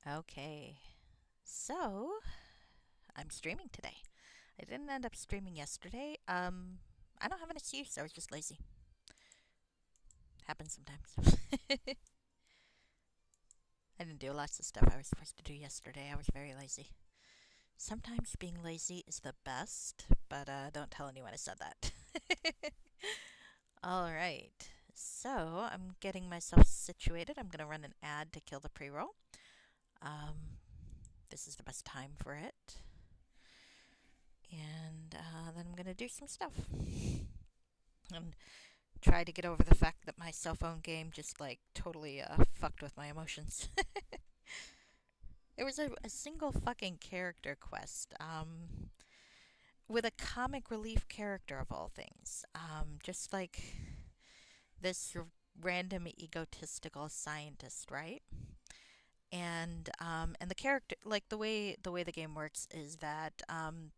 Okay, so I'm streaming today. I didn't end up streaming yesterday. I don't have an excuse. I was just lazy. Happens sometimes. I didn't do lots of stuff I was supposed to do yesterday. I was very lazy. Sometimes being lazy is the best, but don't tell anyone I said that. All right. So I'm getting myself situated. I'm going to run an ad to kill the pre-roll. Um, this is the best time for it. And then I'm going to do some stuff. And try to get over the fact that my cell phone game just like totally fucked with my emotions. It was a single fucking character quest with a comic relief character of all things. Just like this random egotistical scientist, right? And the character, like the way the game works is that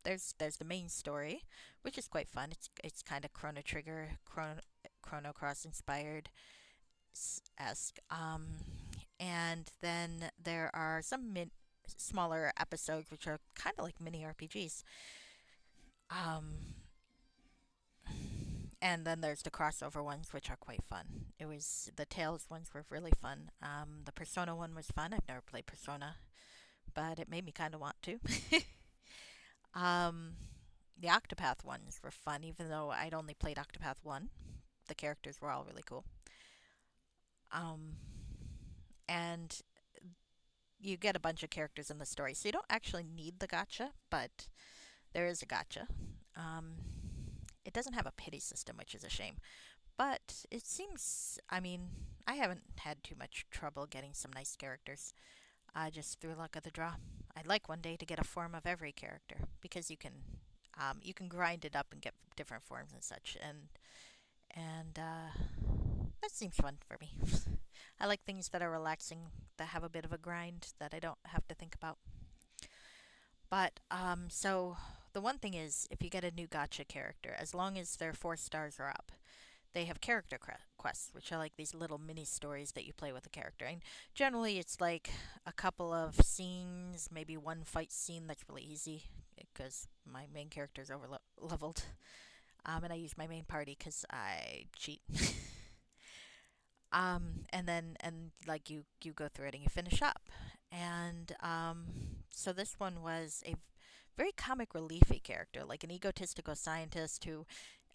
there's the main story, which is quite fun. It's kind of Chrono Cross inspired esque. And then there are some smaller episodes which are kind of like mini RPGs. Um, and then there's the crossover ones, which are quite fun. It was the Tales ones were really fun. The Persona one was fun. I've never played Persona, but it made me kind of want to. um, the Octopath ones were fun, even though I'd only played Octopath 1. The characters were all really cool. Um, and you get a bunch of characters in the story, so you don't actually need the gotcha, but there is a gotcha. Um, it doesn't have a pity system, which is a shame. But it seems, I mean, I haven't had too much trouble getting some nice characters. Just through luck of the draw. I'd like one day to get a form of every character because you can grind it up and get different forms and such, and that seems fun for me. I like things that are relaxing, that have a bit of a grind that I don't have to think about. But so the one thing is, if you get a new gotcha character, as long as they're 4 stars or up, they have character quests, which are like these little mini stories that you play with a character. And generally, it's like a couple of scenes, maybe one fight scene that's really easy because my main character is over leveled. And I use my main party because I cheat. And like you go through it and you finish up. And so this one was a very comic reliefy character, like an egotistical scientist who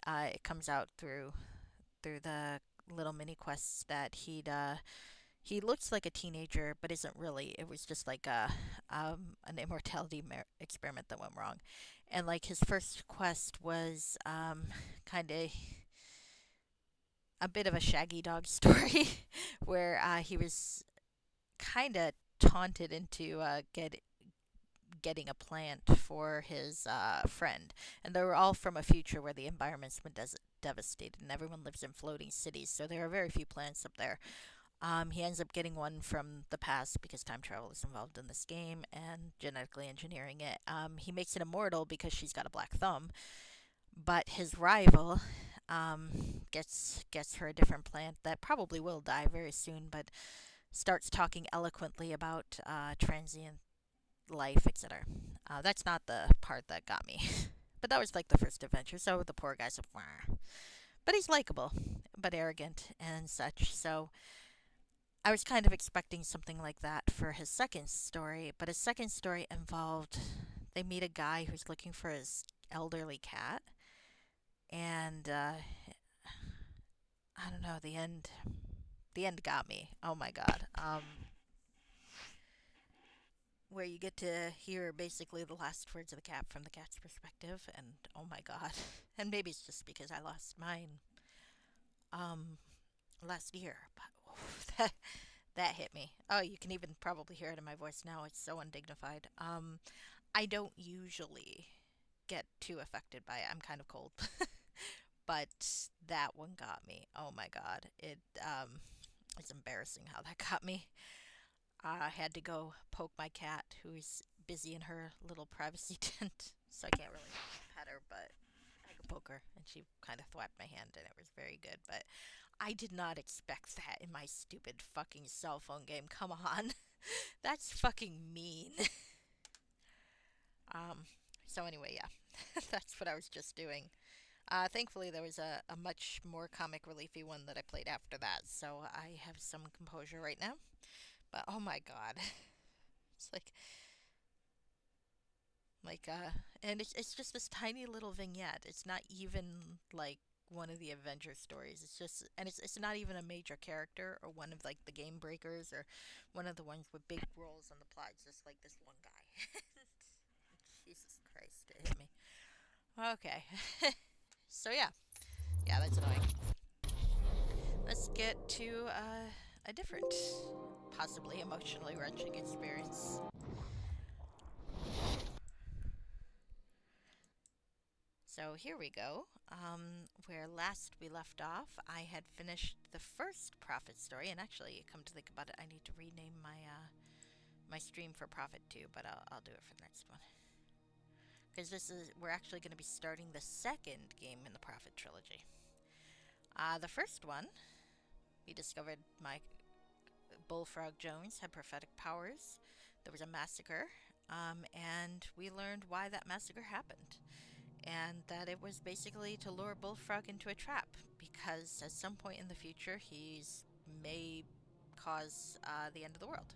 it comes out through the little mini quests that he looks like a teenager but isn't really. It was just like an immortality experiment that went wrong, and like his first quest was kind of a bit of a Shaggy Dog story where he was kind of taunted into getting a plant for his friend. And they were all from a future where the environment's been devastated and everyone lives in floating cities, so there are very few plants up there. He ends up getting one from the past because time travel is involved in this game and genetically engineering it. He makes it immortal because she's got a black thumb, but his rival gets her a different plant that probably will die very soon, but starts talking eloquently about transient life, etc. That's not the part that got me. But that was like the first adventure, so the poor guy's like, wah. But he's likable, but arrogant and such. So I was kind of expecting something like that for his second story, but his second story involved they meet a guy who's looking for his elderly cat, and I don't know, the end got me. Oh my god. Where you get to hear basically the last words of the cat from the cat's perspective, and oh my god. And maybe it's just because I lost mine um last year, but that hit me. Oh, you can even probably hear it in my voice now. It's so undignified. I don't usually get too affected by it. I'm kind of cold. But that one got me. Oh my god. It's embarrassing how that got me. I had to go poke my cat, who's busy in her little privacy tent, so I can't really pet her, but I could poke her, and she kind of thwapped my hand, and it was very good. But I did not expect that in my stupid fucking cell phone game. Come on. That's fucking mean. Um, so anyway, yeah, that's what I was just doing. Thankfully, there was a much more comic reliefy one that I played after that, so I have some composure right now. But oh my god, it's like and it's just this tiny little vignette. It's not even like one of the Avengers stories. It's just, and it's not even a major character or one of like the game breakers or one of the ones with big roles on the plot. It's just like this one guy. Jesus Christ, it hit me. Okay. So yeah, yeah, that's annoying. Let's get to a different, possibly emotionally wrenching experience. So here we go. Where last we left off, I had finished the first Prophet story, and actually, come to think about it, I need to rename my stream for Prophet too, but I'll do it for the next one because we're actually going to be starting the second game in the Prophet trilogy. The first one, we discovered my Bullfrog Jones had prophetic powers. There was a massacre, and we learned why that massacre happened. And that it was basically to lure Bullfrog into a trap, because at some point in the future, he's may cause the end of the world.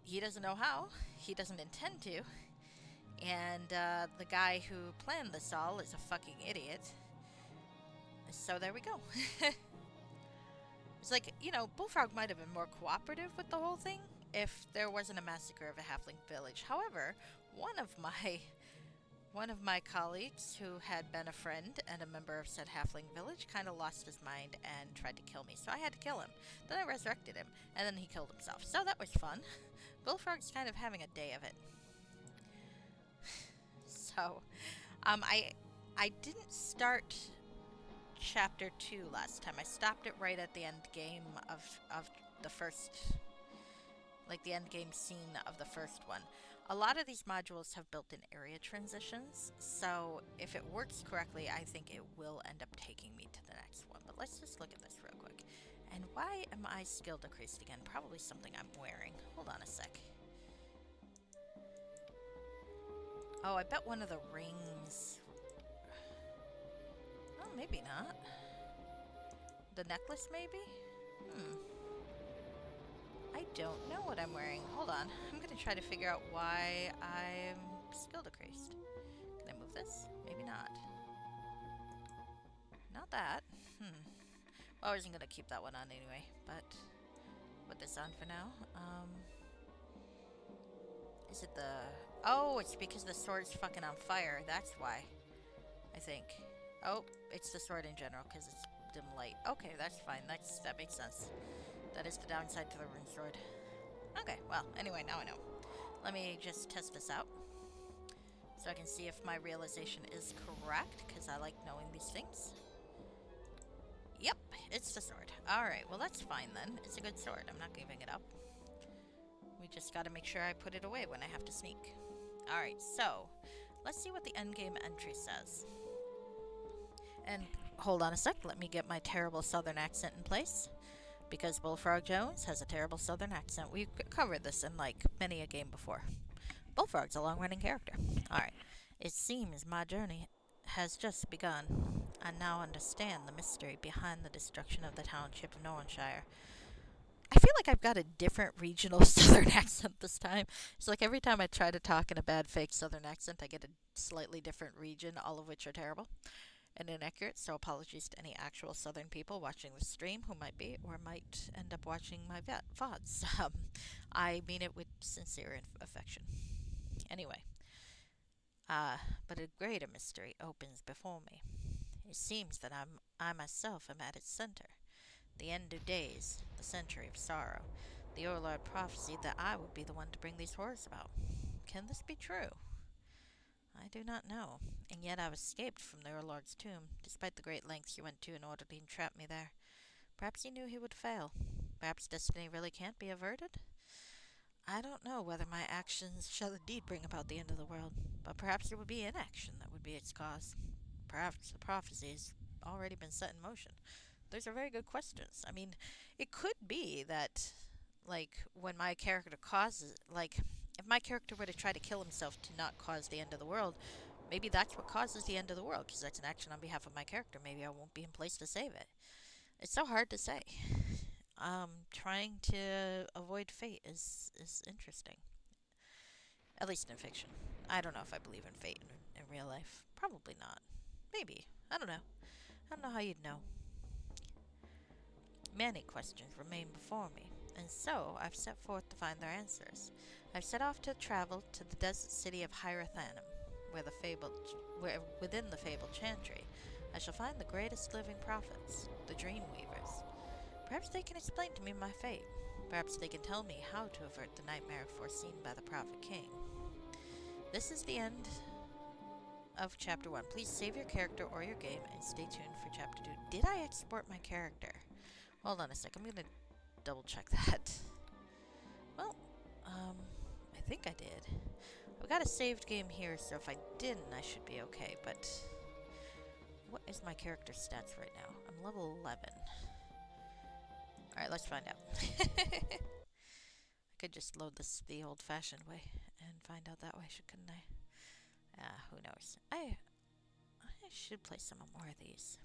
He doesn't know how, he doesn't intend to, and the guy who planned this all is a fucking idiot. So there we go. It's like, Bullfrog might have been more cooperative with the whole thing if there wasn't a massacre of a halfling village. However, one of my one of my colleagues, who had been a friend and a member of said halfling village, kind of lost his mind and tried to kill me, so I had to kill him. Then I resurrected him, and then he killed himself. So that was fun. Bullfrog's kind of having a day of it. So, I didn't start chapter 2 last time. I stopped it right at the end game of the first, like the end game scene of the first one. A lot of these modules have built-in area transitions, so if it works correctly, I think it will end up taking me to the next one. But let's just look at this real quick. And why am I skill decreased again? Probably something I'm wearing. Hold on a sec. Oh, I bet one of the rings. Oh, maybe not. The necklace, maybe? I don't know what I'm wearing. Hold on. I'm gonna try to figure out why I'm skill decreased. Can I move this? Maybe not. Not that. Well, I wasn't gonna keep that one on anyway, but put this on for now. Is it the... Oh, it's because the sword's fucking on fire. That's why. I think. Oh, it's the sword in general, because it's dim light. Okay, that's fine. That makes sense. That is the downside to the rune sword. Okay, well, anyway, now I know. Let me just test this out, so I can see if my realization is correct, because I like knowing these things. Yep, it's the sword. Alright, well that's fine then. It's a good sword. I'm not giving it up. We just gotta make sure I put it away when I have to sneak. Alright, so let's see what the endgame entry says. And hold on a sec, let me get my terrible southern accent in place. Because Bullfrog Jones has a terrible southern accent. We've covered this in like many a game before. Bullfrog's a long-running character. Alright. It seems my journey has just begun. I now understand the mystery behind the destruction of the township of Norrenshire. I feel like I've got a different regional southern accent this time. It's like every time I try to talk in a bad fake southern accent, I get a slightly different region, all of which are terrible and inaccurate, so apologies to any actual southern people watching the stream who might be or might end up watching my VODs. I mean it with sincere affection. Anyway, but a greater mystery opens before me. It seems that I myself am at its center. The end of days, the century of sorrow. The Orlard prophesied that I would be the one to bring these horrors about. Can this be true? I do not know, and yet I've escaped from the Lord's tomb, despite the great lengths he went to in order to entrap me there. Perhaps he knew he would fail. Perhaps destiny really can't be averted? I don't know whether my actions shall indeed bring about the end of the world, but perhaps it would be inaction that would be its cause. Perhaps the prophecy has already been set in motion. those are very good questions. I mean, it could be that, like, when my character causes, like, if my character were to try to kill himself to not cause the end of the world, maybe that's what causes the end of the world, because that's an action on behalf of my character. Maybe I won't be in place to save it. It's so hard to say. Trying to avoid fate is interesting, at least in fiction. I don't know if I believe in fate in real life. Probably not. Maybe. I don't know. I don't know how you'd know. Many questions remain before me, and so I've set forth to find their answers. I've set off to travel to the desert city of Hierathanum, where within the fabled Chantry, I shall find the greatest living prophets, the Dream Weavers. Perhaps they can explain to me my fate. Perhaps they can tell me how to avert the nightmare foreseen by the Prophet King. This is the end of Chapter 1. Please save your character or your game and stay tuned for Chapter 2. Did I export my character? Hold on a sec. I'm going to double check that. Well, I think I did. I've got a saved game here, so if I didn't, I should be okay. But what is my character stats right now? I'm level 11. Alright, let's find out. I could just load this the old-fashioned way and find out that way, couldn't I? Who knows? I should play some more of these.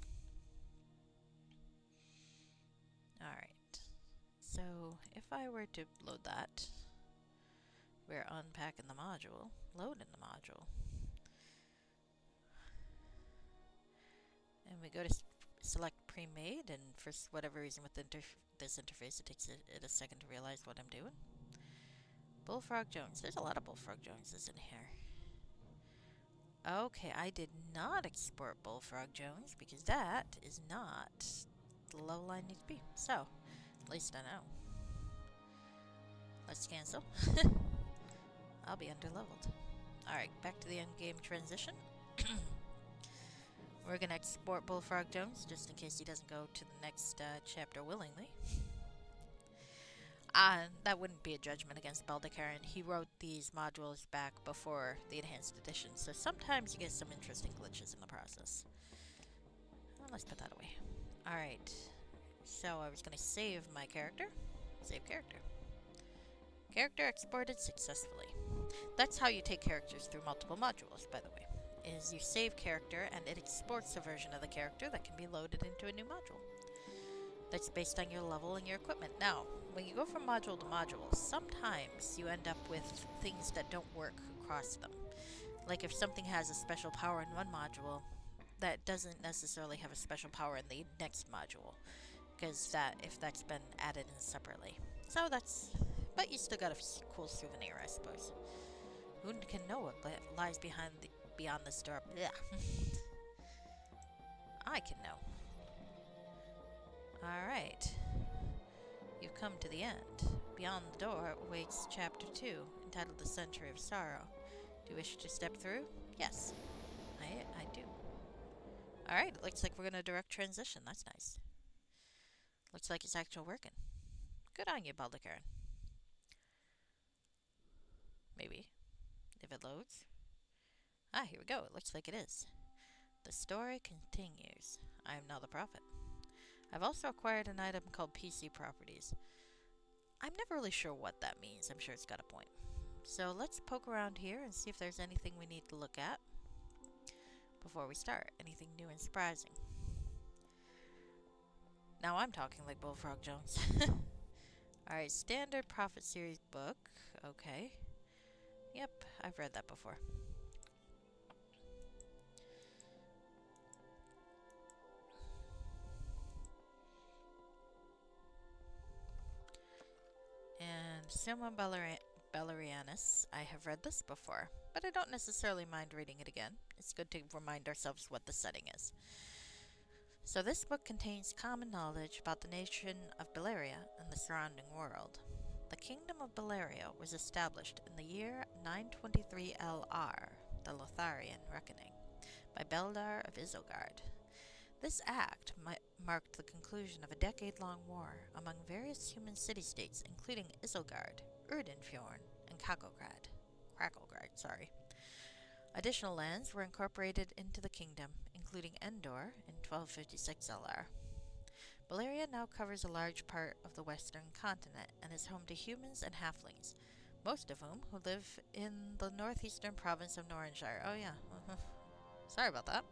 Alright. So, if I were to load that, we're unpacking the module, loading the module. And we go to select pre-made, and for whatever reason with this interface, it takes it a second to realize what I'm doing. Bullfrog Jones. There's a lot of Bullfrog Joneses in here. Okay, I did not export Bullfrog Jones because that is not the level I need to be. So, at least I know. Let's cancel. I'll be underleveled. Alright, back to the endgame transition. We're gonna export Bullfrog Jones just in case he doesn't go to the next chapter willingly. That wouldn't be a judgment against Baldekaran. He wrote these modules back before the Enhanced Edition, so sometimes you get some interesting glitches in the process. Well, let's put that away. Alright, so I was going to save my character. Save character. Character exported successfully. That's how you take characters through multiple modules, by the way. Is you save character and it exports a version of the character that can be loaded into a new module. That's based on your level and your equipment. Now, when you go from module to module, sometimes you end up with things that don't work across them. Like if something has a special power in one module, that doesn't necessarily have a special power in the next module, because if that's been added in separately. So but you still got a cool souvenir, I suppose. Who can know what lies beyond this door? I can know. Alright. You've come to the end. Beyond the door awaits Chapter 2, entitled The Century of Sorrow. Do you wish to step through? Yes. I do. Alright, it looks like we're gonna direct transition. That's nice. Looks like it's actually working. Good on you, Baldekaran. Maybe. If it loads. Here we go. It looks like it is. The story continues. I am now the prophet. I've also acquired an item called PC Properties. I'm never really sure what that means. I'm sure it's got a point. So let's poke around here and see if there's anything we need to look at before we start. Anything new and surprising. Now I'm talking like Bullfrog Jones. Alright, standard Prophet Series book. Okay. Yep, I've read that before. And Summa Bellarianus, I have read this before, but I don't necessarily mind reading it again. It's good to remind ourselves what the setting is. So this book contains common knowledge about the nation of Belleria and the surrounding world. The Kingdom of Belleria was established in the year 923 LR, the Lotharian reckoning, by Beldar of Isengard. This act marked the conclusion of a decade-long war among various human city-states, including Isengard, Urdenfjorn, and Kakelgrad. Additional lands were incorporated into the kingdom, including Endor in 1256 LR. Valeria now covers a large part of the western continent and is home to humans and halflings, most of whom who live in the northeastern province of Norinshire. Oh, yeah. Sorry about that.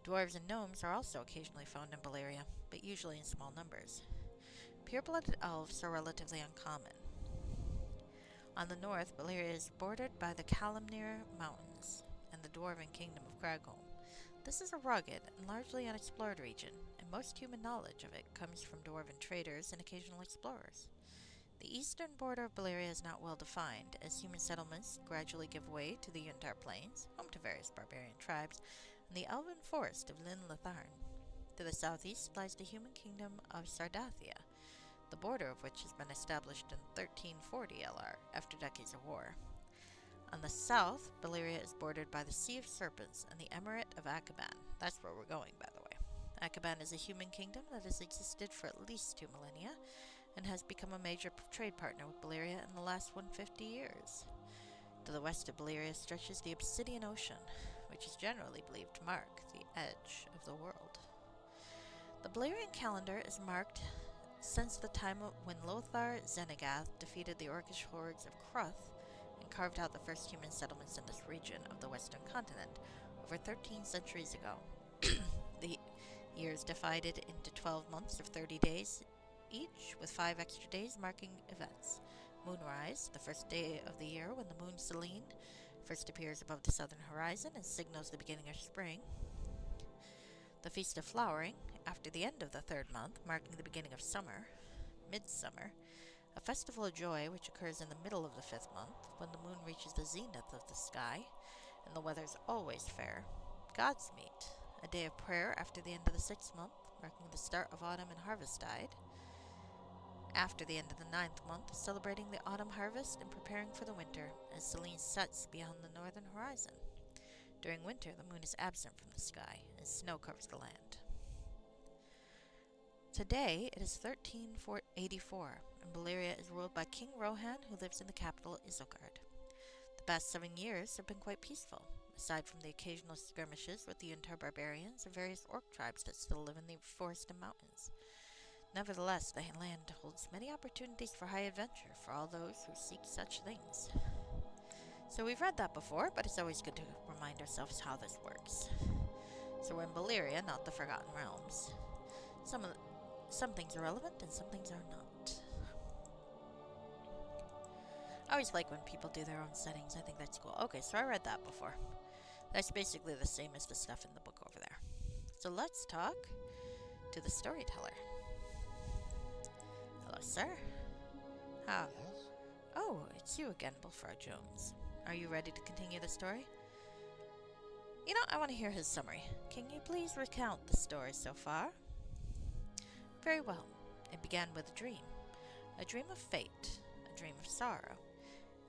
Dwarves and gnomes are also occasionally found in Valeria, but usually in small numbers. Pure-blooded elves are relatively uncommon. On the north, Valeria is bordered by the Calimnir Mountains and the dwarven kingdom of Cragholm. This is a rugged and largely unexplored region, and most human knowledge of it comes from dwarven traders and occasional explorers. The eastern border of Valeria is not well defined, as human settlements gradually give way to the Yuntar Plains, home to various barbarian tribes, and the elven forest of Lyn Letharn. To the southeast lies the human kingdom of Sardathia, the border of which has been established in 1340 LR, after decades of war. On the south, Valeria is bordered by the Sea of Serpents and the Emirate of Akaban. That's where we're going, by the way. Akaban is a human kingdom that has existed for at least 2 millennia and has become a major trade partner with Valeria in the last 150 years. To the west of Valeria stretches the Obsidian Ocean, which is generally believed to mark the edge of the world. The Valerian calendar is marked since the time when Lothar Zenegath defeated the Orcish hordes of Kruth and carved out the first human settlements in this region of the western continent over 13 centuries ago. The year is divided into 12 months of 30 days each, with 5 extra days marking events. Moonrise, the first day of the year when the moon Selene first appears above the southern horizon and signals the beginning of spring. The Feast of Flowering, after the end of the 3rd month, marking the beginning of summer. Midsummer, a festival of joy which occurs in the middle of the 5th month, when the moon reaches the zenith of the sky, and the weather is always fair. Godsmeet, a day of prayer after the end of the 6th month, marking the start of autumn and harvestide. After the end of the 9th month, celebrating the autumn harvest and preparing for the winter, as Selene sets beyond the northern horizon. During winter, the moon is absent from the sky, and snow covers the land. Today, it is 1384, and Valeria is ruled by King Rohan, who lives in the capital, Isengard. The past 7 years have been quite peaceful, aside from the occasional skirmishes with the Yuntar barbarians and various orc tribes that still live in the forest and mountains. Nevertheless, the land holds many opportunities for high adventure for all those who seek such things. So we've read that before, but it's always good to remind ourselves how this works. So we're in Valyria, not the Forgotten Realms. Some things are relevant and some things are not. I always like when people do their own settings. I think that's cool. Okay, so I read that before. That's basically the same as the stuff in the book over there. So let's talk to the storyteller. Hello, sir. How? Yes? Oh, it's you again, Bullfrog Jones. Are you ready to continue the story? I want to hear his summary. Can you please recount the story so far? Very well. It began with a dream of fate, a dream of sorrow.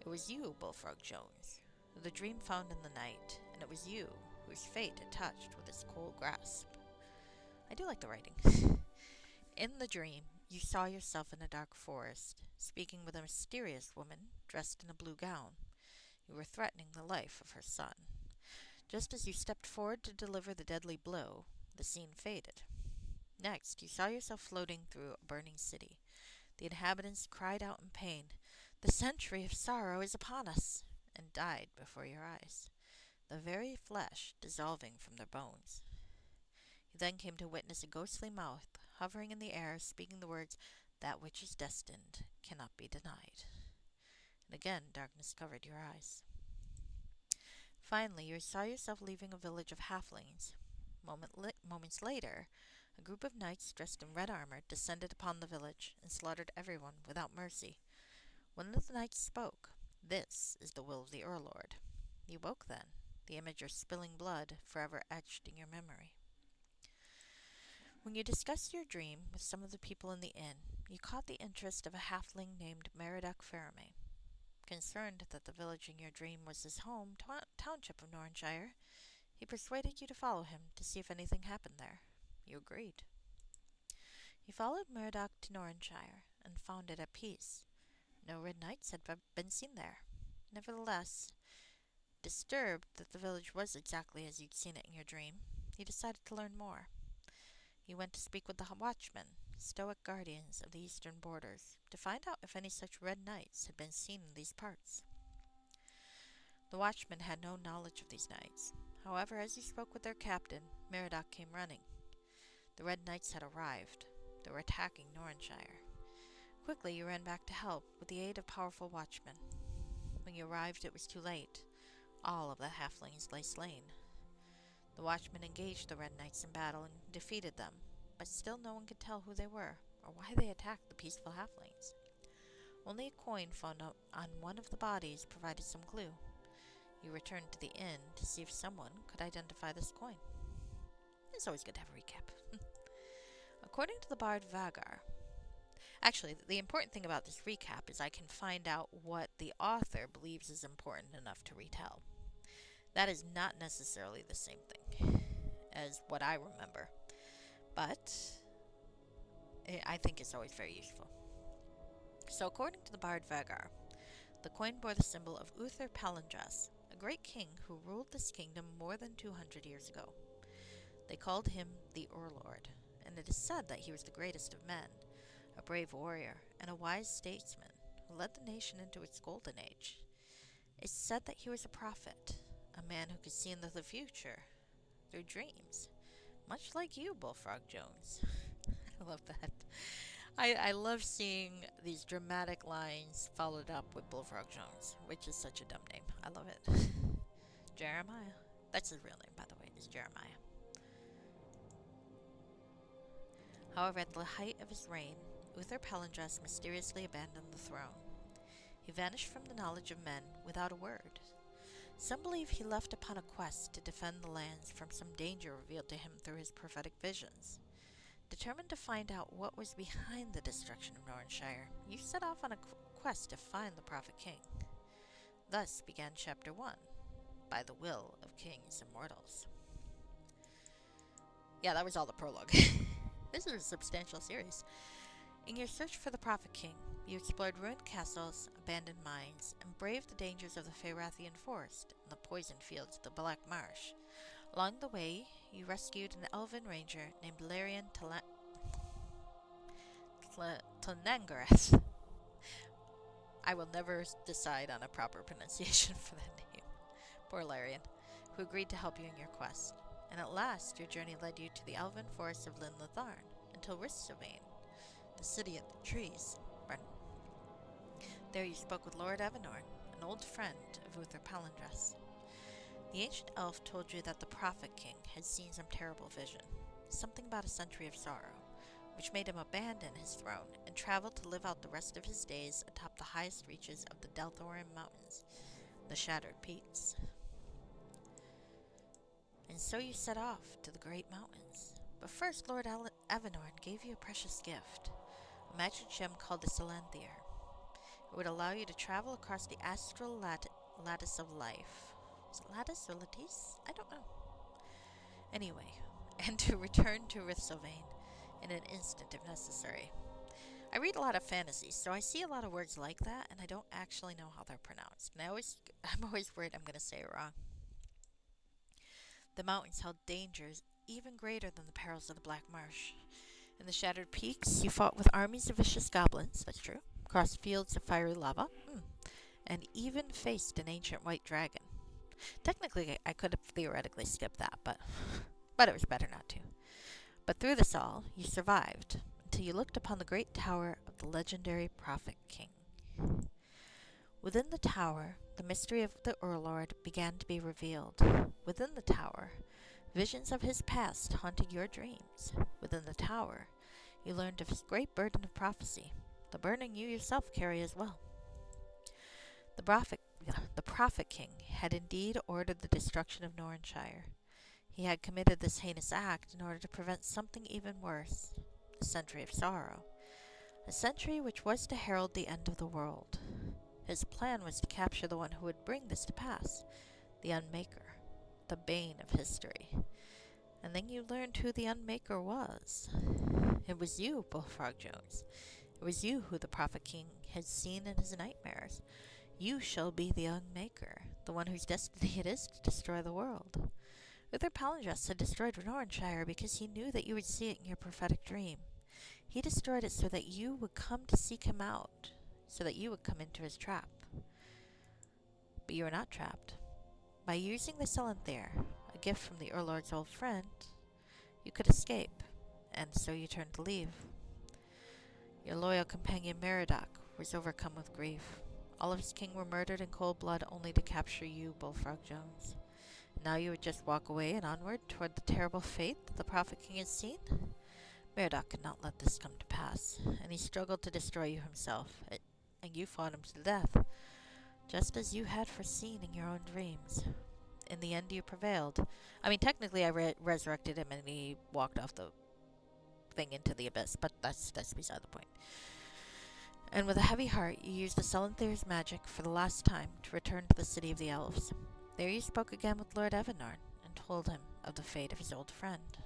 It was you, Bullfrog Jones, who the dream found in the night, and it was you whose fate it touched with its cold grasp. I do like the writing. In the dream, you saw yourself in a dark forest, speaking with a mysterious woman dressed in a blue gown. You were threatening the life of her son. Just as you stepped forward to deliver the deadly blow, the scene faded. Next, you saw yourself floating through a burning city. The inhabitants cried out in pain, "The century of sorrow is upon us," and died before your eyes, the very flesh dissolving from their bones. You then came to witness a ghostly mouth hovering in the air, speaking the words, "That which is destined cannot be denied." And again darkness covered your eyes. Finally, you saw yourself leaving a village of halflings. Moments later, a group of knights dressed in red armor descended upon the village and slaughtered everyone without mercy. One of the knights spoke. "This is the will of the Urlord." You woke then, the image of spilling blood forever etched in your memory. When you discussed your dream with some of the people in the inn, you caught the interest of a halfling named Merodach Faramay. Concerned that the village in your dream was his home township of Norinshire, he persuaded you to follow him to see if anything happened there. You agreed. You followed Merodach to Norinshire and found it at peace. No red knights had been seen there. Nevertheless, disturbed that the village was exactly as you'd seen it in your dream, you decided to learn more. He went to speak with the watchmen, stoic guardians of the eastern borders, to find out if any such red knights had been seen in these parts. The watchmen had no knowledge of these knights. However, as he spoke with their captain, Meriadoc came running. The red knights had arrived. They were attacking Norrenshire. Quickly you ran back to help, with the aid of powerful watchmen. When you arrived, it was too late. All of the halflings lay slain. The watchmen engaged the red knights in battle and defeated them, but still no one could tell who they were, or why they attacked the peaceful halflings. Only a coin found on one of the bodies provided some clue. You returned to the inn to see if someone could identify this coin. It's always good to have a recap. According to the bard Vagar, actually, the important thing about this recap is I can find out what the author believes is important enough to retell. That is not necessarily the same thing as what I remember, but I think it's always very useful. So according to the bard Vagar, the coin bore the symbol of Uther Palindras, a great king who ruled this kingdom more than 200 years ago. They called him the Urlord, and it is said that he was the greatest of men, a brave warrior, and a wise statesman who led the nation into its golden age. It's said that he was a prophet, a man who could see into the future through dreams, much like you, Bullfrog Jones. I love that. I love seeing these dramatic lines followed up with Bullfrog Jones, which is such a dumb name. I love it. Jeremiah. That's his real name, by the way, is Jeremiah. However, at the height of his reign, Uther Palindras mysteriously abandoned the throne. He vanished from the knowledge of men without a word. Some believe he left upon a quest to defend the lands from some danger revealed to him through his prophetic visions. Determined to find out what was behind the destruction of Norrenshire, you set off on a quest to find the Prophet King. Thus began Chapter 1, By the Will of Kings and Mortals. Yeah, that was all the prologue. This is a substantial series. In your search for the Prophet King, you explored ruined castles, abandoned mines, and braved the dangers of the Feyrathian forest and the poisoned fields of the Black Marsh. Along the way, you rescued an elven ranger named Larian Tlnangareth. I will never decide on a proper pronunciation for that name. Poor Larian, who agreed to help you in your quest. And at last, your journey led you to the elven forest of Linlatharn, until Rissovane, the city of the trees. There you spoke with Lord Evanorn, an old friend of Uther Palindras. The ancient elf told you that the Prophet King had seen some terrible vision, something about a century of sorrow, which made him abandon his throne and travel to live out the rest of his days atop the highest reaches of the Delthoran Mountains, the Shattered Peaks. And so you set off to the Great Mountains. But first, Lord Evanorn gave you a precious gift, a magic gem called the Silanthier. It would allow you to travel across the astral lattice of life. Is it lattice or lattice? I don't know. Anyway, and to return to Rithsylvane in an instant if necessary. I read a lot of fantasy, so I see a lot of words like that, and I don't actually know how they're pronounced. And I'm always worried I'm going to say it wrong. The mountains held dangers even greater than the perils of the Black Marsh. In the Shattered Peaks, you fought with armies of vicious goblins, that's true, crossed fields of fiery lava, and even faced an ancient white dragon. Technically, I could have theoretically skipped that, but it was better not to. But through this all, you survived, until you looked upon the great tower of the legendary Prophet King. Within the tower, the mystery of the Urlord began to be revealed. Within the tower, visions of his past haunted your dreams. Within the tower, you learned of his great burden of prophecy, the burden you yourself carry as well. The Prophet King had indeed ordered the destruction of Norrenshire. He had committed this heinous act in order to prevent something even worse, a century of sorrow, a century which was to herald the end of the world. His plan was to capture the one who would bring this to pass, the Unmaker, the bane of history. And then you learned who the Unmaker was. It was you, Bullfrog Jones. It was you who the Prophet King had seen in his nightmares. You shall be the Unmaker, the one whose destiny it is to destroy the world. Uther Palindrast had destroyed Renorrenshire because he knew that you would see it in your prophetic dream. He destroyed it so that you would come to seek him out, so that you would come into his trap. But you are not trapped. By using the Selenthere, a gift from the Urlord's old friend, you could escape, and so you turned to leave. Your loyal companion Meriadoc was overcome with grief. All of his kin were murdered in cold blood only to capture you, Bullfrog Jones. Now you would just walk away and onward toward the terrible fate that the Prophet King had seen? Meriadoc could not let this come to pass, and he struggled to destroy you himself, and you fought him to death, just as you had foreseen in your own dreams. In the end, you prevailed. I mean, technically, I resurrected him, and he walked off the thing into the abyss, but that's beside the point. And with a heavy heart, you used the Selenthere's magic for the last time to return to the city of the elves. There you spoke again with Lord Evanorn, and told him of the fate of his old friend.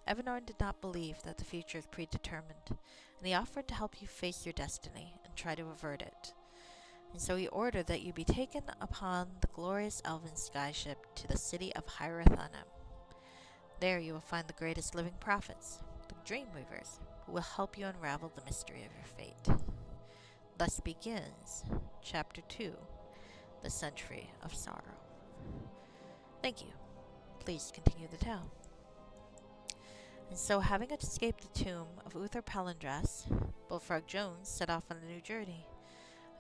Evanorn did not believe that the future is predetermined, and he offered to help you face your destiny and try to avert it. And so he ordered that you be taken upon the glorious elven skyship to the city of Hierethanem. There you will find the greatest living prophets, the Dreamweavers, who will help you unravel the mystery of your fate. Thus begins Chapter 2, The Century of Sorrow. Thank you. Please continue the tale. And so, having escaped the tomb of Uther Palindrast, Bullfrog Jones set off on a new journey.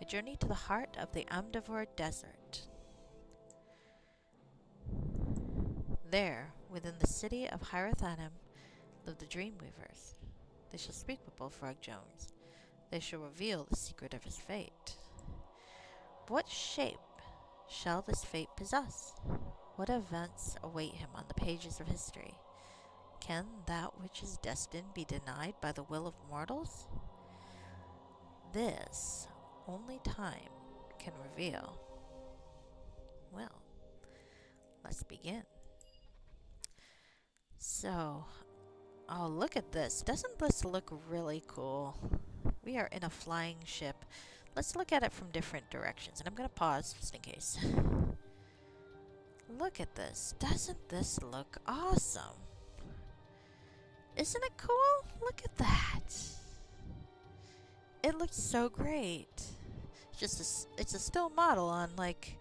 A journey to the heart of the Amdavor Desert. There, within the city of Hierethanem, live the Dreamweavers. They shall speak with Bullfrog Jones. They shall reveal the secret of his fate. What shape shall this fate possess? What events await him on the pages of history? Can that which is destined be denied by the will of mortals? This only time can reveal. Well, let's begin. So, oh, look at this. Doesn't this look really cool? We are in a flying ship. Let's look at it from different directions, and I'm going to pause just in case. Look at this. Doesn't this look awesome? Isn't it cool? Look at that. It looks so great. It's a still model on like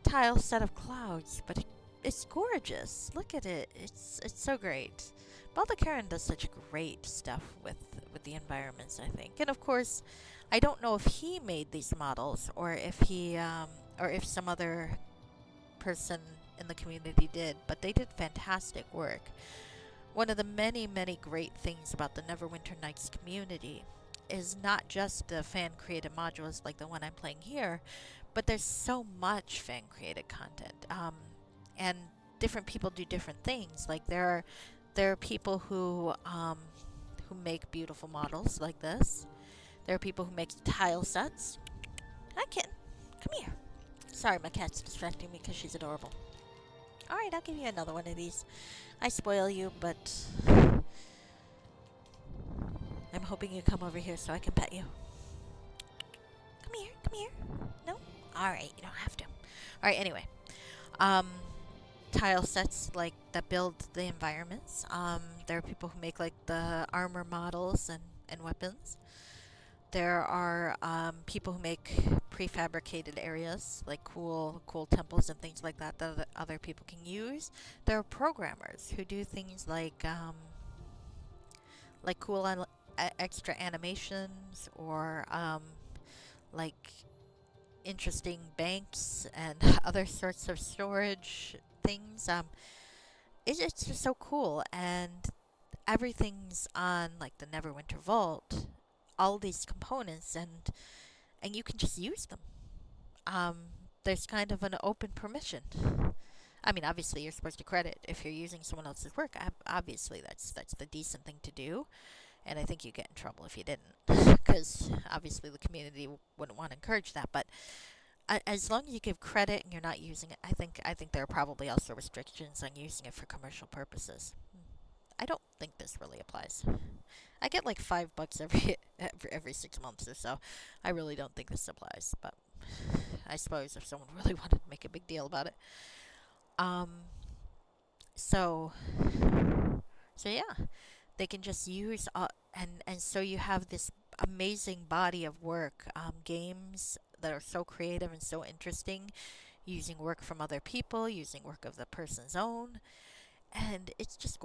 tile set of clouds, but it's gorgeous. Look at it. It's so great. Baldacaren does such great stuff with the environments, I think. And of course, I don't know if he made these models or if he or if some other person in the community did, but they did fantastic work. One of the many, many great things about the Neverwinter Nights community is not just the fan-created modules like the one I'm playing here, but there's so much fan-created content. And different people do different things. Like there are people who make beautiful models like this. There are people who make tile sets. Hi, kitten. Come here. Sorry, my cat's distracting me because she's adorable. Alright, I'll give you another one of these. I spoil you, but I'm hoping you come over here so I can pet you. Come here, come here. No? Alright, you don't have to. Alright, anyway. Tile sets like that build the environments. There are people who make like the armor models and weapons. There are people who make prefabricated areas, like cool temples and things like that that other people can use. There are programmers who do things like cool extra animations or like interesting banks and other sorts of storage things. It's just so cool, and everything's on like the Neverwinter Vault. All these components, and you can just use them. There's kind of an open permission. I mean, obviously you're supposed to credit if you're using someone else's work. Obviously, that's the decent thing to do, and I think you get in trouble if you didn't, because obviously the community wouldn't want to encourage that. But as long as you give credit and you're not using it, I think there are probably also restrictions on using it for commercial purposes. I don't think this really applies. I get like $5 every 6 months or so. I really don't think this applies, but I suppose if someone really wanted to make a big deal about it. So, so yeah, they can just use and so you have this amazing body of work, games that are so creative and so interesting, using work from other people, using work of the person's own, and it's just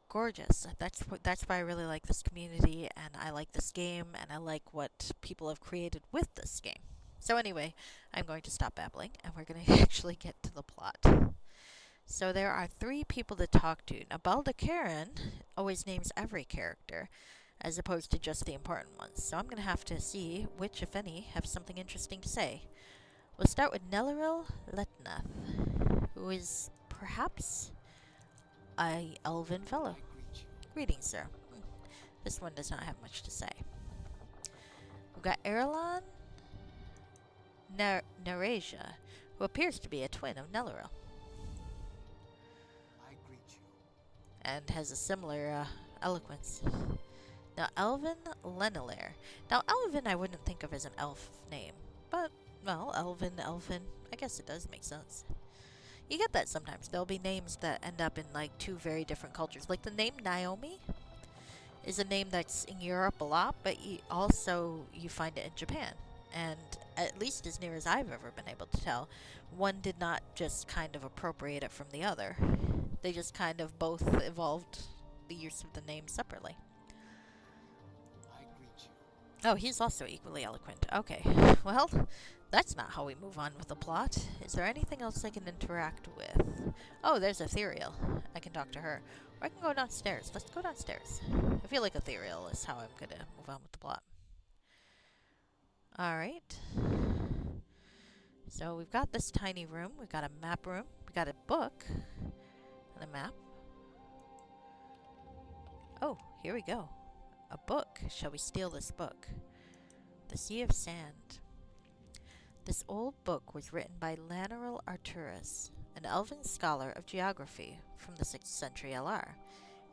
gorgeous. That's why I really like this community, and I like this game, and I like what people have created with this game. So anyway, I'm going to stop babbling, and we're going to actually get to the plot. So there are three people to talk to. Now, Karen always names every character, as opposed to just the important ones. So I'm going to have to see which, if any, have something interesting to say. We'll start with Neleril Letnath, who is perhaps a elven fellow. Greetings, sir. This one does not have much to say. We've got Erlan Narasia, who appears to be a twin of Neleril, and has a similar eloquence. Now, Elvin Lenelair. Now, Elvin I wouldn't think of as an elf name, but, well, Elvin, I guess it does make sense. You get that sometimes. There'll be names that end up in, like, two very different cultures. Like, the name Naomi is a name that's in Europe a lot, but you find it in Japan. And at least as near as I've ever been able to tell, one did not just kind of appropriate it from the other. They just kind of both evolved the use of the name separately. Oh, he's also equally eloquent. Okay, well, that's not how we move on with the plot. Is there anything else I can interact with? Oh, there's Ethereal. I can talk to her. Or I can go downstairs. Let's go downstairs. I feel like Ethereal is how I'm gonna move on with the plot. Alright. So we've got this tiny room. We've got a map room. We've got a book. And a map. Oh, here we go. A book. Shall we steal this book? The Sea of Sand. This old book was written by Laneril Arturus, an elven scholar of geography from the 6th century LR.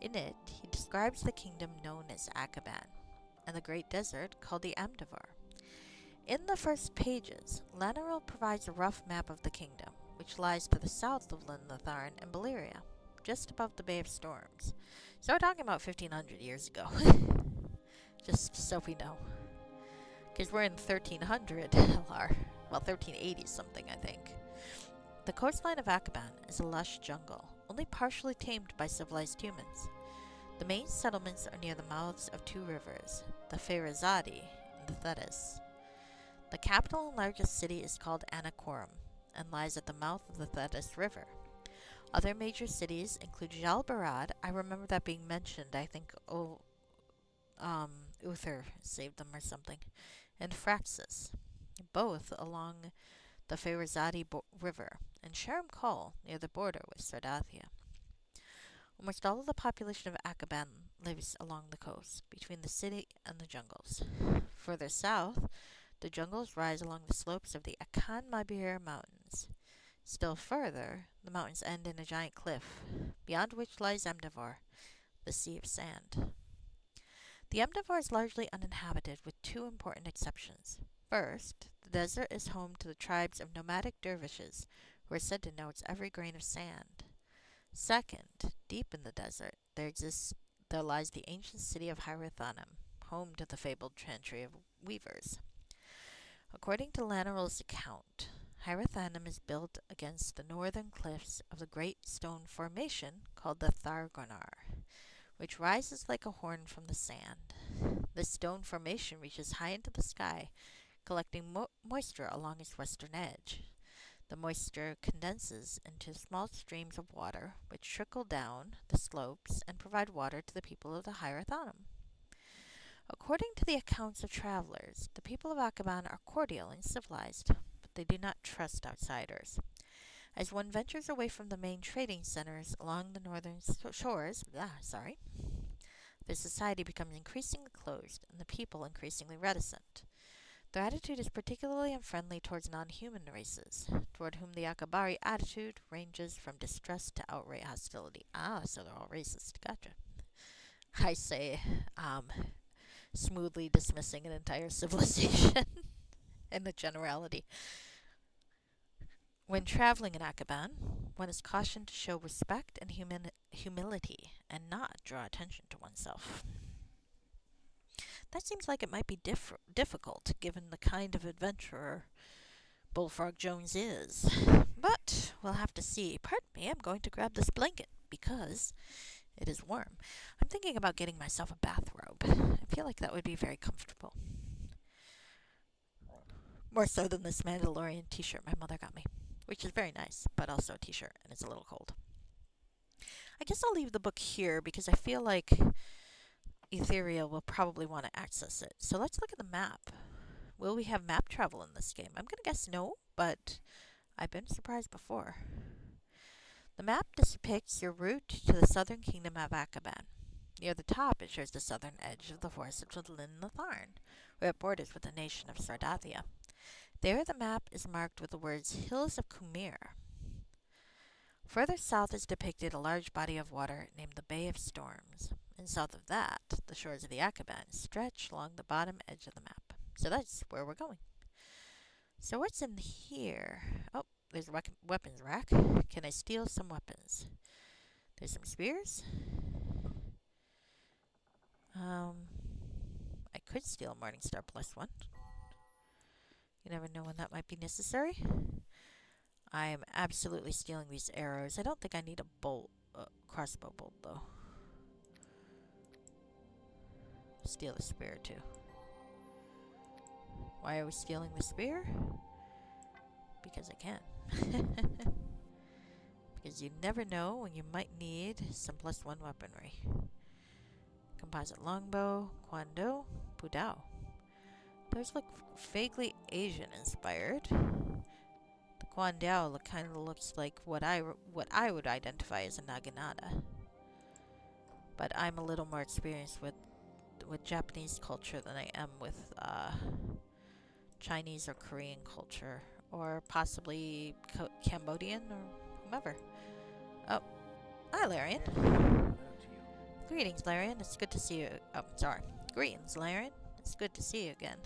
In it, he describes the kingdom known as Akaban, and the great desert called the Amdavar. In the first pages, Laneril provides a rough map of the kingdom, which lies to the south of Lindletharn and Bellyria, just above the Bay of Storms. So we're talking about 1500 years ago. Just so we know. Because we're in 1300 LR. Well, 1380 something, I think. The coastline of Akaban is a lush jungle, only partially tamed by civilized humans. The main settlements are near the mouths of two rivers, the Ferazadi and the Thetis. The capital and largest city is called Anakorum, and lies at the mouth of the Thetis River. Other major cities include Jalbarad. I remember that being mentioned. I think Uther saved them or something. And Fraxis, both along the Ferazadi River, and Sharam Kol near the border with Sardathia. Almost all of the population of Akaban lives along the coast, between the city and the jungles. Further south, the jungles rise along the slopes of the Akan Mabir Mountains. Still further, the mountains end in a giant cliff, beyond which lies Amdavar, the Sea of Sand. The Amdavar is largely uninhabited, with two important exceptions. First, the desert is home to the tribes of nomadic dervishes, who are said to know its every grain of sand. Second, deep in the desert, there lies the ancient city of Hierathanum, home to the fabled chantry of weavers. According to Laneril's account, Hierathanum is built against the northern cliffs of the great stone formation called the Thargonar, which rises like a horn from the sand. This stone formation reaches high into the sky, collecting moisture along its western edge. The moisture condenses into small streams of water, which trickle down the slopes and provide water to the people of the Hierathanum. According to the accounts of travelers, the people of Akaban are cordial and civilized, but they do not trust outsiders. As one ventures away from the main trading centers along the northern shores, their society becomes increasingly closed and the people increasingly reticent. Their attitude is particularly unfriendly towards non-human races, toward whom the Akabari attitude ranges from distrust to outright hostility. Ah, so they're all racist. Gotcha. I say, smoothly dismissing an entire civilization in the generality. When traveling in Akaban, One is cautioned to show respect and humility and not draw attention to oneself. That seems like it might be difficult given the kind of adventurer Bullfrog Jones is. But we'll have to see. Pardon me, I'm going to grab this blanket because it is warm. I'm thinking about getting myself a bathrobe. I feel like that would be very comfortable. More so than this Mandalorian t-shirt my mother got me, which is very nice, but also a t-shirt, and it's a little cold. I guess I'll leave the book here because I feel like Ethereal will probably want to access it. So let's look at the map. Will we have map travel in this game? I'm going to guess no, but I've been surprised before. The map depicts your route to the southern kingdom of Akaban. Near the top, it shows the southern edge of the forest of Lin Tharn, where it borders with the nation of Sardathia. There, the map is marked with the words Hills of Kumir. Further south is depicted a large body of water named the Bay of Storms, and south of that, the shores of the Akaban stretch along the bottom edge of the map. So that's where we're going. So what's in here? Oh, there's a weapons rack. Can I steal some weapons? There's some spears. I could steal a Morningstar +1. You never know when that might be necessary. I am absolutely stealing these arrows. I don't think I need a crossbow bolt, though. Steal the spear, too. Why are we stealing the spear? Because I can. Because you never know when you might need some +1 weaponry. Composite longbow, Kwando, Pudao. Those look vaguely Asian inspired. The Kwandao kind of looks like what I would identify as a Naginata. But I'm a little more experienced with Japanese culture than I am with Chinese or Korean culture, or possibly Cambodian or whomever. Oh, hi, Larian. Greetings, Larian. It's good to see you. Oh, sorry. Greetings, Larian. It's good to see you again.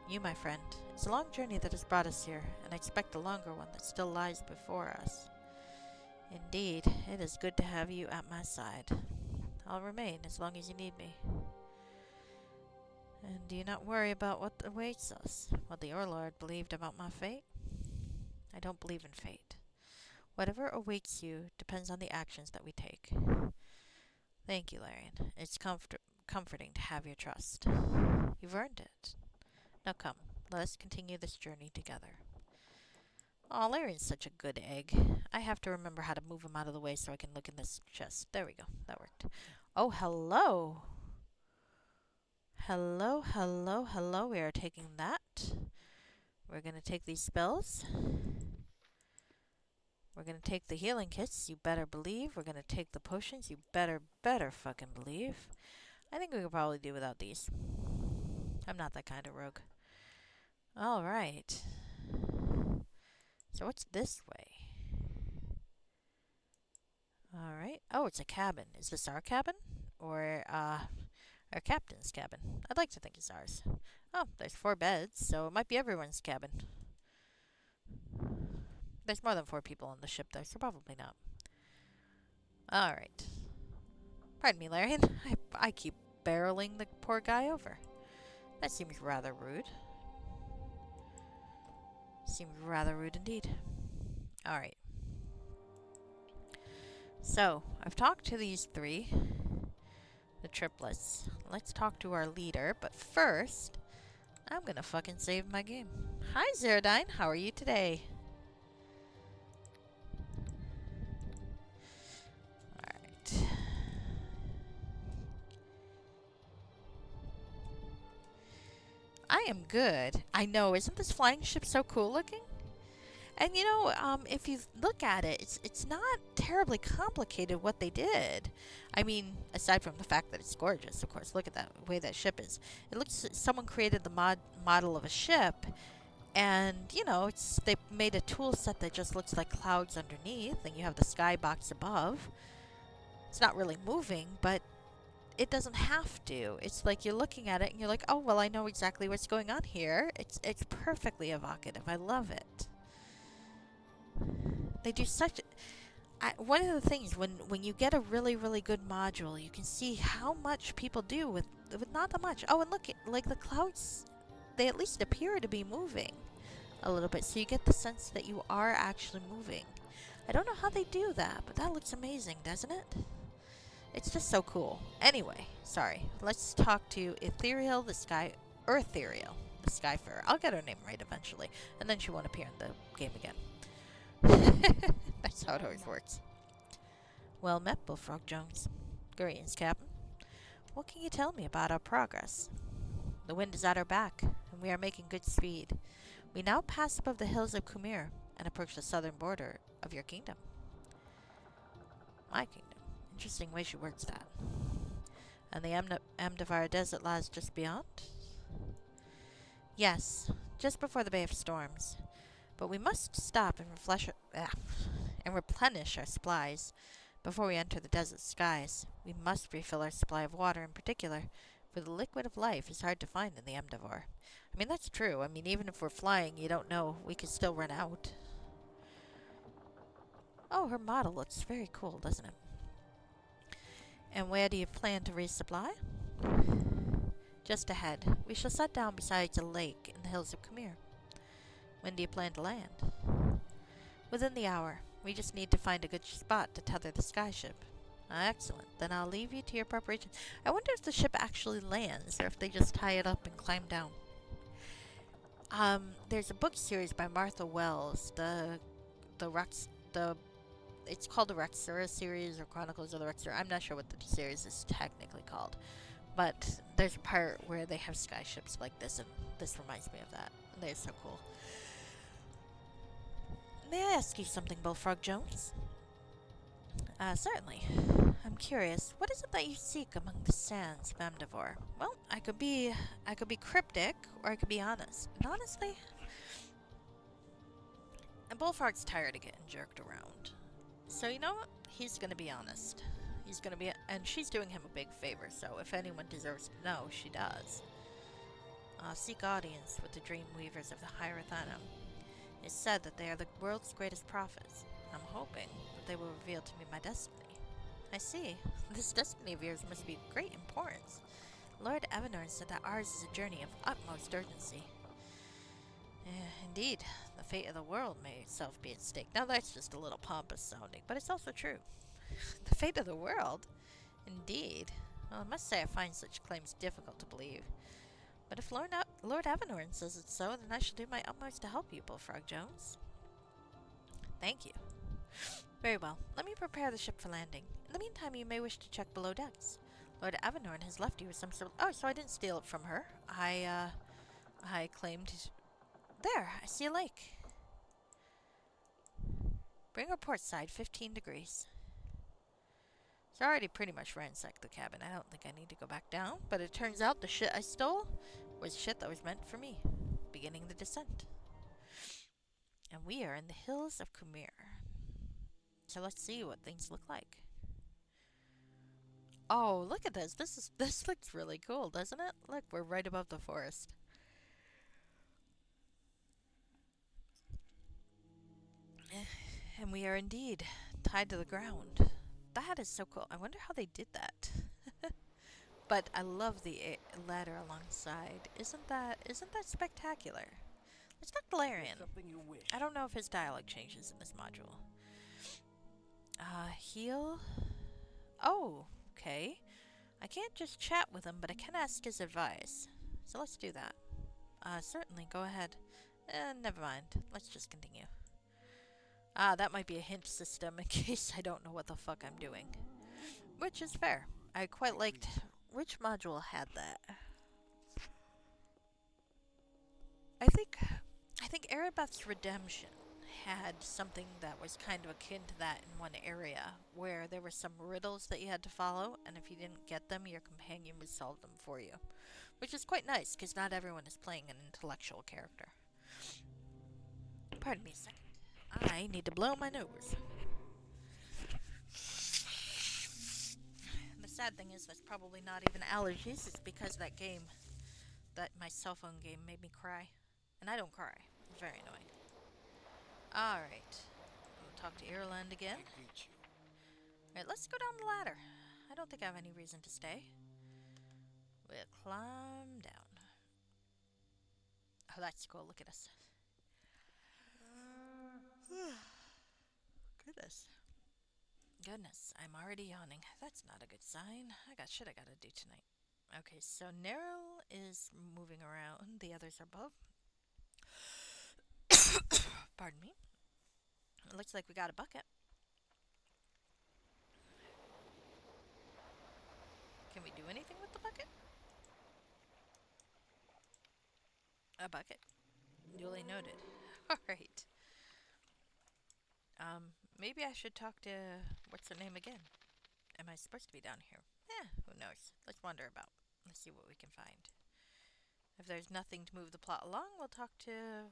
You, my friend. It's a long journey that has brought us here, and I expect a longer one that still lies before us. Indeed, it is good to have you at my side. I'll remain as long as you need me. And do not worry about what awaits us. What the Overlord believed about my fate? I don't believe in fate. Whatever awaits you depends on the actions that we take. Thank you, Larian. It's comforting to have your trust. You've earned it. Now come, let us continue this journey together. Aw, Larian's such a good egg. I have to remember how to move him out of the way so I can look in this chest. There we go. That worked. Oh, hello! Hello, hello, hello. We are taking that. We're going to take these spells. We're going to take the healing kits. You better believe. We're going to take the potions. You better fucking believe. I think we could probably do without these. I'm not that kind of rogue. Alright. So what's this way? Alright. Oh, it's a cabin. Is this our cabin? Or, our captain's cabin? I'd like to think it's ours. Oh, there's 4 beds, so it might be everyone's cabin. There's more than 4 people on the ship, though, so probably not. Alright. Pardon me, Larian. I keep barreling the poor guy over. That seems rather rude. Seems rather rude indeed. Alright. So, I've talked to these 3. The triplets. Let's talk to our leader, but first, I'm gonna fucking save my game. Hi, Zerodine. How are you today? Alright. I am good. I know, isn't this flying ship so cool looking? And you know, if you look at it, it's not terribly complicated what they did. I mean, aside from the fact that it's gorgeous, of course. Look at that way that ship is. It looks someone created the model of a ship, and you know, they made a tool set that just looks like clouds underneath, and you have the skybox above. It's not really moving, but it doesn't have to. It's like you're looking at it and you're like, oh well, I know exactly what's going on here. It's perfectly evocative. I love it. They do such. One of the things when you get a really really good module, you can see how much people do with not that much. Oh, and look, like the clouds, they at least appear to be moving a little bit, so you get the sense that you are actually moving. I don't know how they do that, but that looks amazing, doesn't it? It's just so cool. Anyway, sorry. Let's talk to Ethereal, Eartherial, the Skyfarer. I'll get her name right eventually, and then she won't appear in the game again. That's how it always works. Well met, Bullfrog Jones. Greetings, Captain. What can you tell me about our progress? The wind is at our back, and we are making good speed. We now pass above the hills of Kumir and approach the southern border of your kingdom. My kingdom. Interesting way she words that. And the Amdavara Desert lies just beyond? Yes, just before the Bay of Storms. But we must stop and replenish our supplies before we enter the desert skies. We must refill our supply of water in particular, for the liquid of life is hard to find in the Amdavor. I mean, that's true. I mean, even if we're flying, you don't know. We could still run out. Oh, her model looks very cool, doesn't it? And where do you plan to resupply? Just ahead. We shall set down beside a lake in the hills of Khmer. When do you plan to land? Within the hour. We just need to find a good spot to tether the skyship. Excellent. Then I'll leave you to your preparations. I wonder if the ship actually lands, or if they just tie it up and climb down. There's a book series by Martha Wells, it's called the Rexura series or Chronicles of the Rexura. I'm not sure what the series is technically called, but there's a part where they have skyships like this, and this reminds me of that. They're so cool. May I ask you something, Bullfrog Jones? Certainly. I'm curious. What is it that you seek among the sands of Amdavor? Well, I could be cryptic, or I could be honest. And honestly, and Bullfrog's tired of getting jerked around. So you know what? He's gonna be honest. He's gonna be, and she's doing him a big favor. So if anyone deserves to know, she does. Seek audience with the dream weavers of the Hierothana. It's said that they are the world's greatest prophets. I'm hoping that they will reveal to me my destiny. I see. This destiny of yours must be of great importance. Lord Evanorn said that ours is a journey of utmost urgency. Indeed, the fate of the world may itself be at stake. Now that's just a little pompous sounding, but it's also true. The fate of the world? Indeed. Well, I must say I find such claims difficult to believe. But if Lord Evanorn says it's so, then I shall do my utmost to help you, Bullfrog Jones. Thank you. Very well. Let me prepare the ship for landing. In the meantime, you may wish to check below decks. Lord Evanorn has left you with some sort of... Oh, so I didn't steal it from her. I claimed... There, I see a lake. Bring her port side, 15 degrees. So I already pretty much ransacked the cabin. I don't think I need to go back down. But it turns out the shit I stole was shit that was meant for me. Beginning the descent. And we are in the hills of Khmer. So let's see what things look like. Oh, look at this. This looks really cool, doesn't it? Look, we're right above the forest. And we are indeed tied to the ground. That is so cool. I wonder how they did that. But I love the ladder alongside. Isn't that spectacular? Let's talk to Larian. I don't know if his dialogue changes in this module. Heal. Oh, okay. I can't just chat with him, but I can ask his advice. So let's do that. Certainly, go ahead. Never mind. Let's just continue. That might be a hint system in case I don't know what the fuck I'm doing. Which is fair. I quite liked... Which module had that? I think Erebeth's Redemption had something that was kind of akin to that in one area, where there were some riddles that you had to follow, and if you didn't get them, your companion would solve them for you. Which is quite nice, because not everyone is playing an intellectual character. Pardon me a second. I need to blow my nose. And the sad thing is that's probably not even allergies, it's because that game, my cell phone game, made me cry. And I don't cry. It's very annoying. Alright. talk to Ireland again. I greet you. Alright, let's go down the ladder. I don't think I have any reason to stay. We'll climb down. Oh, that's cool. Look at us. Goodness. Goodness, I'm already yawning. That's not a good sign. I got shit I gotta do tonight. Okay, so Neryl is moving around. The others are above. Pardon me. It looks like we got a bucket. Can we do anything with the bucket? A bucket. Duly noted. Alright. Maybe I should talk to what's her name again? Am I supposed to be down here? Who knows? Let's wander about. Let's see what we can find. If there's nothing to move the plot along, we'll talk to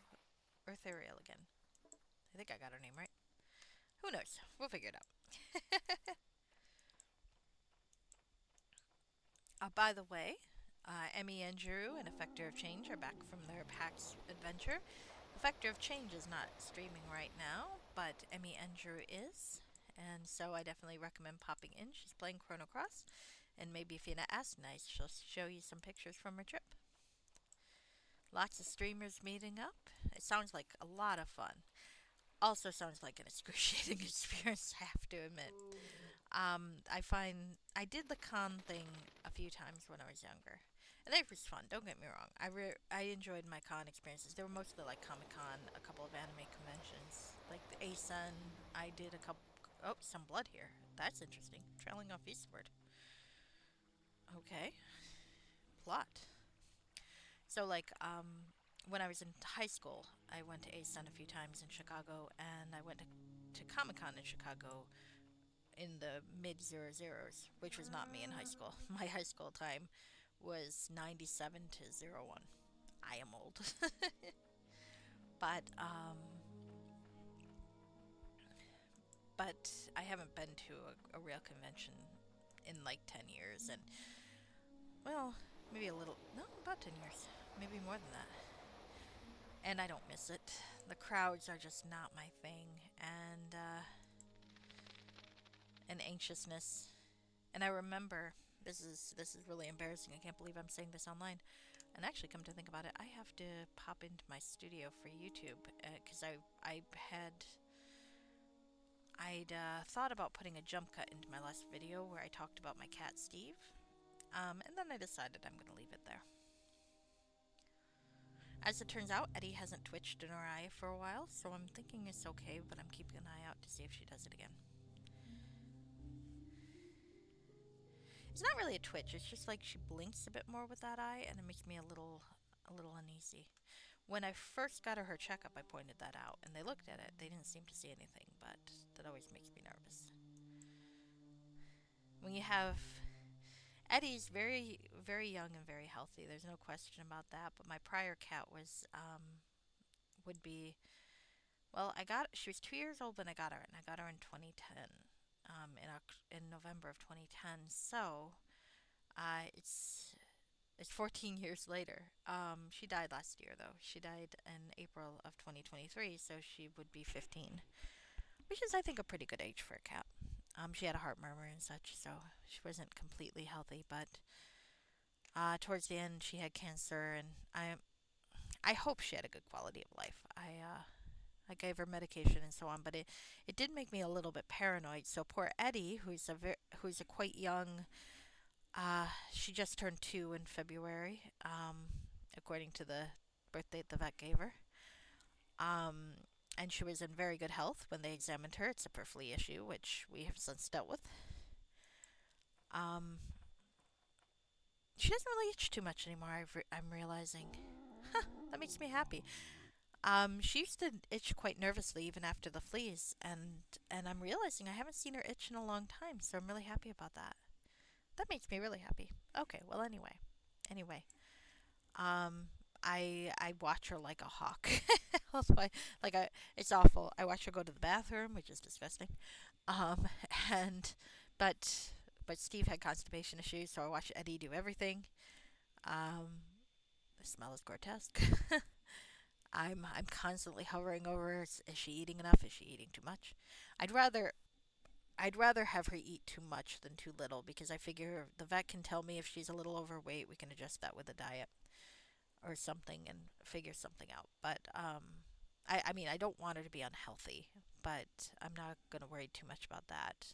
Earthariel again. I think I got her name right. Who knows? We'll figure it out. By the way, Emmy and Drew and Effector of Change are back from their PAX adventure. Effector of Change is not streaming right now, but Emmy and Drew is. And so I definitely recommend popping in. She's playing Chrono Cross. And maybe if you're not as nice, she'll show you some pictures from her trip. Lots of streamers meeting up. It sounds like a lot of fun. Also sounds like an excruciating experience, I have to admit. I find I did the con thing a few times when I was younger, and it was fun. Don't get me wrong. I enjoyed my con experiences. They were mostly like Comic Con, a couple of anime conventions, like the ASUN. I did a couple. Oh, some blood here. That's interesting. Trailing off eastward. Okay, plot. So like when I was in high school, I went to ASUN a few times in Chicago, and I went to Comic Con in Chicago in the mid zero zeros, which was not me in high school. My high school time was 97 to 01. I am old. but but I haven't been to a real convention in like 10 years, and well, maybe a little, no, about 10 years, maybe more than that. And I don't miss it. The crowds are just not my thing, and anxiousness. And I remember, this is really embarrassing. I can't believe I'm saying this online. And actually, come to think about it, I have to pop into my studio for YouTube because I'd thought about putting a jump cut into my last video where I talked about my cat Steve, and then I decided I'm going to leave it there. As it turns out, Eddie hasn't twitched in her eye for a while, so I'm thinking it's okay, but I'm keeping an eye out to see if she does it again. It's not really a twitch, it's just like she blinks a bit more with that eye, and it makes me a little uneasy. When I first got her checkup, I pointed that out, and they looked at it. They didn't seem to see anything, but that always makes me nervous. When you have Eddie's very, very young and very healthy. There's no question about that. But my prior cat would be, well, she was 2 years old when I got her, and I got her in 2010, in November of 2010. So, it's 14 years later. She died last year, though. She died in April of 2023, so she would be 15, which is, I think, a pretty good age for a cat. She had a heart murmur and such, so she wasn't completely healthy, but towards the end, she had cancer, and I hope she had a good quality of life. I gave her medication and so on, but it did make me a little bit paranoid. So poor Eddie, who's a quite young, she just turned 2 in February, according to the birthday the vet gave her. And she was in very good health when they examined her. It's a per flea issue, which we have since dealt with. Um, she doesn't really itch too much anymore. I'm realizing. That makes me happy. She used to itch quite nervously even after the fleas, and I'm realizing I haven't seen her itch in a long time, so I'm really happy about that. That makes me really happy. Okay, well anyway, um, I watch her like a hawk. It's awful. I watch her go to the bathroom, which is disgusting. Um, and but but Steve had constipation issues, so I watched Eddie do everything. The smell is grotesque. I'm constantly hovering over, is she eating enough? Is she eating too much? I'd rather I'd rather have her eat too much than too little because I figure the vet can tell me if she's a little overweight, we can adjust that with a diet or something and figure something out. But I mean, I don't want her to be unhealthy, but I'm not going to worry too much about that.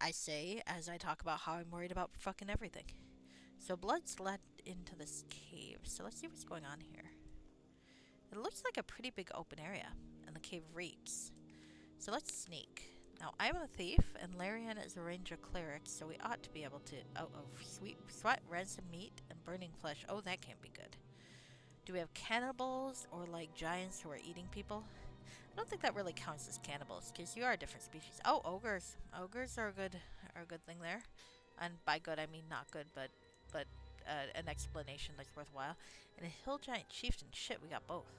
I say as I talk about how I'm worried about fucking everything. So blood's led into this cave. So let's see what's going on here. It looks like a pretty big open area, and the cave reeks. So let's sneak. Now I'm a thief, and Larian is a ranger cleric, so we ought to be able to. Oh, sweet sweat, ransom meat, and burning flesh. Oh, that can't be good. Do we have cannibals or like giants who are eating people? I don't think that really counts as cannibals because you are a different species. Oh, ogres. Ogres are a good thing there, and by good I mean not good, but an explanation that's worthwhile. And a hill giant chieftain. Shit, we got both.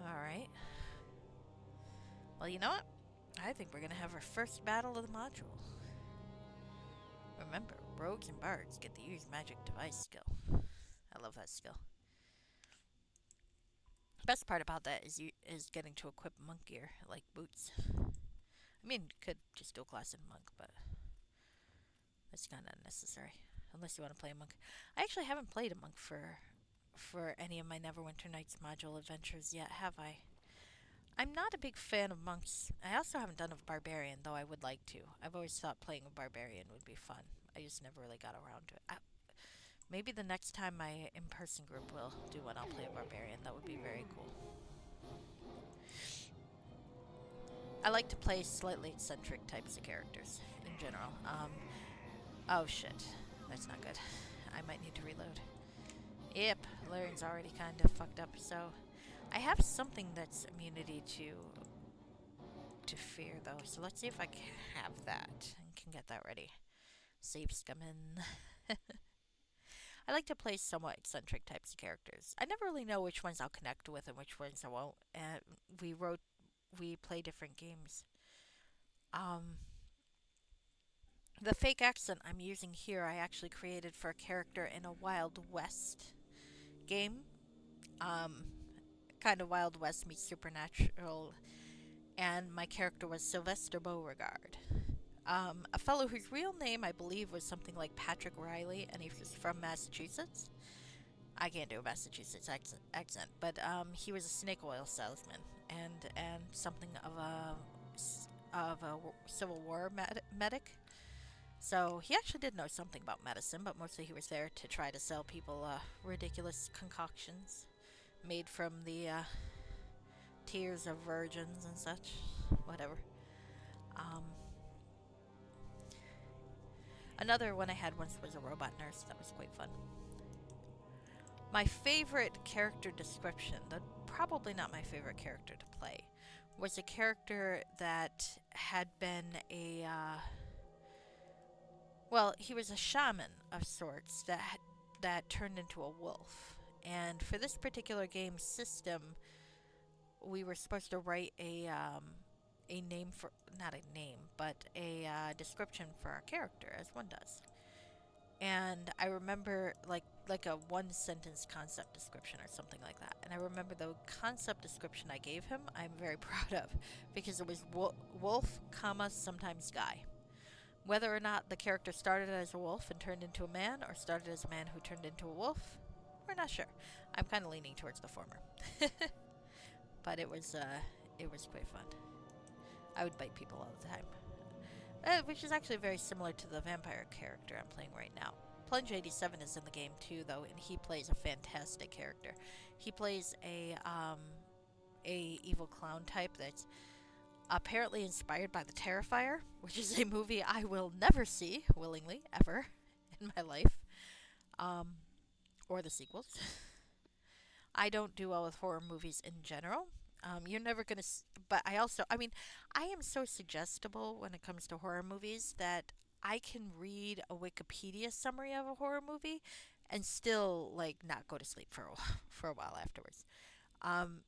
All right. Well, you know what? I think we're gonna have our first battle of the module. Remember, rogues and bards get to use magic device skill. I love that skill. Best part about that is getting to equip monk gear like boots. I mean, you could just do a class in monk, but that's kind of unnecessary unless you want to play a monk. I actually haven't played a monk for any of my Neverwinter Nights module adventures yet, have I? I'm not a big fan of monks. I also haven't done a barbarian, though I would like to. I've always thought playing a barbarian would be fun. I just never really got around to it. Maybe the next time my in-person group will do one, I'll play a barbarian. That would be very cool. I like to play slightly eccentric types of characters in general. Oh shit. That's not good. I might need to reload. Yep, Larian's already kind of fucked up, so I have something that's immunity to fear though. So let's see if I can have that and can get that ready. Save scumming. I like to play somewhat eccentric types of characters. I never really know which ones I'll connect with and which ones I won't. And we play different games. Um, the fake accent I'm using here, I actually created for a character in a Wild West game. Um, kind of Wild West meets Supernatural, and my character was Sylvester Beauregard. A fellow whose real name I believe was something like Patrick Riley, and he was from Massachusetts. I can't do a Massachusetts accent, but he was a snake oil salesman and something of a Civil War medic. So he actually did know something about medicine, but mostly he was there to try to sell people ridiculous concoctions made from the tears of virgins and such. Whatever. Um, Another one I had once was a robot nurse. That was quite fun. My favorite character description, though probably not my favorite character to play, was a character that had been well, he was a shaman of sorts that turned into a wolf. And for this particular game system, we were supposed to write a name for not a name, but a description for our character, as one does. And I remember like a one sentence concept description or something like that. And I remember the concept description I gave him, I'm very proud of because it was wolf, comma sometimes guy. Whether or not the character started as a wolf and turned into a man, or started as a man who turned into a wolf, we're not sure. I'm kind of leaning towards the former, but it was quite fun. I would bite people all the time. Which is actually very similar to the vampire character I'm playing right now. Plunge 87 is in the game too, though, and he plays a fantastic character. He plays a evil clown type that's apparently inspired by The Terrifier, which is a movie I will never see willingly ever in my life, um, or the sequels. I don't do well with horror movies in general. You're never gonna, but I mean, I am so suggestible when it comes to horror movies that I can read a Wikipedia summary of a horror movie and still like not go to sleep for for a while afterwards. Um,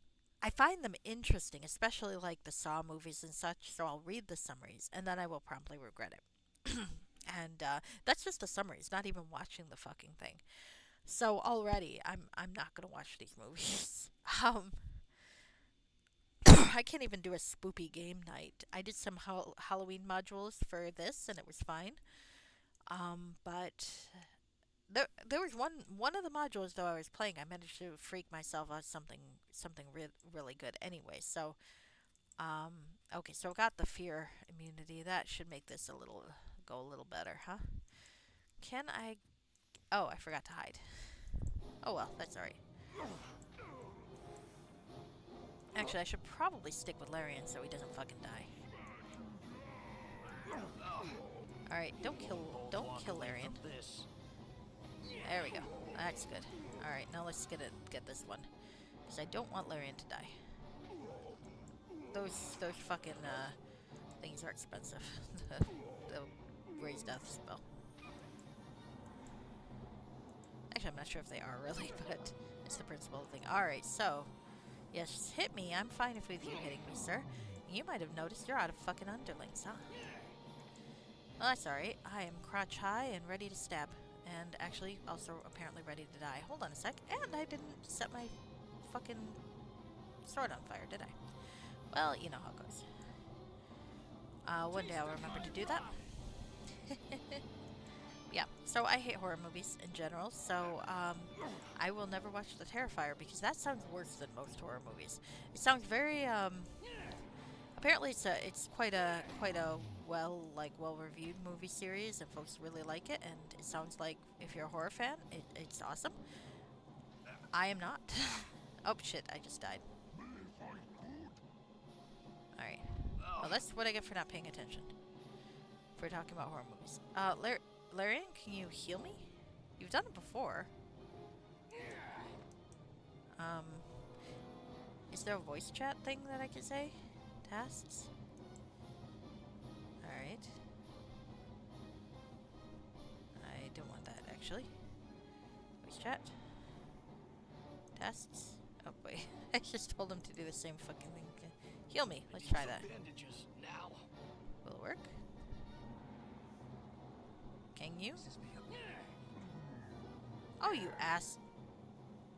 I find them interesting, especially like the Saw movies and such. So I'll read the summaries and then I will promptly regret it. And that's just the summaries, not even watching the fucking thing. So already, I'm not gonna watch these movies. Um, I can't even do a spoopy game night. I did some Halloween modules for this, and it was fine. But there was one of the modules though I was playing. I managed to freak myself out really good anyway. So okay, so I got the fear immunity. That should make this go a little better, huh? Can I? Oh, I forgot to hide. Oh well, that's alright. Actually, I should probably stick with Larian so he doesn't fucking die. Alright, don't kill Larian. There we go. That's good. Alright, now let's get this one. Because I don't want Larian to die. Those fucking things are expensive. the raise death spell. Actually, I'm not sure if they are really, but it's the principal thing. Alright, so yes, hit me. I'm fine with you hitting me, sir. You might have noticed you're out of fucking underlings, huh? Well, that's alright. I am crotch high and ready to stab. And actually, also apparently ready to die. Hold on a sec. And I didn't set my fucking sword on fire, did I? Well, you know how it goes. One day I'll remember to do that. Yeah, so I hate horror movies in general, so I will never watch The Terrifier because that sounds worse than most horror movies. It sounds very apparently it's quite a well reviewed movie series and folks really like it, and it sounds like if you're a horror fan, it's awesome. I am not. Oh shit, I just died. Alright. Well, that's what I get for not paying attention. For talking about horror movies. Larian, can you heal me? You've done it before. Um, is there a voice chat thing that I can say? Tasks? Alright. I don't want that, actually. Voice chat. Tasks? Oh, wait. I just told him to do the same fucking thing. Heal me. Let's try that. Will it work? Can you? Oh, you ass.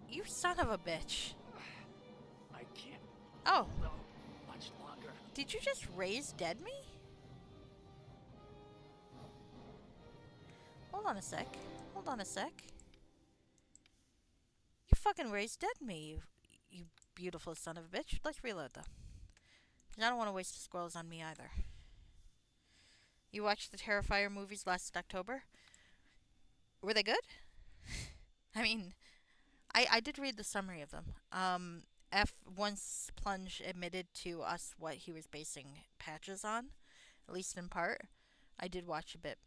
You son of a bitch. I can't. Oh. No, much longer. Did you just raise dead me? Hold on a sec. Hold on a sec. You fucking raised dead me, you beautiful son of a bitch. Let's reload though. Because I don't want to waste the squirrels on me either. You watched the Terrifier movies last October? Were they good? I mean, I did read the summary of them. Once Plunge admitted to us what he was basing patches on, at least in part. I did watch a bit,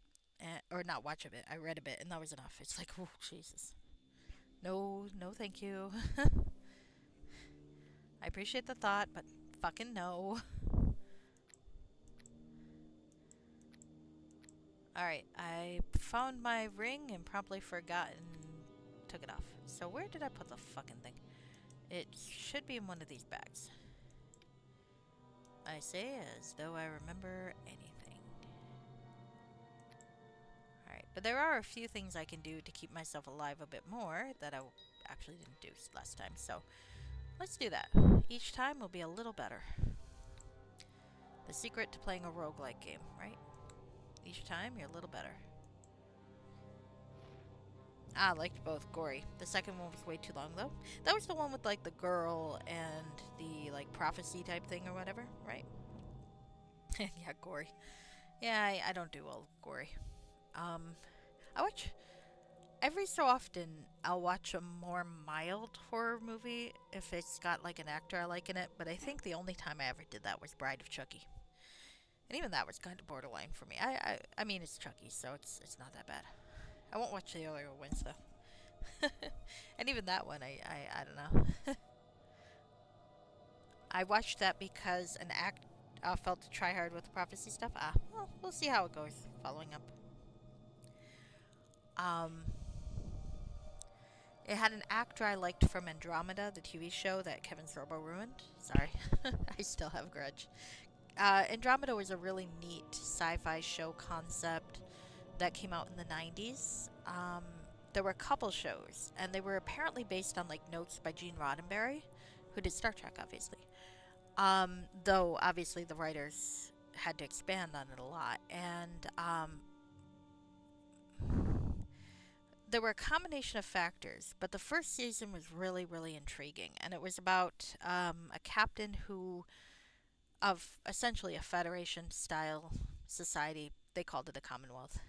or not watch a bit. I read a bit, and that was enough. It's like, oh Jesus, no, no, thank you. I appreciate the thought, but fucking no. All right, I found my ring and promptly forgot and took it off. So where did I put the fucking thing? It should be in one of these bags. I say as though I remember anything. Alright, but there are a few things I can do to keep myself alive a bit more that I actually didn't do last time, so let's do that. Each time will be a little better. The secret to playing a roguelike game, right? Each time you're a little better. I liked both. Gory. The second one was way too long, though. That was the one with, like, the girl and the, like, prophecy type thing or whatever, right? Yeah, gory. Yeah, I don't do well gory. I watch... Every so often, I'll watch a more mild horror movie if it's got, like, an actor I like in it, but I think the only time I ever did that was Bride of Chucky. And even that was kind of borderline for me. I mean, it's Chucky, so it's not that bad. I won't watch the other ones, though. And even that one, I don't know. I watched that because an act felt to try hard with the prophecy stuff. Well, we'll see how it goes following up. It had an actor I liked from Andromeda, the TV show that Kevin Sorbo ruined. Sorry, I still have a grudge. Andromeda was a really neat sci-fi show concept that came out in the 90s. there were a couple shows, and they were apparently based on like notes by Gene Roddenberry, who did Star Trek, obviously. Though obviously the writers had to expand on it a lot, and there were a combination of factors. But the first season was really, really intriguing, and it was about a captain who of essentially a federation style society. They called it a commonwealth,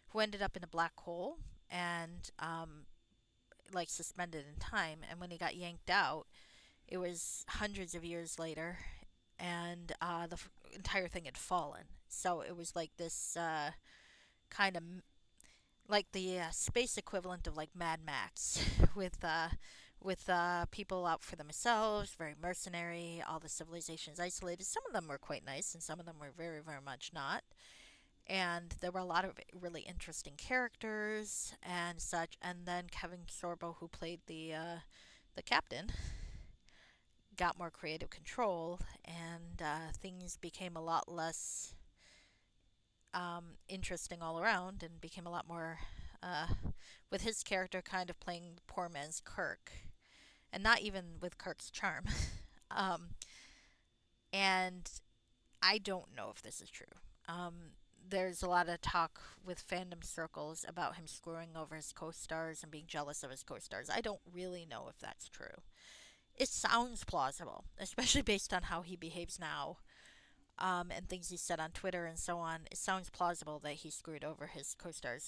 who ended up in a black hole and like suspended in time. And when he got yanked out, it was hundreds of years later, and the entire thing had fallen. So it was like this kind of like the space equivalent of like Mad Max, with people out for themselves, very mercenary. All the civilizations isolated. Some of them were quite nice, and some of them were very, very much not. And there were a lot of really interesting characters and such. And then Kevin Sorbo, who played the captain, got more creative control, and things became a lot less interesting all around, and became a lot more uh, with his character kind of playing poor man's Kirk, and not even with Kirk's charm. um, and I don't know if this is true. There's a lot of talk with fandom circles about him screwing over his co-stars and being jealous of his co-stars. I don't really know if that's true. It sounds plausible, especially based on how he behaves now, and things he said on Twitter and so on. It sounds plausible that he screwed over his co-stars,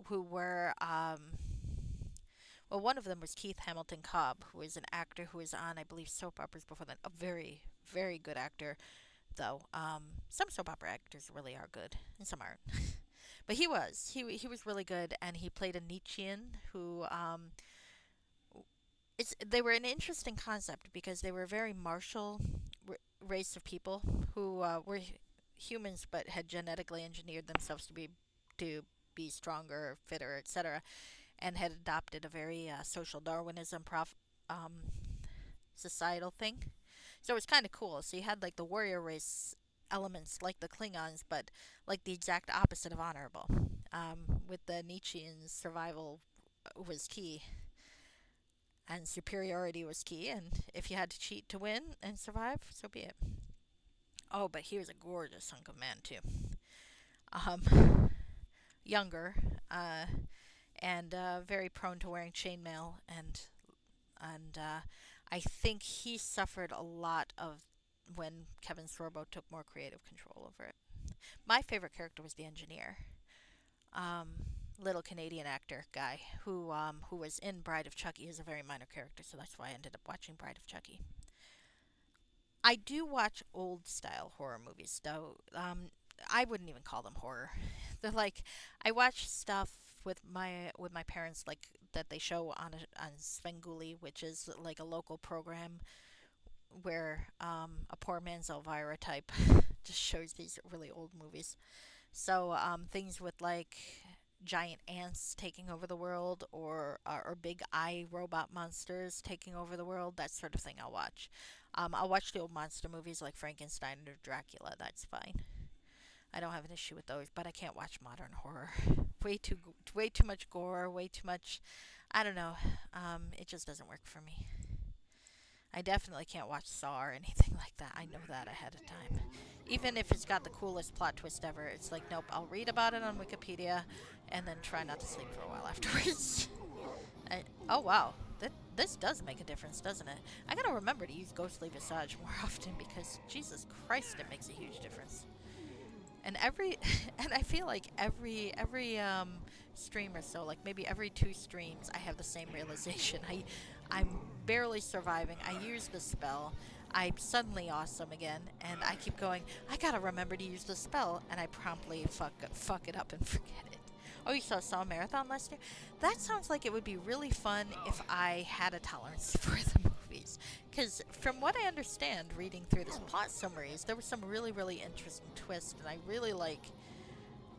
who were, well, one of them was Keith Hamilton Cobb, who was an actor who was on, I believe, soap operas before then. A very, very good actor, though. Some soap opera actors really are good, and some aren't. But he was really good, and he played a Nietzschean who they were an interesting concept because they were a very martial race of people who were humans but had genetically engineered themselves to be stronger, fitter, etc., and had adopted a very social Darwinism societal thing. So it was kind of cool. So you had like the warrior race elements like the Klingons, but like the exact opposite of honorable. With the Nietzschean, survival was key, and superiority was key, and if you had to cheat to win and survive, so be it. Oh, but he was a gorgeous hunk of man too. Younger, uh, and very prone to wearing chainmail, and I think he suffered a lot of when Kevin Sorbo took more creative control over it. My favorite character was the engineer, um, little Canadian actor guy who was in Bride of Chucky. Is a very minor character, so that's why I ended up watching Bride of Chucky. I do watch old style horror movies, though. I wouldn't even call them horror. They're like I watch stuff with my parents, like that they show on Svengoolie, which is like a local program where a poor man's Elvira type just shows these really old movies. So things with like giant ants taking over the world, or big eye robot monsters taking over the world, that sort of thing I'll watch. I'll watch the old monster movies like Frankenstein or Dracula. That's fine. I don't have an issue with those, but I can't watch modern horror. Way too much gore, way too much. I don't know. It just doesn't work for me. I definitely can't watch Saw or anything like that. I know that ahead of time. Even if it's got the coolest plot twist ever, it's like, nope, I'll read about it on Wikipedia and then try not to sleep for a while afterwards. Oh, wow. This does make a difference, doesn't it? I gotta remember to use Ghostly Visage more often because, Jesus Christ, it makes a huge difference. And and I feel like every stream or so, like maybe every two streams, I have the same realization. I'm barely surviving. I use the spell. I'm suddenly awesome again, and I keep going. I gotta remember to use the spell, and I promptly fuck it up and forget it. Oh, you saw Marathon last year? That sounds like it would be really fun if I had a tolerance for the movies. Because from what I understand, reading through the plot summaries, there was some really, really interesting twists, and I really like.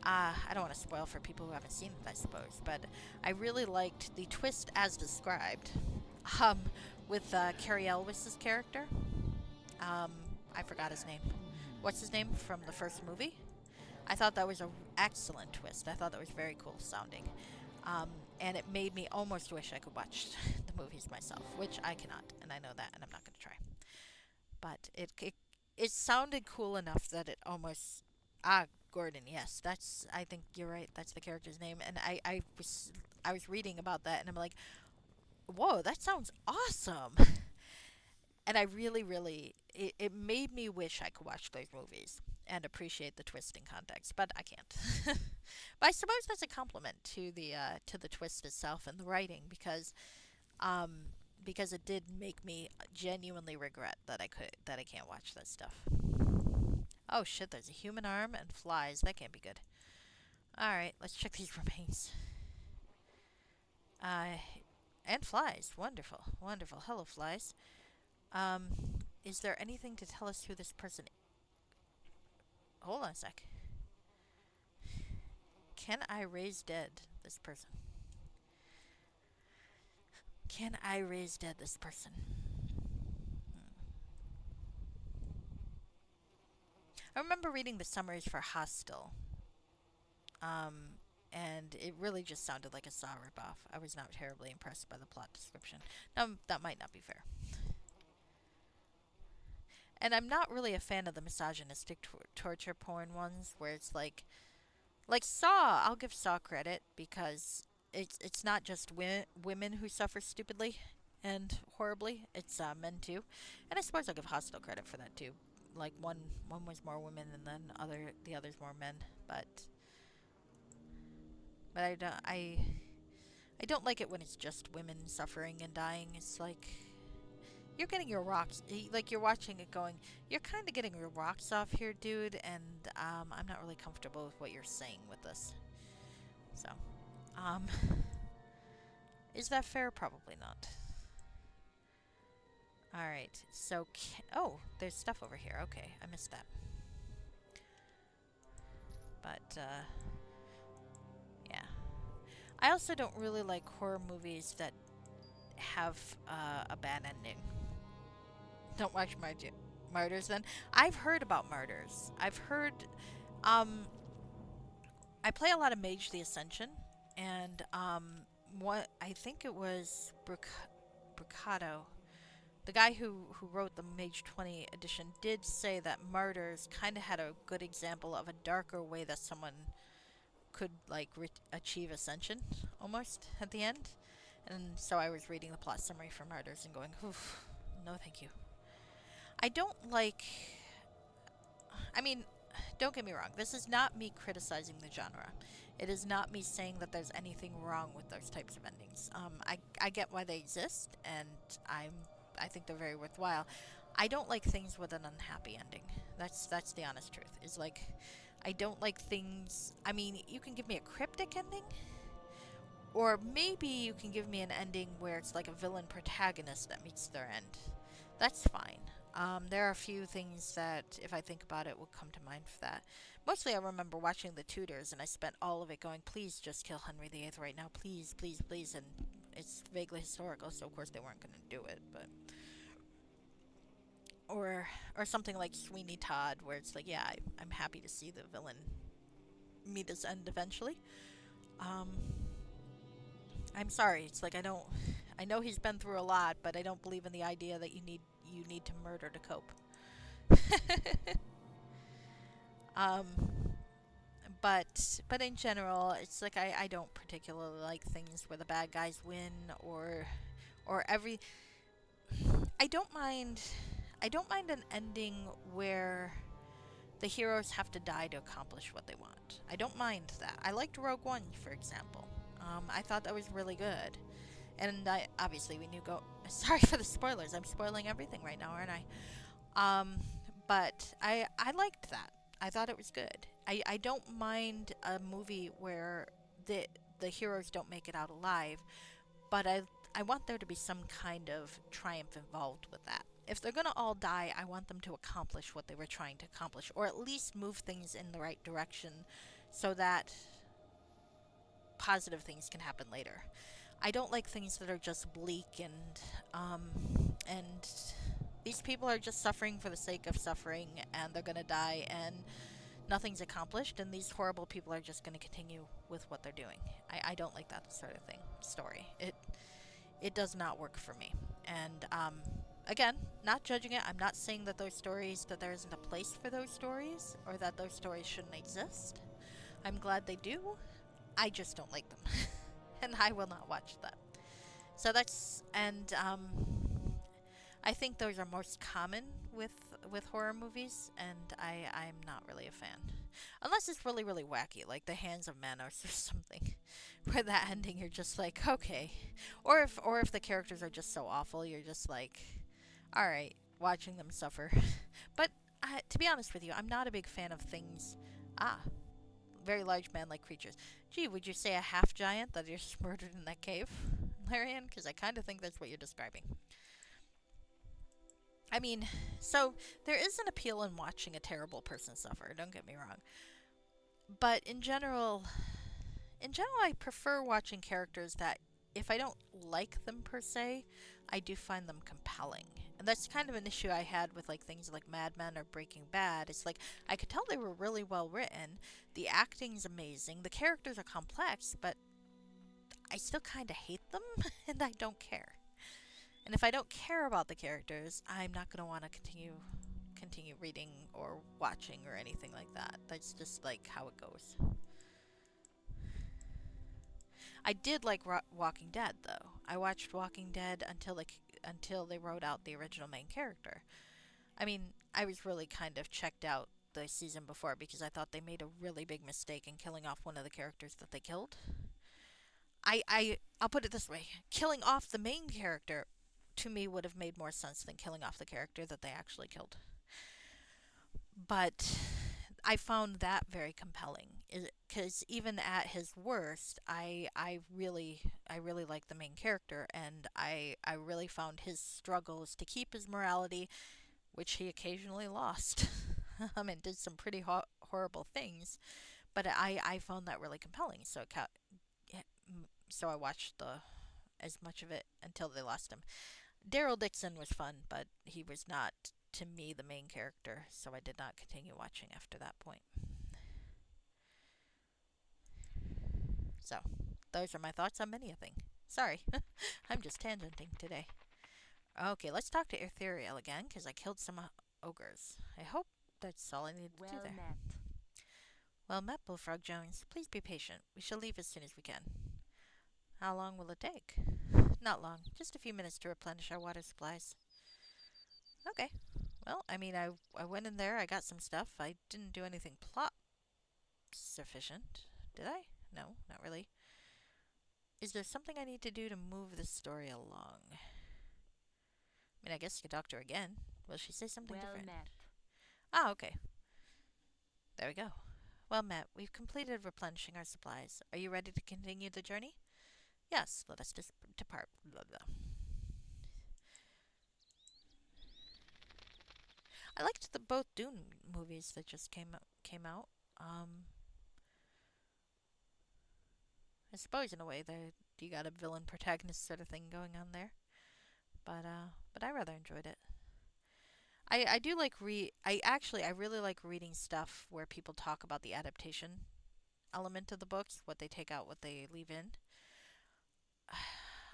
I don't want to spoil for people who haven't seen it, I suppose, but I really liked the twist as described, um, with Carrie Elwes's character. Um, I forgot his name. What's his name from the first movie? I thought that was an excellent twist. I thought that was very cool sounding. Um, and it made me almost wish I could watch the movies myself, which I cannot, and I know that, and I'm not going to try. But it sounded cool enough that it almost Gordon, yes, that's I think you're right. That's the character's name, and I was reading about that, and I'm like, whoa, that sounds awesome. And I really, really, it made me wish I could watch those movies and appreciate the twist in context, but I can't. But I suppose that's a compliment to the twist itself and the writing um, because it did make me genuinely regret that I can't watch that stuff. Oh shit! There's a human arm and flies. That can't be good. All right, let's check these remains. Uh, and flies. Wonderful, wonderful. Hello, flies. Um, is there anything to tell us who this person? Hold on a sec. Can I raise dead this person? Can I raise dead this person? I remember reading the summaries for Hostel, um, and it really just sounded like a Saw ripoff. I was not terribly impressed by the plot description. Now, that might not be fair. And I'm not really a fan of the misogynistic torture porn ones, where it's like Saw. I'll give Saw credit because it's not just women who suffer stupidly and horribly. It's men too, and I suppose I'll give Hostel credit for that too. Like one was more women, and then the others more men. But but I don't like it when it's just women suffering and dying. It's like you're getting your rocks, like you're watching it going, you're kind of getting your rocks off here, dude, and I'm not really comfortable with what you're saying with this. So, um, is that fair? Probably not. All right. So, oh, there's stuff over here. Okay, I missed that. But yeah, I also don't really like horror movies that have a bad ending. Don't watch Martyrs then. I've heard about Martyrs. I've heard um I play a lot of Mage the Ascension, and what I think it was Brucato, the guy who wrote the Mage 20 edition, did say that Martyrs kind of had a good example of a darker way that someone could like achieve ascension almost at the end. And so I was reading the plot summary for Martyrs and going, oof, no, thank you. I don't like. I mean, don't get me wrong. This is not me criticizing the genre. It is not me saying that there's anything wrong with those types of endings. I get why they exist, and I think they're very worthwhile. I don't like things with an unhappy ending. That's the honest truth. Is like, I don't like things. I mean, you can give me a cryptic ending, or maybe you can give me an ending where it's like a villain protagonist that meets their end. That's fine. There are a few things that, if I think about it, will come to mind for that. Mostly, I remember watching The Tudors, and I spent all of it going, please just kill Henry VIII right now. Please, please, please. And it's vaguely historical, so of course they weren't going to do it. But or something like Sweeney Todd, where it's like, yeah, I'm happy to see the villain meet his end eventually. Um, I'm sorry. It's like I don't. I know he's been through a lot, but I don't believe in the idea that you need to murder to cope. um, but in general, it's like I don't particularly like things where the bad guys win or every. I don't mind. I don't mind an ending where the heroes have to die to accomplish what they want. I don't mind that. I liked Rogue One, for example. I thought that was really good. And I obviously we knew go. Sorry for the spoilers. I'm spoiling everything right now, aren't I? But I liked that. I thought it was good. I don't mind a movie where the heroes don't make it out alive, but I want there to be some kind of triumph involved with that. If they're gonna all die, I want them to accomplish what they were trying to accomplish, or at least move things in the right direction, so that positive things can happen later. I don't like things that are just bleak and these people are just suffering for the sake of suffering and they're gonna die and nothing's accomplished, and these horrible people are just going to continue with what they're doing. I don't like that sort of thing. Story. It does not work for me. And again, not judging it. I'm not saying that those stories that there isn't a place for those stories or that those stories shouldn't exist. I'm glad they do. I just don't like them, and I will not watch them. So that's and I think those are most common with horror movies, and I'm not really a fan, unless it's really wacky, like The Hands of Manos or something, where that ending you're just like okay, or if the characters are just so awful, you're just like, all right, watching them suffer. But to be honest with you, I'm not a big fan of things. Ah, very large man-like creatures. Gee, would you say a half giant that is murdered in that cave, Larian? Because I kind of think that's what you're describing. I mean, so there is an appeal in watching a terrible person suffer, don't get me wrong. But in general I prefer watching characters that if I don't like them per se, I do find them compelling. And that's kind of an issue I had with like things like Mad Men or Breaking Bad. It's like I could tell they were really well written, the acting's amazing, the characters are complex, but I still kind of hate them and I don't care. And if I don't care about the characters, I'm not going to want to continue reading or watching or anything like that. That's just like how it goes. I did like Walking Dead though. I watched Walking Dead until they wrote out the original main character. I mean, I was really kind of checked out the season before because I thought they made a really big mistake in killing off one of the characters that they killed. I'll put it this way: killing off the main character to me would have made more sense than killing off the character that they actually killed. But I found that very compelling because even at his worst, I really like the main character, and I really found his struggles to keep his morality, which he occasionally lost. And did some pretty horrible things, but I found that really compelling. So I watched the as much of it until they lost him. Daryl Dixon was fun, but he was not to me the main character, so I did not continue watching after that point. So, those are my thoughts on many a thing. Sorry, I'm just tangenting today. Okay, let's talk to Ethereal again, because I killed some ogres. I hope that's all I need to do Well there. met. Well met, Bullfrog Jones. Please be patient. We shall leave as soon as we can. How long will it take? Not long. Just a few minutes to replenish our water supplies. Okay. Well, I mean, I went in there, I got some stuff. I didn't do anything plot sufficient. Did I? No, not really. Is there something I need to do to move the story along? I mean, I guess you could talk to her again. Will she say something Well different? met. Ah, okay. There we go. Well met. We've completed replenishing our supplies. Are you ready to continue the journey? Yes, let us depart. Blah, blah. I liked the both Dune movies that just came out. Um, I suppose in a way that you got a villain protagonist sort of thing going on there, but I rather enjoyed it. I do like I really like reading stuff where people talk about the adaptation element of the books, what they take out, what they leave in.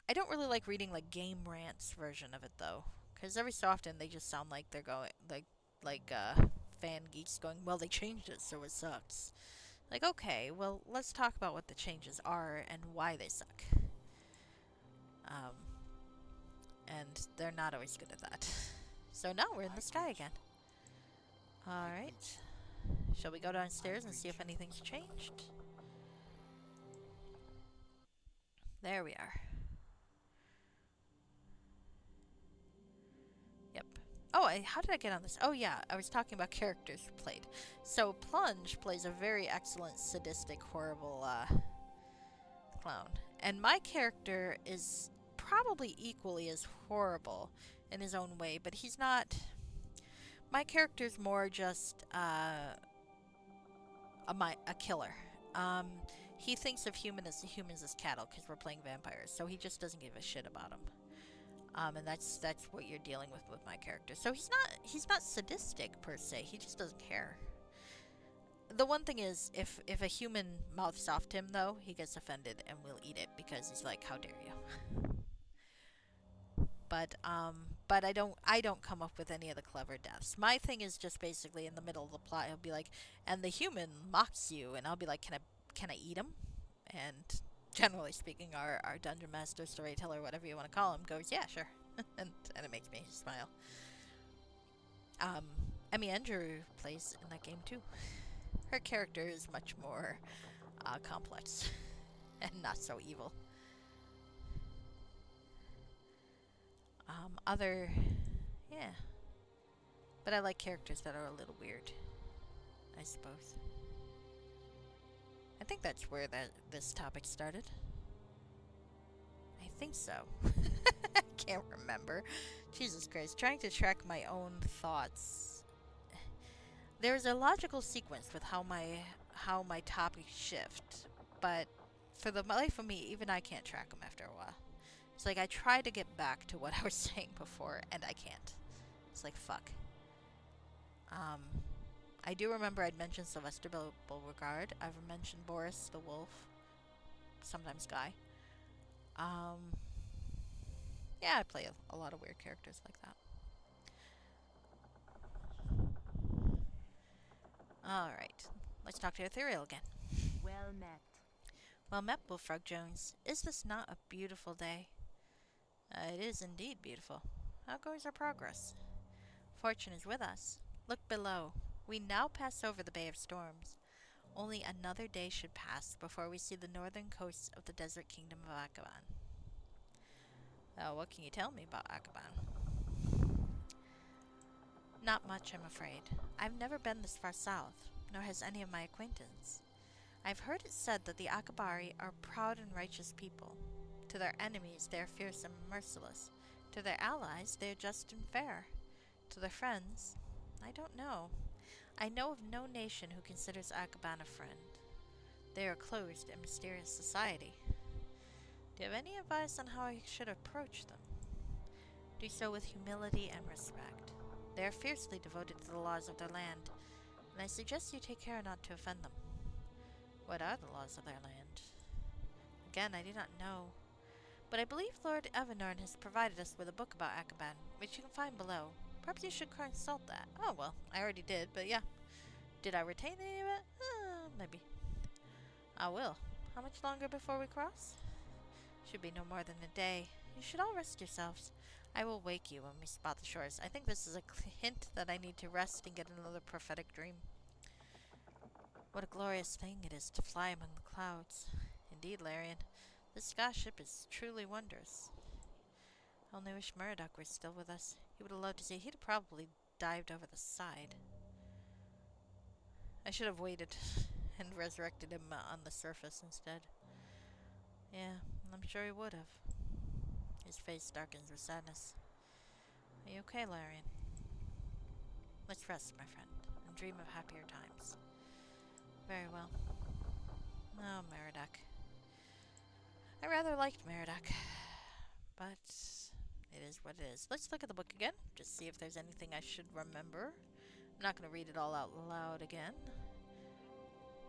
I don't really like reading like game rants version of it though, because every so often they just sound like they're going like fan geeks going, well they changed it so it sucks. Like okay, well let's talk about what the changes are and why they suck. Um, and they're not always good at that. So now we're in the I sky greet again. you. I greet Alright. you. Shall we go I downstairs and see greet if you. anything's changed? There we are. Yep. Oh, how did I get on this? Oh, yeah, I was talking about characters who played. So, Plunge plays a very excellent, sadistic, horrible clown. And my character is probably equally as horrible in his own way, but he's not. My character's more just a killer. Um, he thinks of humans as cattle because we're playing vampires, so he just doesn't give a shit about them. And that's what you're dealing with my character. So he's not sadistic per se. He just doesn't care. The one thing is, if a human mouths off to him, though, he gets offended and will eat it because he's like, "How dare you?" But I don't come up with any of the clever deaths. My thing is just basically in the middle of the plot. He'll be like, "And the human mocks you," and I'll be like, can I eat him?" And generally speaking, our dungeon master, storyteller, whatever you want to call him, goes, "Yeah, sure," and it makes me smile. Um, Emmy Andrew plays in that game too. Her character is much more complex and not so evil. Other, yeah, but I like characters that are a little weird, I suppose. I think that's where this topic started. I think so. I can't remember. Jesus Christ, trying to track my own thoughts. There's a logical sequence with how my topics shift, but for the life of me, even I can't track them after a while. It's like I try to get back to what I was saying before, and I can't. It's like fuck. Um, I do remember I'd mentioned Sylvester Beauregard. I've mentioned Boris the Wolf, sometimes Guy. Um, yeah, I play a lot of weird characters like that. All right, let's talk to Ethereal again. Well met. Well met, Bullfrog Jones. Is this not a beautiful day? It is indeed beautiful. How goes our progress? Fortune is with us. Look below. We now pass over the Bay of Storms. Only another day should pass before we see the northern coasts of the desert kingdom of Akaban. What can you tell me about Akaban? Not much, I'm afraid. I've never been this far south, nor has any of my acquaintance. I've heard it said that the Akabari are proud and righteous people. To their enemies they are fierce and merciless. To their allies they are just and fair. To their friends, I don't know. I know of no nation who considers Akaban a friend. They are a closed and mysterious society. Do you have any advice on how I should approach them? Do so with humility and respect. They are fiercely devoted to the laws of their land, and I suggest you take care not to offend them. What are the laws of their land? Again, I do not know, but I believe Lord Evanorn has provided us with a book about Akaban, which you can find below. Perhaps you should consult that. Oh, well, I already did, but yeah. Did I retain any of it? Maybe. I will. How much longer before we cross? Should be no more than a day. You should all rest yourselves. I will wake you when we spot the shores. I think this is a hint that I need to rest and get another prophetic dream. What a glorious thing it is to fly among the clouds. Indeed, Larian, this skyship is truly wondrous. I only wish Murdoch were still with us. He would have loved to see. He'd have probably dived over the side. I should have waited and resurrected him on the surface instead. Yeah, I'm sure he would have. His face darkens with sadness. Are you okay, Larian? Let's rest, my friend, and dream of happier times. Very well. Oh, Meridak. I rather liked Meridak, but it is what it is. Let's look at the book again, just see if there's anything I should remember. I'm not going to read it all out loud again,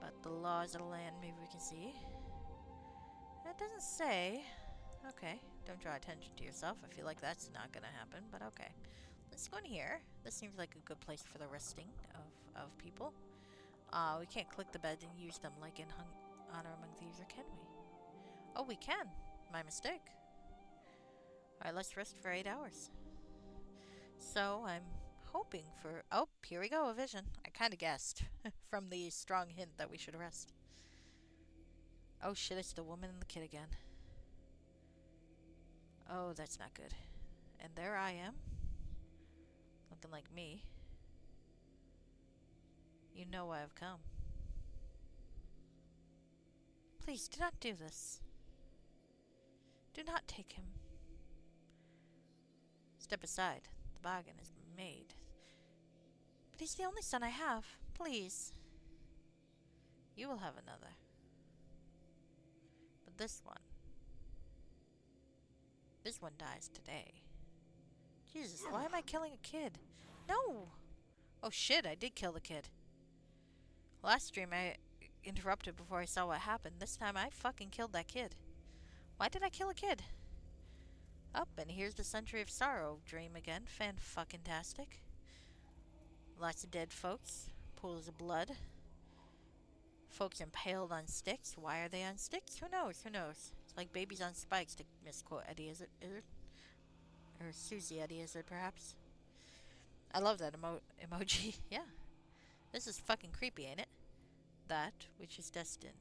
but the laws of the land, maybe we can see. It doesn't say. Okay, don't draw attention to yourself. I feel like that's not going to happen, but okay. Let's go in here. This seems like a good place for the resting of people. We can't click the bed and use them like in Honor Among Thieves, or can we? Oh, we can. My mistake. Alright, let's rest for 8 hours. So, I'm hoping for... Oh, here we go, a vision. I kind of guessed from the strong hint that we should rest. Oh shit, it's the woman and the kid again. Oh, that's not good. And there I am. Looking like me. You know why I've come. Please, do not do this. Do not take him. Step aside. The bargain has been made. But he's the only son I have. Please. You will have another. But this one. This one dies today. Jesus, why am I killing a kid? No! Oh shit, I did kill the kid. Last dream I interrupted before I saw what happened. This time I fucking killed that kid. Why did I kill a kid? Up, and here's the Century of Sorrow dream again. Fan-fucking-tastic. Lots of dead folks. Pools of blood. Folks impaled on sticks. Why are they on sticks? Who knows? Who knows? It's like babies on spikes, to misquote Eddie, is it? Is it? Or Susie Eddie, is it perhaps? I love that emoji. Yeah. This is fucking creepy, ain't it? That which is destined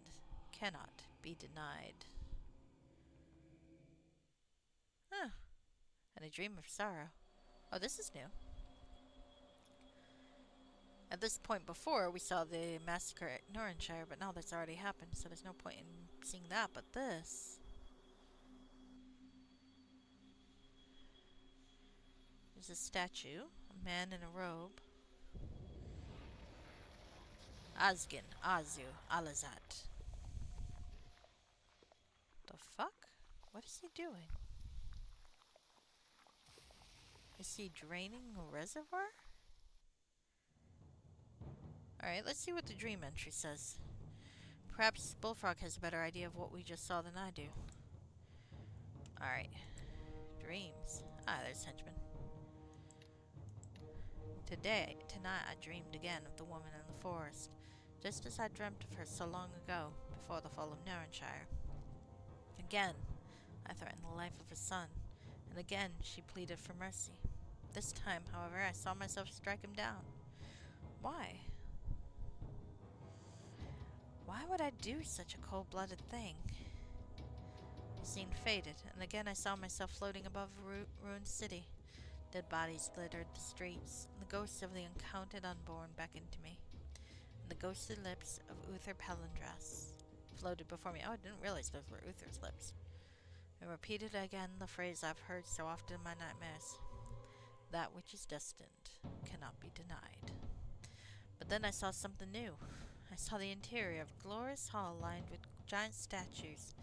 cannot be denied. Huh. And a dream of sorrow. Oh, this is new. At this point before, we saw the massacre at Norrinshire, but now that's already happened, so there's no point in seeing that. But this... There's a statue. A man in a robe. Azgin, Azu, Alazat. The fuck? What is he doing? Is he draining a reservoir? Alright, let's see what the dream entry says. Perhaps Bullfrog has a better idea of what we just saw than I do. Alright. Dreams. Ah, there's henchman. Tonight I dreamed again of the woman in the forest, just as I dreamt of her so long ago, before the fall of Narrenshire. Again, I threatened the life of her son, and again she pleaded for mercy. This time, however, I saw myself strike him down. Why? Why would I do such a cold-blooded thing? The scene faded, and again I saw myself floating above a ruined city. Dead bodies littered the streets, and the ghosts of the uncounted unborn beckoned to me. And the ghostly lips of Uther Pelindras floated before me. Oh, I didn't realize those were Uther's lips. I repeated again the phrase I've heard so often in my nightmares. That which is destined cannot be denied. But then I saw something new. I saw the interior of a glorious hall lined with giant statues.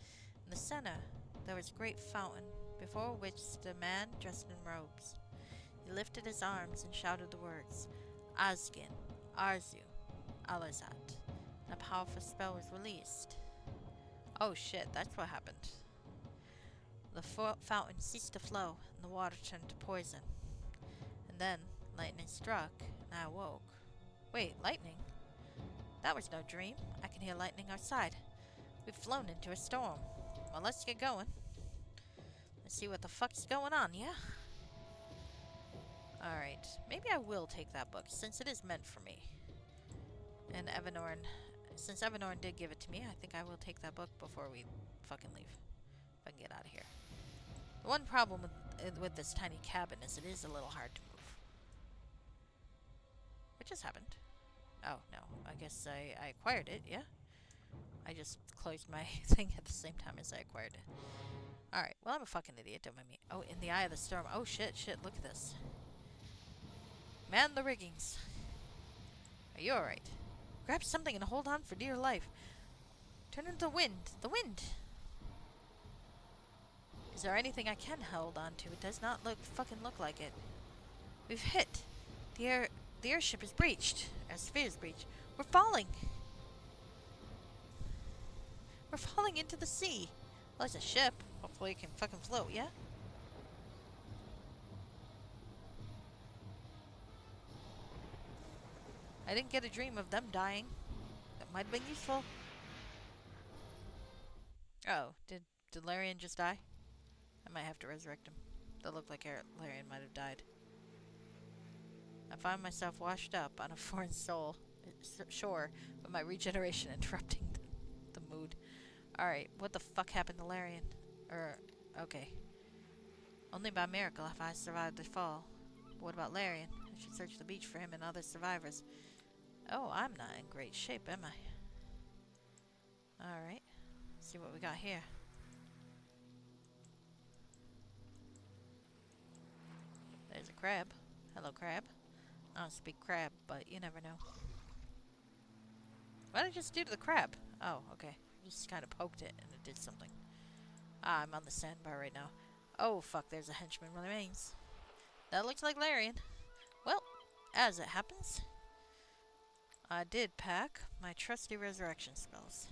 In the center, there was a great fountain, before which stood a man dressed in robes. He lifted his arms and shouted the words, Azgin, Arzu, Alazat, and a powerful spell was released. Oh shit, that's what happened. The fountain ceased to flow, and the water turned to poison. And then, lightning struck, and I awoke. Wait, lightning? That was no dream. I can hear lightning outside. We've flown into a storm. Well, let's get going. Let's see what the fuck's going on, yeah? Alright, maybe I will take that book, since it is meant for me. And since Evanorn did give it to me, I think I will take that book before we fucking leave. If I can get out of here. The one problem with this tiny cabin is it is a little hard to move. What just happened? Oh, no. I guess I acquired it, yeah? I just closed my thing at the same time as I acquired it. Alright, well, I'm a fucking idiot, don't mind me. Oh, in the eye of the storm. Oh, shit, look at this. Man the riggings. Are you alright? Grab something and hold on for dear life. Turn into the wind. The wind! Is there anything I can hold on to? It does not fucking look like it. We've hit. The airship is breached. Our sphere is breached. We're falling. We're falling into the sea. Well, it's a ship. Hopefully it can fucking float, yeah? I didn't get a dream of them dying. That might have been useful. Oh, did Larian just die? I might have to resurrect him. That looked like Larian might have died. I find myself washed up on a foreign shore, with my regeneration interrupting the mood. Alright, what the fuck happened to Larian? Okay. Only by miracle have I survived the fall. But what about Larian? I should search the beach for him and other survivors. Oh, I'm not in great shape, am I? Alright. See what we got here. There's a crab. Hello, crab. I don't speak crab, but you never know. What did I just do to the crab? Oh, okay. Just kind of poked it and it did something. Ah, I'm on the sandbar right now. Oh, fuck, there's a henchman remains. That looks like Larian. Well, as it happens. I did pack my trusty resurrection spells.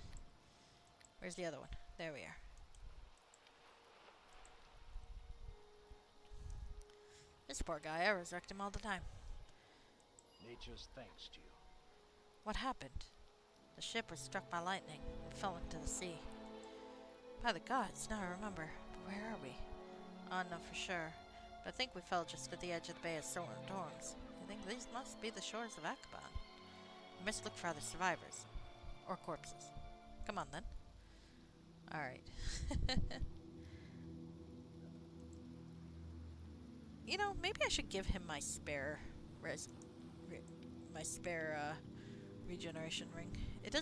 Where's the other one? There we are. This poor guy, I resurrect him all the time. Nature's thanks to you. What happened? The ship was struck by lightning and fell into the sea. By the gods, now I remember. But where are we? Not for sure. But I think we fell just at the edge of the Bay of Storms. I think these must be the shores of Akaban. We must look for other survivors. Or corpses. Come on then. Alright. You know, maybe I should give him my spare regeneration ring. It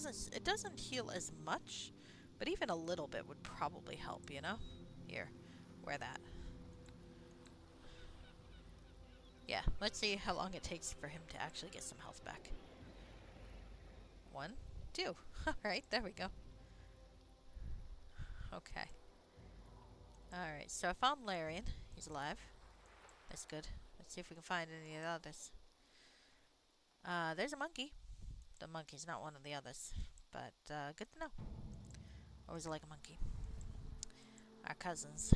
doesn't heal as much, but even a little bit would probably help, you know? Here, wear that. Yeah, let's see how long it takes for him to actually get some health back. 1, 2. Alright, there we go. Okay. Alright, so I found Larian. He's alive. That's good. Let's see if we can find any of the others. There's a monkey. The monkey's not one of the others, but good to know. Always like a monkey. Our cousins.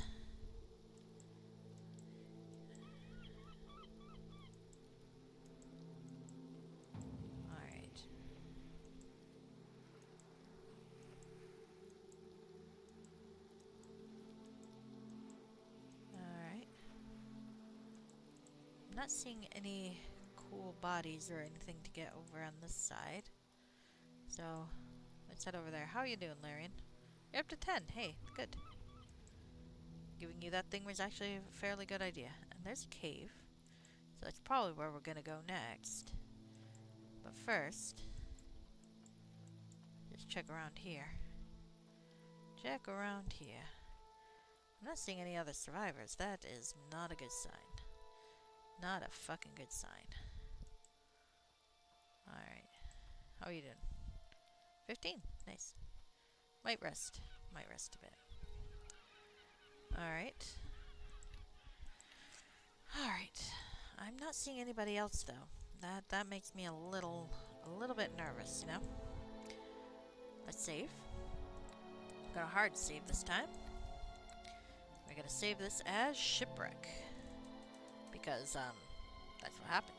Alright. Alright. I'm not seeing any cool bodies or anything to get over on this side. So, let's head over there. How are you doing, Larian? You're up to 10. Hey, good. Giving you that thing was actually a fairly good idea. And there's a cave. So that's probably where we're gonna go next. But first, just check around here. Check around here. I'm not seeing any other survivors. That is not a good sign. Not a fucking good sign. Alright. How are you doing? 15. Nice. Might rest. Might rest a bit. Alright. Alright. I'm not seeing anybody else though. That makes me a little bit nervous, you know? Let's save. I'm gonna hard save this time. We're gonna save this as shipwreck. Because, that's what happened.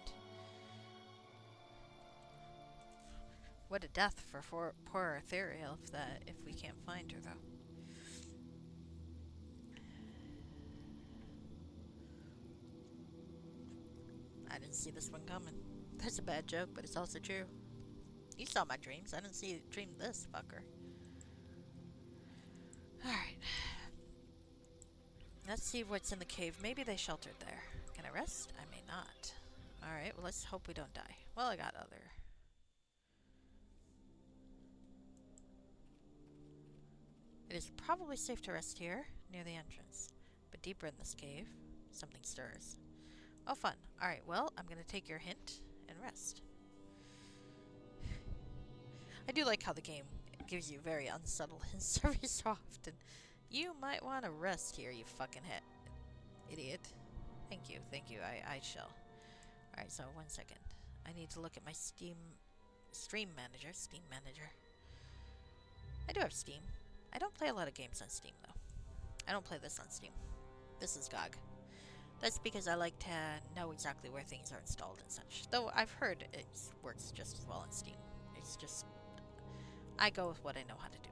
What a death for poor Ethereal if we can't find her, though. I didn't see this one coming. That's a bad joke, but it's also true. You saw my dreams. I didn't see you dream this, fucker. Alright. Let's see what's in the cave. Maybe they sheltered there. Can I rest? I may not. Alright, well, let's hope we don't die. Well, I got other. It is probably safe to rest here, near the entrance. But deeper in this cave, something stirs. Oh, fun. Alright, well, I'm gonna take your hint and rest. I do like how the game gives you very unsubtle hints every so often. You might want to rest here, you fucking idiot. Thank you, I shall. Alright, so 1 second. I need to look at my Steam Manager. I do have Steam. I don't play a lot of games on Steam, though. I don't play this on Steam. This is GOG. That's because I like to know exactly where things are installed and such. Though I've heard it works just as well on Steam. It's just, I go with what I know how to do.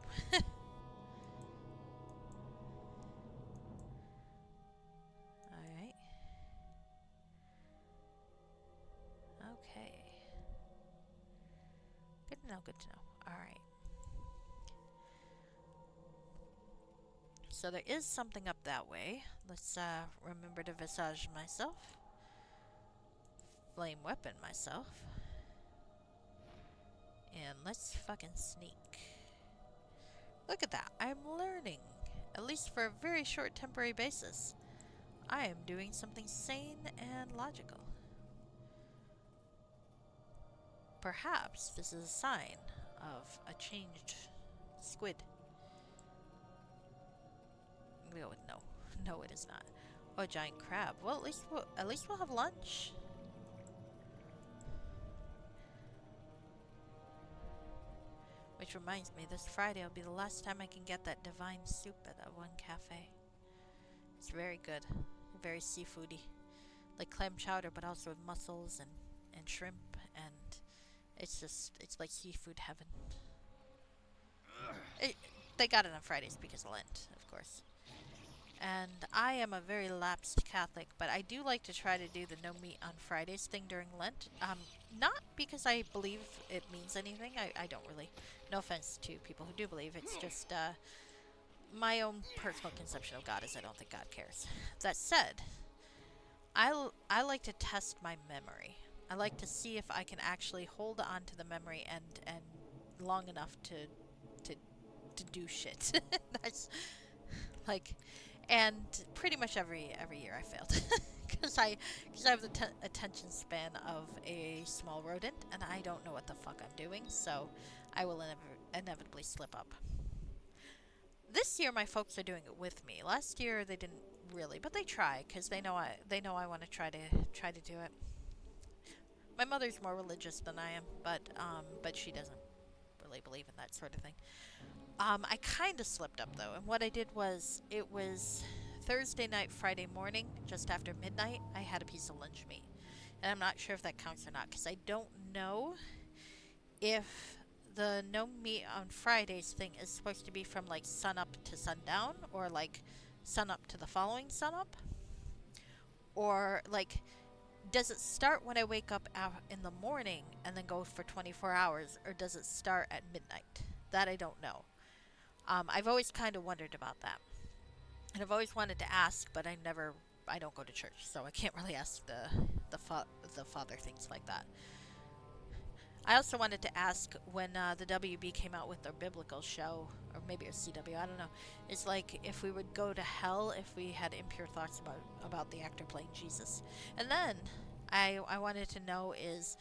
Alright. Okay. Good to know, good to know. Alright. So there is something up that way. Let's remember to visage myself. Flame weapon myself. And let's fucking sneak. Look at that. I'm learning. At least for a very short temporary basis. I am doing something sane and logical. Perhaps this is a sign of a changed squid. I'm gonna go with no. No, it is not. Oh, a giant crab. Well, at least we'll have lunch. Which reminds me, this Friday will be the last time I can get that divine soup at that one cafe. It's very good, very seafoody, like clam chowder, but also with mussels and shrimp, and it's like seafood heaven. It, they got it on Fridays because of Lent, of course. And I am a very lapsed Catholic, but I do like to try to do the no meat on Fridays thing during Lent. Not because I believe it means anything. I don't really. No offense to people who do believe. It's just my own personal conception of God is I don't think God cares. That said, I like to test my memory. I like to see if I can actually hold on to the memory and long enough to to do shit. That's like, and pretty much every year I failed because I have the attention span of a small rodent and I don't know what the fuck I'm doing, so I will inevitably slip up. This year my folks are doing it with me. Last year they didn't really, but they try because they know I want to try to do it. My mother's more religious than I am, but she doesn't really believe in that sort of thing. I kind of slipped up though, and what I did was it was Thursday night, Friday morning, just after midnight. I had a piece of lunch meat, and I'm not sure if that counts or not because I don't know if the no meat on Fridays thing is supposed to be from like sun up to sundown or like sun up to the following sun up, or like does it start when I wake up in the morning and then go for 24 hours, or does it start at midnight? That I don't know. I've always kind of wondered about that, and I've always wanted to ask, but I never. I don't go to church, so I can't really ask the father things like that. I also wanted to ask when the WB came out with their biblical show, or maybe it was CW. I don't know. It's like if we would go to hell if we had impure thoughts about the actor playing Jesus, and then I wanted to know is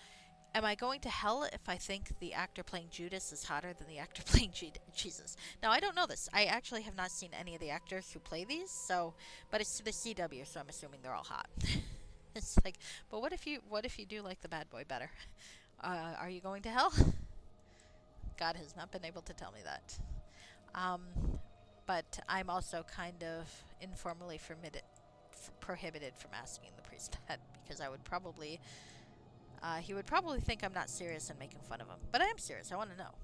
am I going to hell if I think the actor playing Judas is hotter than the actor playing Jesus? Now, I don't know this. I actually have not seen any of the actors who play these, so but it's the CW, so I'm assuming they're all hot. It's like, but what if you do like the bad boy better? Are you going to hell? God has not been able to tell me that. Um, but I'm also kind of informally prohibited from asking the priest that because I would probably he would probably think I'm not serious and making fun of him. But I am serious. I want to know.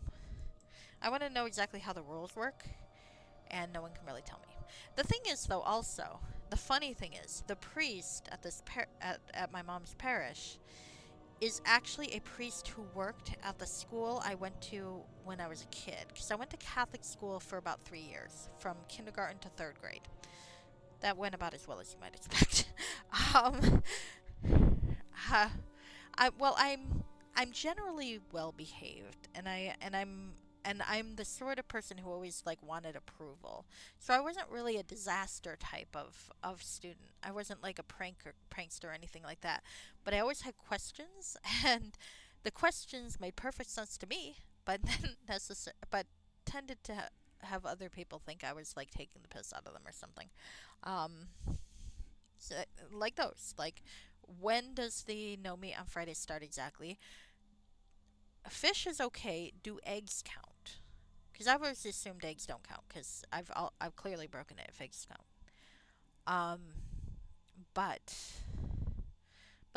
I want to know exactly how the rules work, and no one can really tell me. The thing is, though, also, the funny thing is, the priest at at my mom's parish is actually a priest who worked at the school I went to when I was a kid. Because I went to Catholic school for about 3 years, from kindergarten to third grade. That went about as well as you might expect. um, uh, I'm generally well behaved, and I'm the sort of person who always like wanted approval. So I wasn't really a disaster type of student. I wasn't like a prankster or anything like that. But I always had questions, and the questions made perfect sense to me, but but tended to have other people think I was like taking the piss out of them or something. Um, so, like those, like when does the no meat on Friday start exactly? Fish is okay. Do eggs count? Because I've always assumed eggs don't count. Because I've clearly broken it if eggs count. Um, but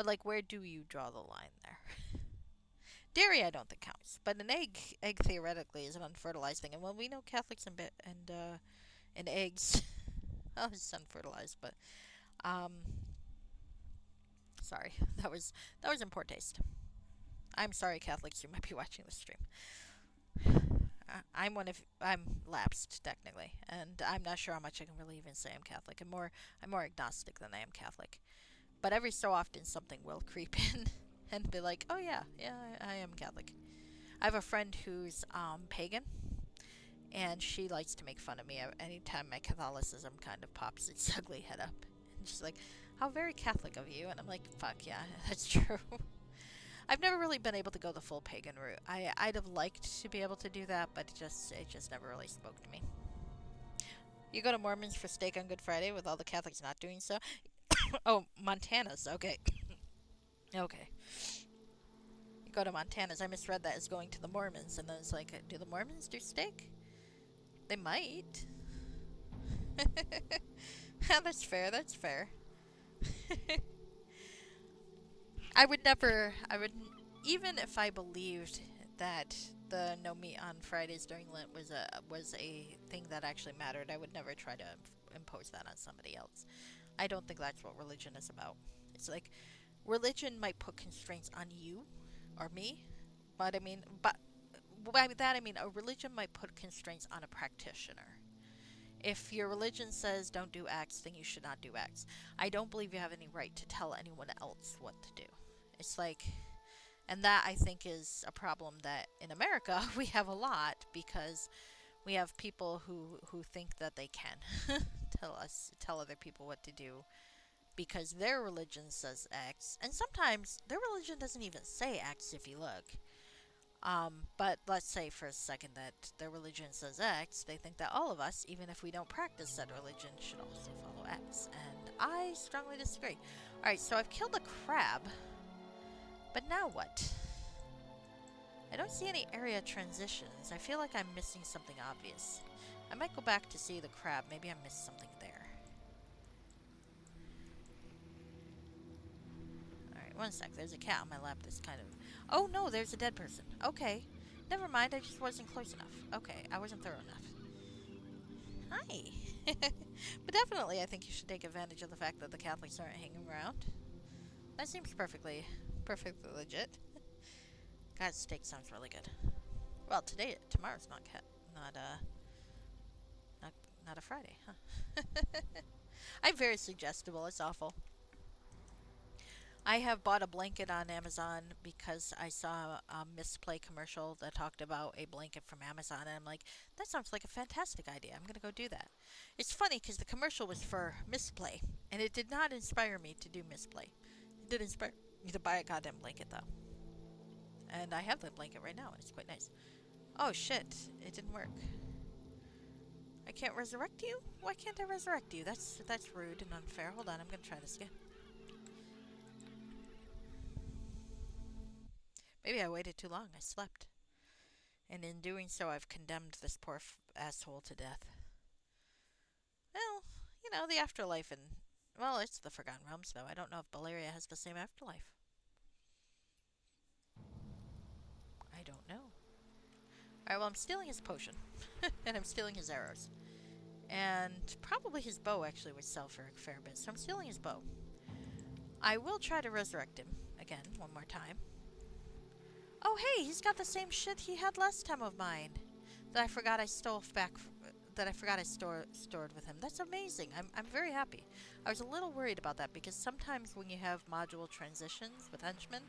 like where do you draw the line there? Dairy I don't think counts, but an egg theoretically is an unfertilized thing, and well we know Catholics and eggs, oh it's unfertilized, but um sorry that was in poor taste. I'm sorry Catholics who might be watching this stream. I'm lapsed technically, and I'm not sure how much I can really even say I'm Catholic. I'm more agnostic than I am Catholic. But every so often something will creep in and be like, oh yeah, yeah, I am Catholic. I have a friend who's pagan, and she likes to make fun of me anytime my Catholicism kind of pops its ugly head up. And she's like, how very Catholic of you, and I'm like, fuck yeah, that's true. I've never really been able to go the full pagan route. I'd have liked to be able to do that, but it just never really spoke to me. You go to Mormons for steak on Good Friday with all the Catholics not doing so. Oh, Montana's okay. Okay. go to Montana's. I misread that as going to the Mormons, and then it's like, do the Mormons do steak? They might. That's fair. That's fair. I would never. I would even if I believed that the no meat on Fridays during Lent was a thing that actually mattered. I would never try to impose that on somebody else. I don't think that's what religion is about. It's like religion might put constraints on you or me, but by that I mean a religion might put constraints on a practitioner. If your religion says don't do X, then you should not do X. I don't believe you have any right to tell anyone else what to do. It's like, and that I think is a problem that in America we have a lot because we have people who think that they can tell other people what to do because their religion says X, and sometimes their religion doesn't even say X if you look. But let's say for a second that their religion says X, they think that all of us, even if we don't practice said religion, should also follow X. And I strongly disagree. Alright, so I've killed a crab, but now what? I don't see any area transitions. I feel like I'm missing something obvious. I might go back to see the crab. Maybe I missed something there. Alright, one sec. There's a cat on my lap that's kind of... Oh no, there's a dead person. Okay. Never mind, I just wasn't close enough. Okay, I wasn't thorough enough. Hi! But definitely I think you should take advantage of the fact that the Catholics aren't hanging around. That seems perfectly legit. God, steak sounds really good. Well, tomorrow's not, not, not a Friday, huh? I'm very suggestible, it's awful. I have bought a blanket on Amazon because I saw a misplay commercial that talked about a blanket from Amazon, and I'm like, that sounds like a fantastic idea. I'm gonna go do that. It's funny because the commercial was for misplay, and it did not inspire me to do misplay. It did inspire me to buy a goddamn blanket though, and I have that blanket right now, and it's quite nice. Oh shit! It didn't work. I can't resurrect you? Why can't I resurrect you? That's rude and unfair. Hold on, I'm gonna try this again. Maybe I waited too long. I slept. And in doing so, I've condemned this poor asshole to death. Well, the afterlife and. Well, it's the Forgotten Realms, though. I don't know if Valeria has the same afterlife. I don't know. Alright, well, I'm stealing his potion. And I'm stealing his arrows. And probably his bow actually would sell for a fair bit, so I'm stealing his bow. I will try to resurrect him again, one more time. Oh, hey, he's got the same shit he had last time of mine. That I forgot I stole back. That I forgot I stored with him. That's amazing. I'm very happy. I was a little worried about that because sometimes when you have module transitions with henchmen,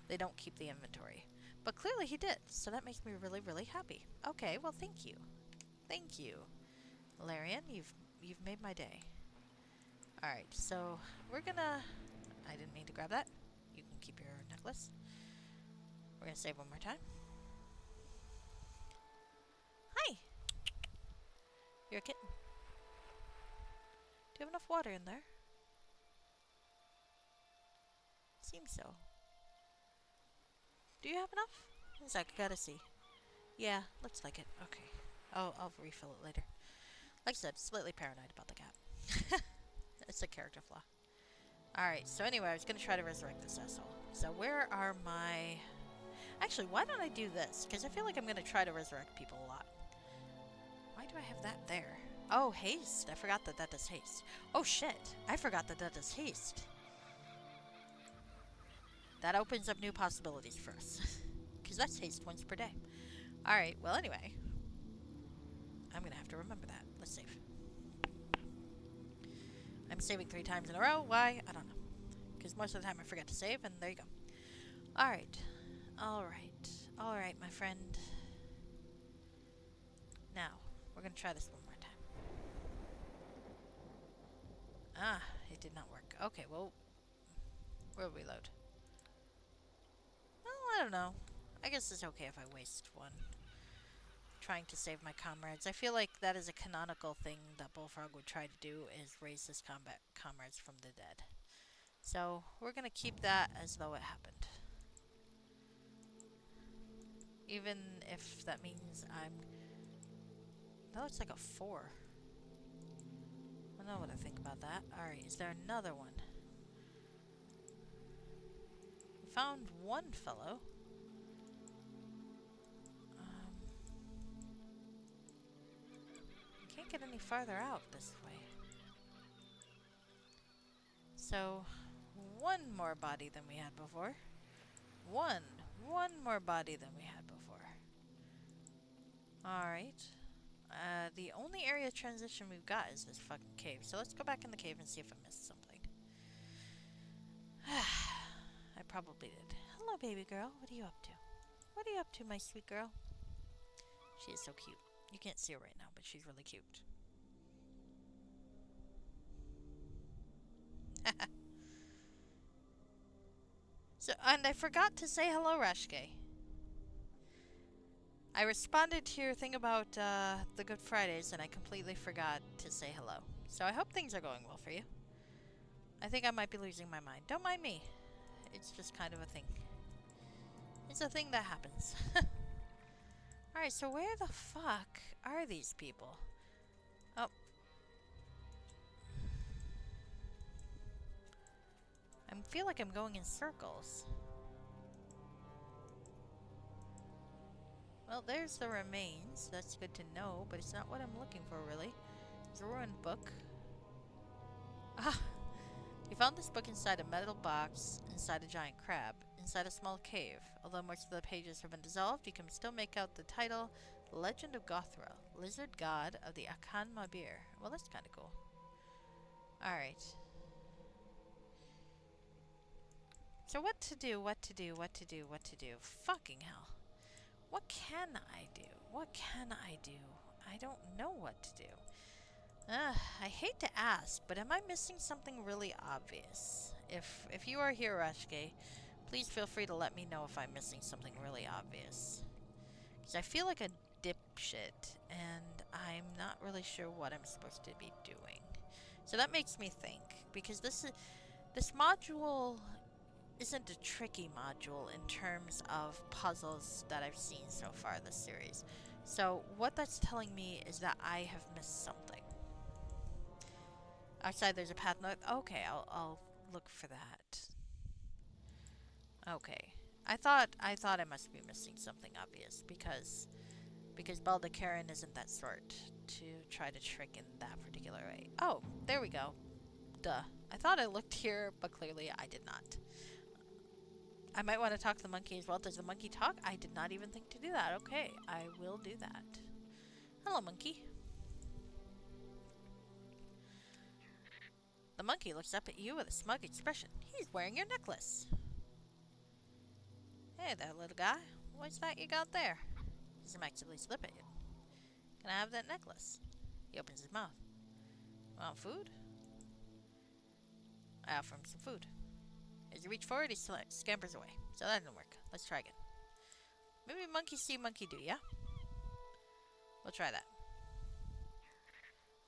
they don't keep the inventory. But clearly he did, so that makes me really, really happy. Okay, well, thank you. Thank you. Larian, you've made my day. Alright, so we're gonna... I didn't mean to grab that. You can keep your necklace. We're gonna save one more time. Hi! You're a kitten. Do you have enough water in there? Seems so. Do you have enough? One sec, I gotta see. Yeah, looks like it. Okay. I'll refill it later. Like I said, slightly paranoid about the cat. It's a character flaw. Alright, so anyway, I was gonna try to resurrect this asshole. So where are my... Actually, why don't I do this? Because I feel like I'm gonna try to resurrect people a lot. Why do I have that there? Oh, haste. I forgot that that does haste. Oh, shit. I forgot that that does haste. That opens up new possibilities for us. Because that's haste once per day. Alright, well, anyway. I'm gonna have to remember that. Let's save. I'm saving 3 times in a row. Why? I don't know. Because most of the time I forget to save, and there you go. Alright. Alright. Alright, my friend. Now, we're gonna try this one more time. Ah, it did not work. Okay, well, we'll reload. Well, I don't know. I guess it's okay if I waste one. Trying to save my comrades. I feel like that is a canonical thing that Bullfrog would try to do, is raise his comrades from the dead. So, we're gonna keep that as though it happened. Even if that means I'm... That looks like a 4. I don't know what I think about that. Alright, is there another one? We found one fellow. Can't get any farther out this way. So, one more body than we had before. One more body than we had before. Alright. The only area of transition we've got is this fucking cave. So let's go back in the cave and see if I missed something. I probably did. Hello, baby girl. What are you up to? What are you up to, my sweet girl? She is so cute. You can't see her right now, but she's really cute. So, and I forgot to say hello, Rashke. I responded to your thing about the Good Fridays, and I completely forgot to say hello. So I hope things are going well for you. I think I might be losing my mind. Don't mind me. It's just kind of a thing. It's a thing that happens. Alright, so where the fuck are these people? Oh. I feel like I'm going in circles. Well, there's the remains. That's good to know, but it's not what I'm looking for, really. There's a ruined book. Ah! You found this book inside a metal box, inside a giant crab, inside a small cave. Although most of the pages have been dissolved, you can still make out the title, Legend of Gothra, Lizard God of the Akan Mabir. Well, that's kind of cool. Alright. So what to do, what to do, what to do, what to do? Fucking hell. What can I do? What can I do? I don't know what to do. I hate to ask, but am I missing something really obvious? If you are here, Rashke, please feel free to let me know if I'm missing something really obvious. Because I feel like a dipshit, and I'm not really sure what I'm supposed to be doing. So that makes me think, because this module isn't a tricky module in terms of puzzles that I've seen so far this series. So what that's telling me is that I have missed something. Outside there's a path north. Okay, I'll look for that. Okay. I thought I must be missing something obvious because Baldacaren isn't that sort to try to trick in that particular way. Oh, there we go. Duh. I thought I looked here, but clearly I did not. I might want to talk to the monkey as well. Does the monkey talk? I did not even think to do that. Okay, I will do that. Hello, monkey. The monkey looks up at you with a smug expression. He's wearing your necklace. Hey there, little guy. What's that you got there? He actively slip at you. Can I have that necklace? He opens his mouth. Want food? I offer him some food. As you reach forward, he scampers away. So that didn't work. Let's try again. Maybe monkey see, monkey do, yeah? We'll try that.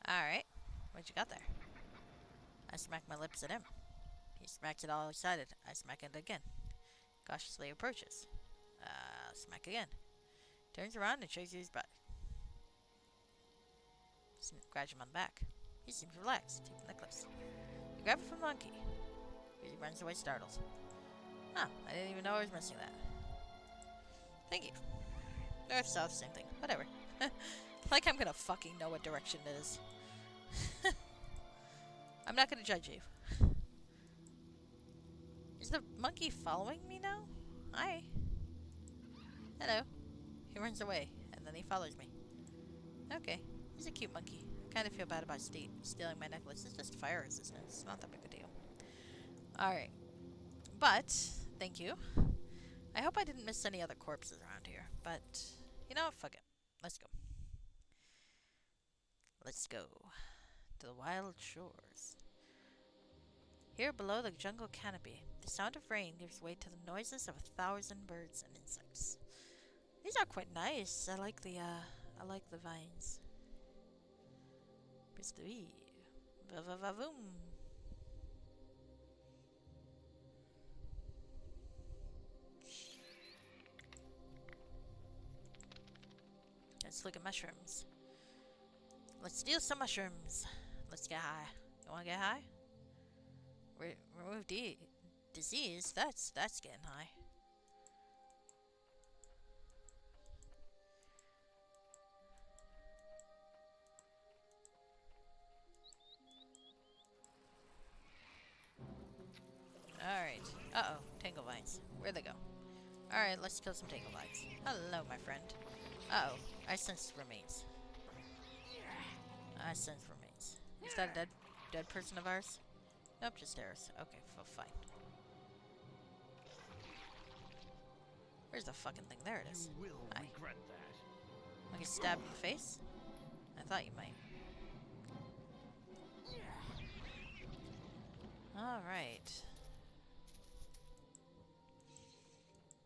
Alright. What you got there? I smack my lips at him. He smacks it all excited. I smack it again. Cautiously approaches. Smack again. Turns around and shows you his butt. Scratch him on the back. He seems relaxed. Take the necklace. You grab it from the monkey. He runs away startled. Huh, I didn't even know I was missing that. Thank you. North, south, same thing. Whatever. Like I'm gonna fucking know what direction it is. I'm not gonna judge you. Is the monkey following me now? Hi. Hello. He runs away, and then he follows me. Okay, he's a cute monkey. I kind of feel bad about stealing my necklace. It's just fire resistant. It's not that big a deal. Alright. But, thank you. I hope I didn't miss any other corpses around here. But, you know what? Fuck it. Let's go. Let's go to the wild shores. Here below the jungle canopy, the sound of rain gives way to the noises of 1,000 birds and insects. These are quite nice. I like the vines. Pistoui. Va-va-va-voom. let's look at mushrooms. Let's steal some mushrooms. Let's get high. You wanna get high? Remove disease? That's getting high. Alright. Uh-oh. Tangle vines. Where'd they go? Alright, let's kill some tangle vines. Hello, my friend. Uh-oh. I sense remains. I sense remains. Is that a dead person of ours? Nope, just arrows. Okay, fine. Where's the fucking thing? There it is. You will Hi. regret that. I get stabbed in the face? I thought you might. Alright.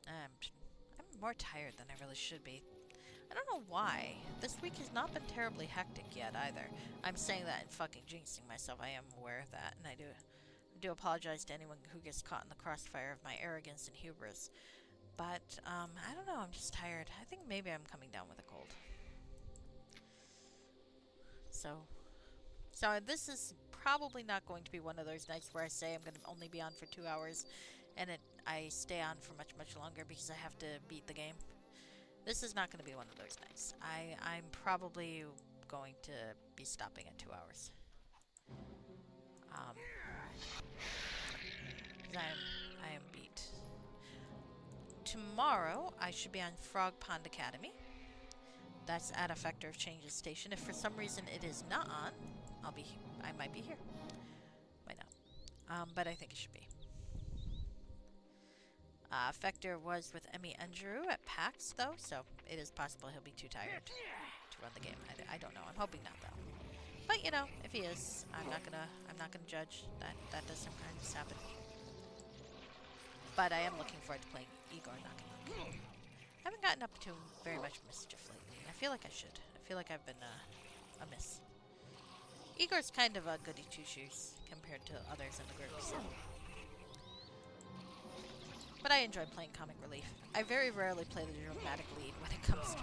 I'm more tired than I really should be. I don't know why. This week has not been terribly hectic yet either. I'm saying that and fucking jinxing myself. I am aware of that, and I do apologize to anyone who gets caught in the crossfire of my arrogance and hubris. But, I don't know, I'm just tired. I think maybe I'm coming down with a cold. So this is probably not going to be one of those nights where I say I'm going to only be on for 2 hours, and I stay on for much, much longer because I have to beat the game. This is not going to be one of those nights. I'm probably going to be stopping at 2 hours. I am beat. Tomorrow, I should be on Frog Pond Academy. That's at Effector of Changes Station. If for some reason it is not on, I might be here. Might not. But I think it should be. Effector was with Emmy Andrew at PAX, though, so it is possible he'll be too tired to run the game. I don't know. I'm hoping not, though. But you know, if he is, I'm not gonna judge. That does sometimes happen. But I am looking forward to playing Igor Knock. I haven't gotten up to very much mischief lately. I feel like I should. I feel like I've been amiss. Igor's kind of a goody two-shoes compared to others in the group, so. But I enjoy playing Comic Relief. I very rarely play the dramatic lead when it comes to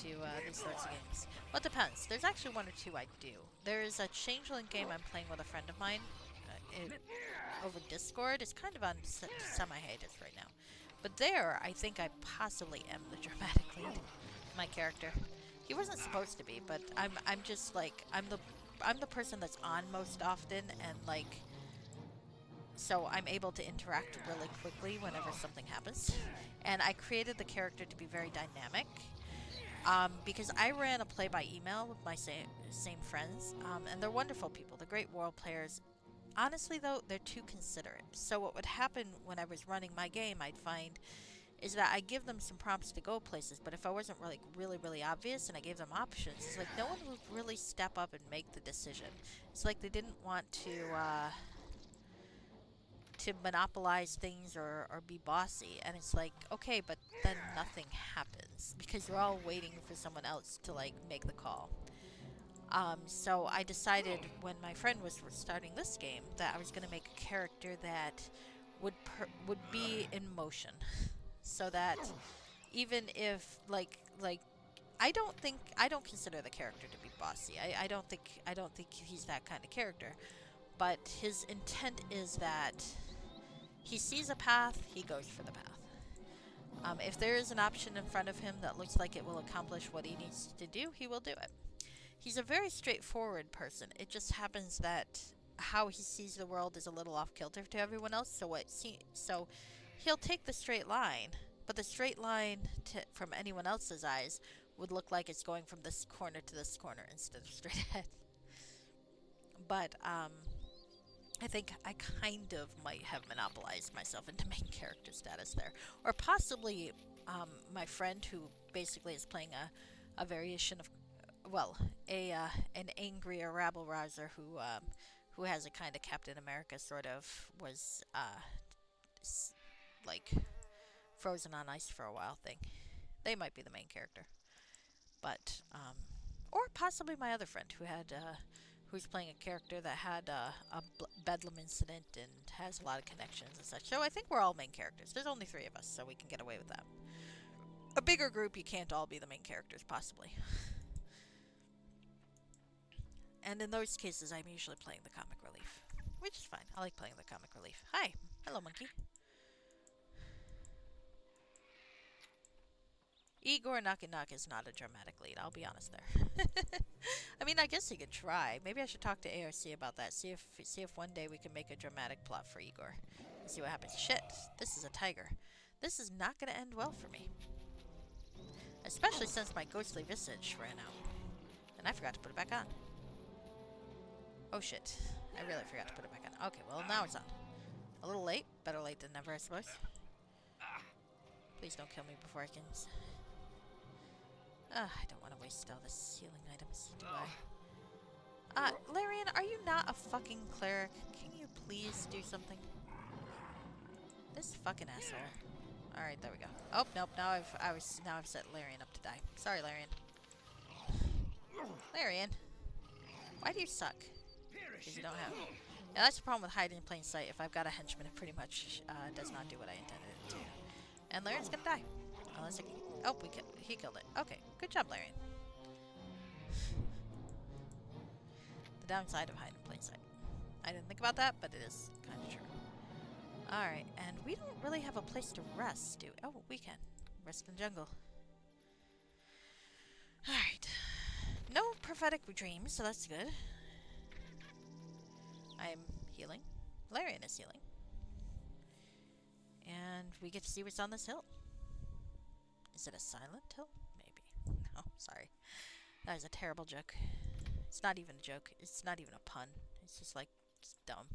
these sorts of games. Well, it depends. There's actually one or two I do. There is a Changeling game I'm playing with a friend of mine over Discord. It's kind of on semi-hiatus right now. But there, I think I possibly am the dramatic lead. My character. He wasn't supposed to be, but I'm just like I'm the person that's on most often, and like so I'm able to interact really quickly whenever something happens. And I created the character to be very dynamic. Because I ran a play by email with my same friends, and they're wonderful people. They're great world players. Honestly, though, they're too considerate. So what would happen when I was running my game, I'd find, is that I give them some prompts to go places, but if I wasn't really obvious and I gave them options, it's like no one would really step up and make the decision. It's like they didn't want to monopolize things or be bossy, and it's like, okay, but then nothing happens because you're all waiting for someone else to like make the call. So I decided when my friend was starting this game that I was going to make a character that would be in motion, so that even if like I don't consider the character to be bossy. I don't think he's that kind of character, but his intent is that he sees a path, he goes for the path. If there is an option in front of him that looks like it will accomplish what he needs to do, he will do it. He's a very straightforward person. It just happens that how he sees the world is a little off kilter to everyone else. So he'll take the straight line, but the straight line from anyone else's eyes would look like it's going from this corner to this corner instead of straight ahead. But I think I kind of might have monopolized myself into main character status there. Or possibly my friend who basically is playing a variation of, well, an angrier rabble-rouser who has a kind of Captain America sort of, was like frozen on ice for a while thing. They might be the main character. But, or possibly my other friend who's playing a character that had a bedlam incident and has a lot of connections and such. So I think we're all main characters. There's only 3 of us, so we can get away with that. A bigger group, you can't all be the main characters, possibly. And in those cases, I'm usually playing the comic relief, which is fine. I like playing the comic relief. Hi. Hello, monkey. Igor Knocky Knock is not a dramatic lead, I'll be honest there. I mean, I guess he could try. Maybe I should talk to ARC about that. See if one day we can make a dramatic plot for Igor. And see what happens. Shit, this is a tiger. This is not going to end well for me. Especially since my ghostly visage ran out. And I forgot to put it back on. Oh shit. I really forgot to put it back on. Okay, well now it's on. A little late. Better late than never, I suppose. Please don't kill me before I can... I don't want to waste all this healing items, do I? Larian, are you not a fucking cleric? Can you please do something? This fucking asshole. Alright, there we go. Oh, nope, now I've set Larian up to die. Sorry, Larian. Larian. Why do you suck? Because you don't have... Yeah, that's the problem with hiding in plain sight. If I've got a henchman, it pretty much does not do what I intended it to. And Larian's gonna die. Unless it can... Oh, he killed it. Okay, good job, Larian. The downside of hiding in plain sight. I didn't think about that, but it is kind of true. Alright, and we don't really have a place to rest, do we? Oh, we can. Rest in the jungle. Alright. No prophetic dreams, so that's good. I'm healing. Larian is healing. And we get to see what's on this hill. Is it a silent hill? Maybe. No, sorry. That is a terrible joke. It's not even a joke. It's not even a pun. It's just like, it's dumb.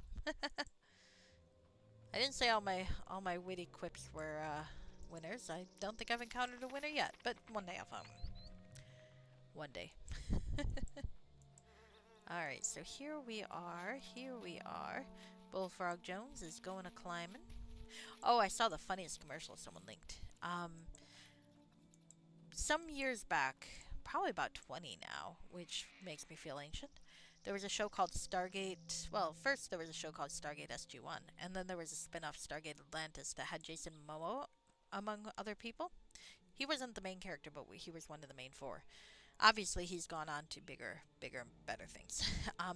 I didn't say all my witty quips were winners. I don't think I've encountered a winner yet, but one day I'll find one. One day. Alright, so here we are. Bullfrog Jones is going a climbing. Oh, I saw the funniest commercial someone linked. Some years back, probably about 20 now, which makes me feel ancient. There was a show called Stargate. Well, first there was a show called Stargate SG-1, and then there was a spin-off Stargate Atlantis that had Jason Momoa among other people. He wasn't the main character, but he was one of the main four. Obviously, he's gone on to bigger, and better things.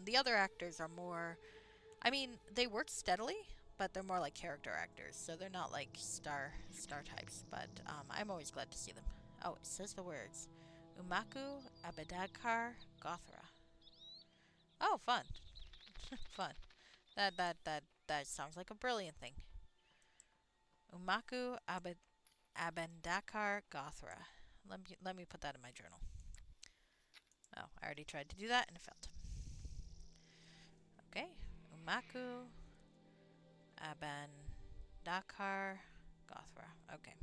The other actors are more... I mean, they work steadily, but they're more like character actors, so they're not like star types, but I'm always glad to see them. Oh, it says the words. Umaku Abedakar Gothra. Oh, fun. Fun. That sounds like a brilliant thing. Umaku Abendakar Gothra. Let me put that in my journal. Oh, I already tried to do that and it failed. Okay. Umaku Abendakar Gothra. Okay.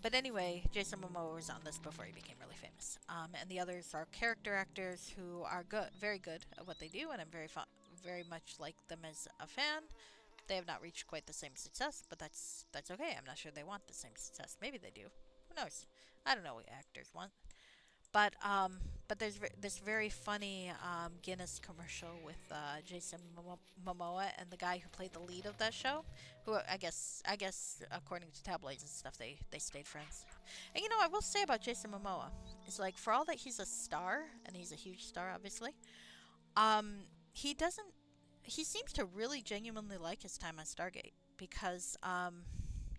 But anyway, Jason Momoa was on this before he became really famous. And the others are character actors who are good, very good at what they do, and I'm very much like them as a fan. They have not reached quite the same success, but that's okay. I'm not sure they want the same success. Maybe they do. Who knows? I don't know what actors want. But there's this very funny Guinness commercial with Jason Momoa and the guy who played the lead of that show, who I guess according to tabloids and stuff they stayed friends. And you know, I will say about Jason Momoa is like, for all that he's a star, and he's a huge star obviously, um he doesn't he seems to really genuinely like his time on Stargate, because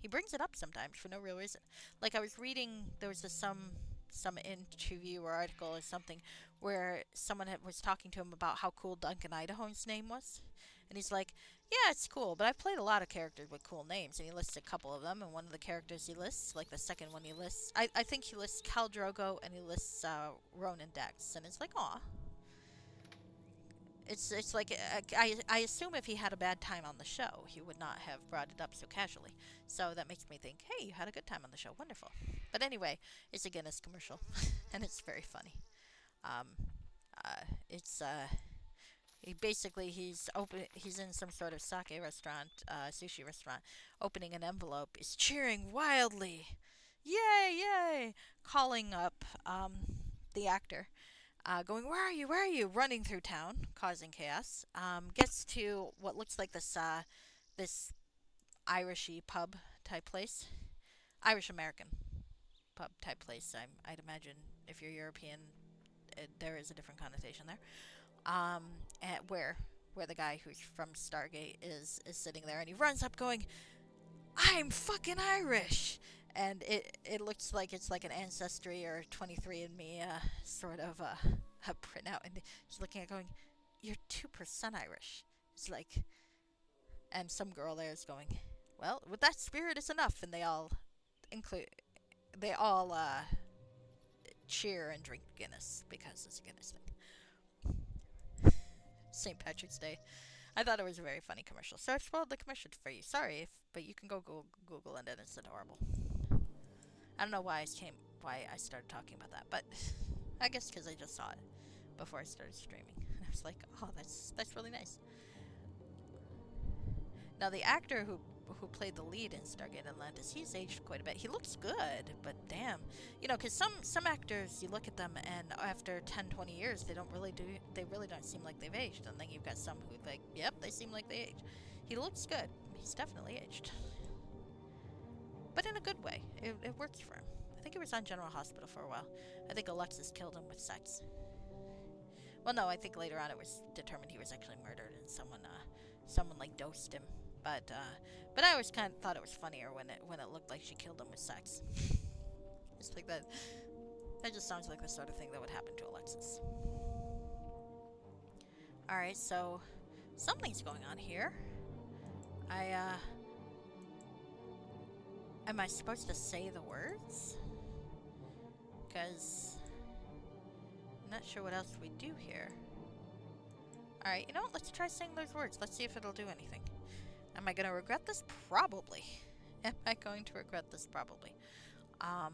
he brings it up sometimes for no real reason. Like, I was reading, there was some interview or article or something where someone was talking to him about how cool Duncan Idaho's name was. And he's like, yeah, it's cool, but I've played a lot of characters with cool names. And he lists a couple of them, and one of the characters he lists, like the second one he lists, I think he lists Khal Drogo, and he lists Ronan Dex. And it's like, aw. It's like, I assume if he had a bad time on the show, he would not have brought it up so casually. So that makes me think, hey, you had a good time on the show. Wonderful. But anyway, it's a Guinness commercial, and it's very funny. Um, it's he's in some sort of sake restaurant, sushi restaurant, opening an envelope, is cheering wildly, yay, yay, calling up the actor, going, where are you, running through town, causing chaos. Gets to what looks like this Irishy pub type place. Irish American pub type place. I'd imagine if you're European, there is a different connotation there. And where the guy who's from Stargate is sitting there, and he runs up going, "I'm fucking Irish," and it looks like it's like an Ancestry or 23andMe sort of a printout, and he's looking at it going, "You're 2% Irish." It's like, and some girl there is going, "Well, with that spirit, it's enough," and include they all cheer and drink Guinness because it's a Guinness thing. St. Patrick's Day. I thought it was a very funny commercial, so I spoiled the commercial for you. Sorry, but you can go Google it, and it's adorable. I don't know why I started talking about that, but I guess because I just saw it before I started streaming, and I was like, "Oh, that's really nice." Now the actor who played the lead in Stargate Atlantis, he's aged quite a bit. He looks good, but damn, because some actors, you look at them and after 10, 20 years, they really don't seem like they've aged. And then you've got some who like, yep, they seem like they aged. He looks good. He's definitely aged, but in a good way. It works for him. I think he was on General Hospital for a while. I think Alexis killed him with sex. Well, no, I think later on it was determined he was actually murdered, and someone like dosed him. But I always kind of thought it was funnier when it looked like she killed him with sex. It's like that. That just sounds like the sort of thing that would happen to Alexis. All right, so something's going on here. Am I supposed to say the words? Because I'm not sure what else we do here. All right, you know what? Let's try saying those words. Let's see if it'll do anything. Am I going to regret this? Probably. Am I going to regret this? Probably. But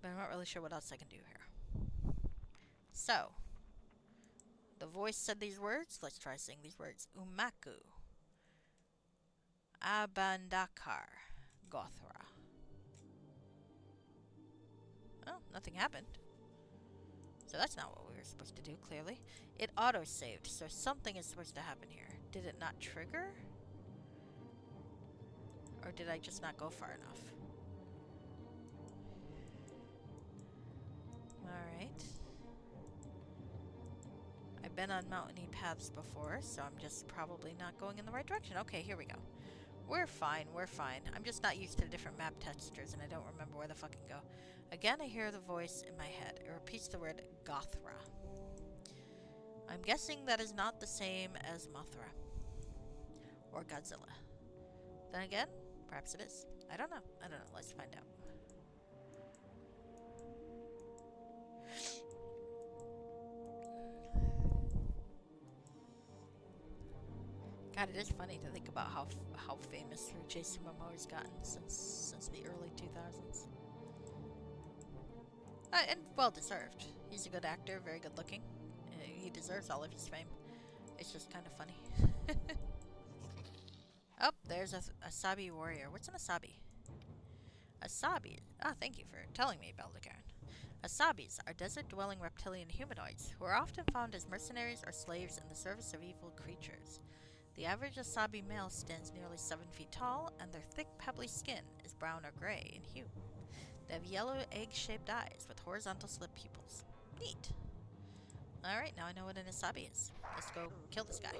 I'm not really sure what else I can do here. So, the voice said these words. Let's try saying these words. Umaku. Abandakar. Gothra. Oh, nothing happened. So that's not what we were supposed to do, clearly. It auto-saved, so something is supposed to happen here. Did it not trigger? Or did I just not go far enough? Alright. I've been on mountainy paths before, so I'm just probably not going in the right direction. Okay, here we go. We're fine, we're fine. I'm just not used to the different map textures, and I don't remember where the fuck I go. Again, I hear the voice in my head. It repeats the word Gothra. I'm guessing that is not the same as Mothra. Or Godzilla. Then again, perhaps it is. I don't know. Let's find out. God, it is funny to think about how famous Jason Momoa's gotten since the early 2000s. And well deserved. He's a good actor, very good looking. He deserves all of his fame. It's just kind of funny. Oh, there's a Asabi warrior. What's an Asabi? Asabi. Ah, thank you for telling me, Beldecairn. Asabis are desert-dwelling reptilian humanoids who are often found as mercenaries or slaves in the service of evil creatures. The average Asabi male stands nearly 7 feet tall, and their thick, pebbly skin is brown or gray in hue. They have yellow, egg-shaped eyes with horizontal slit pupils. Neat. Alright, now I know what an Asabi is. Let's go kill this guy.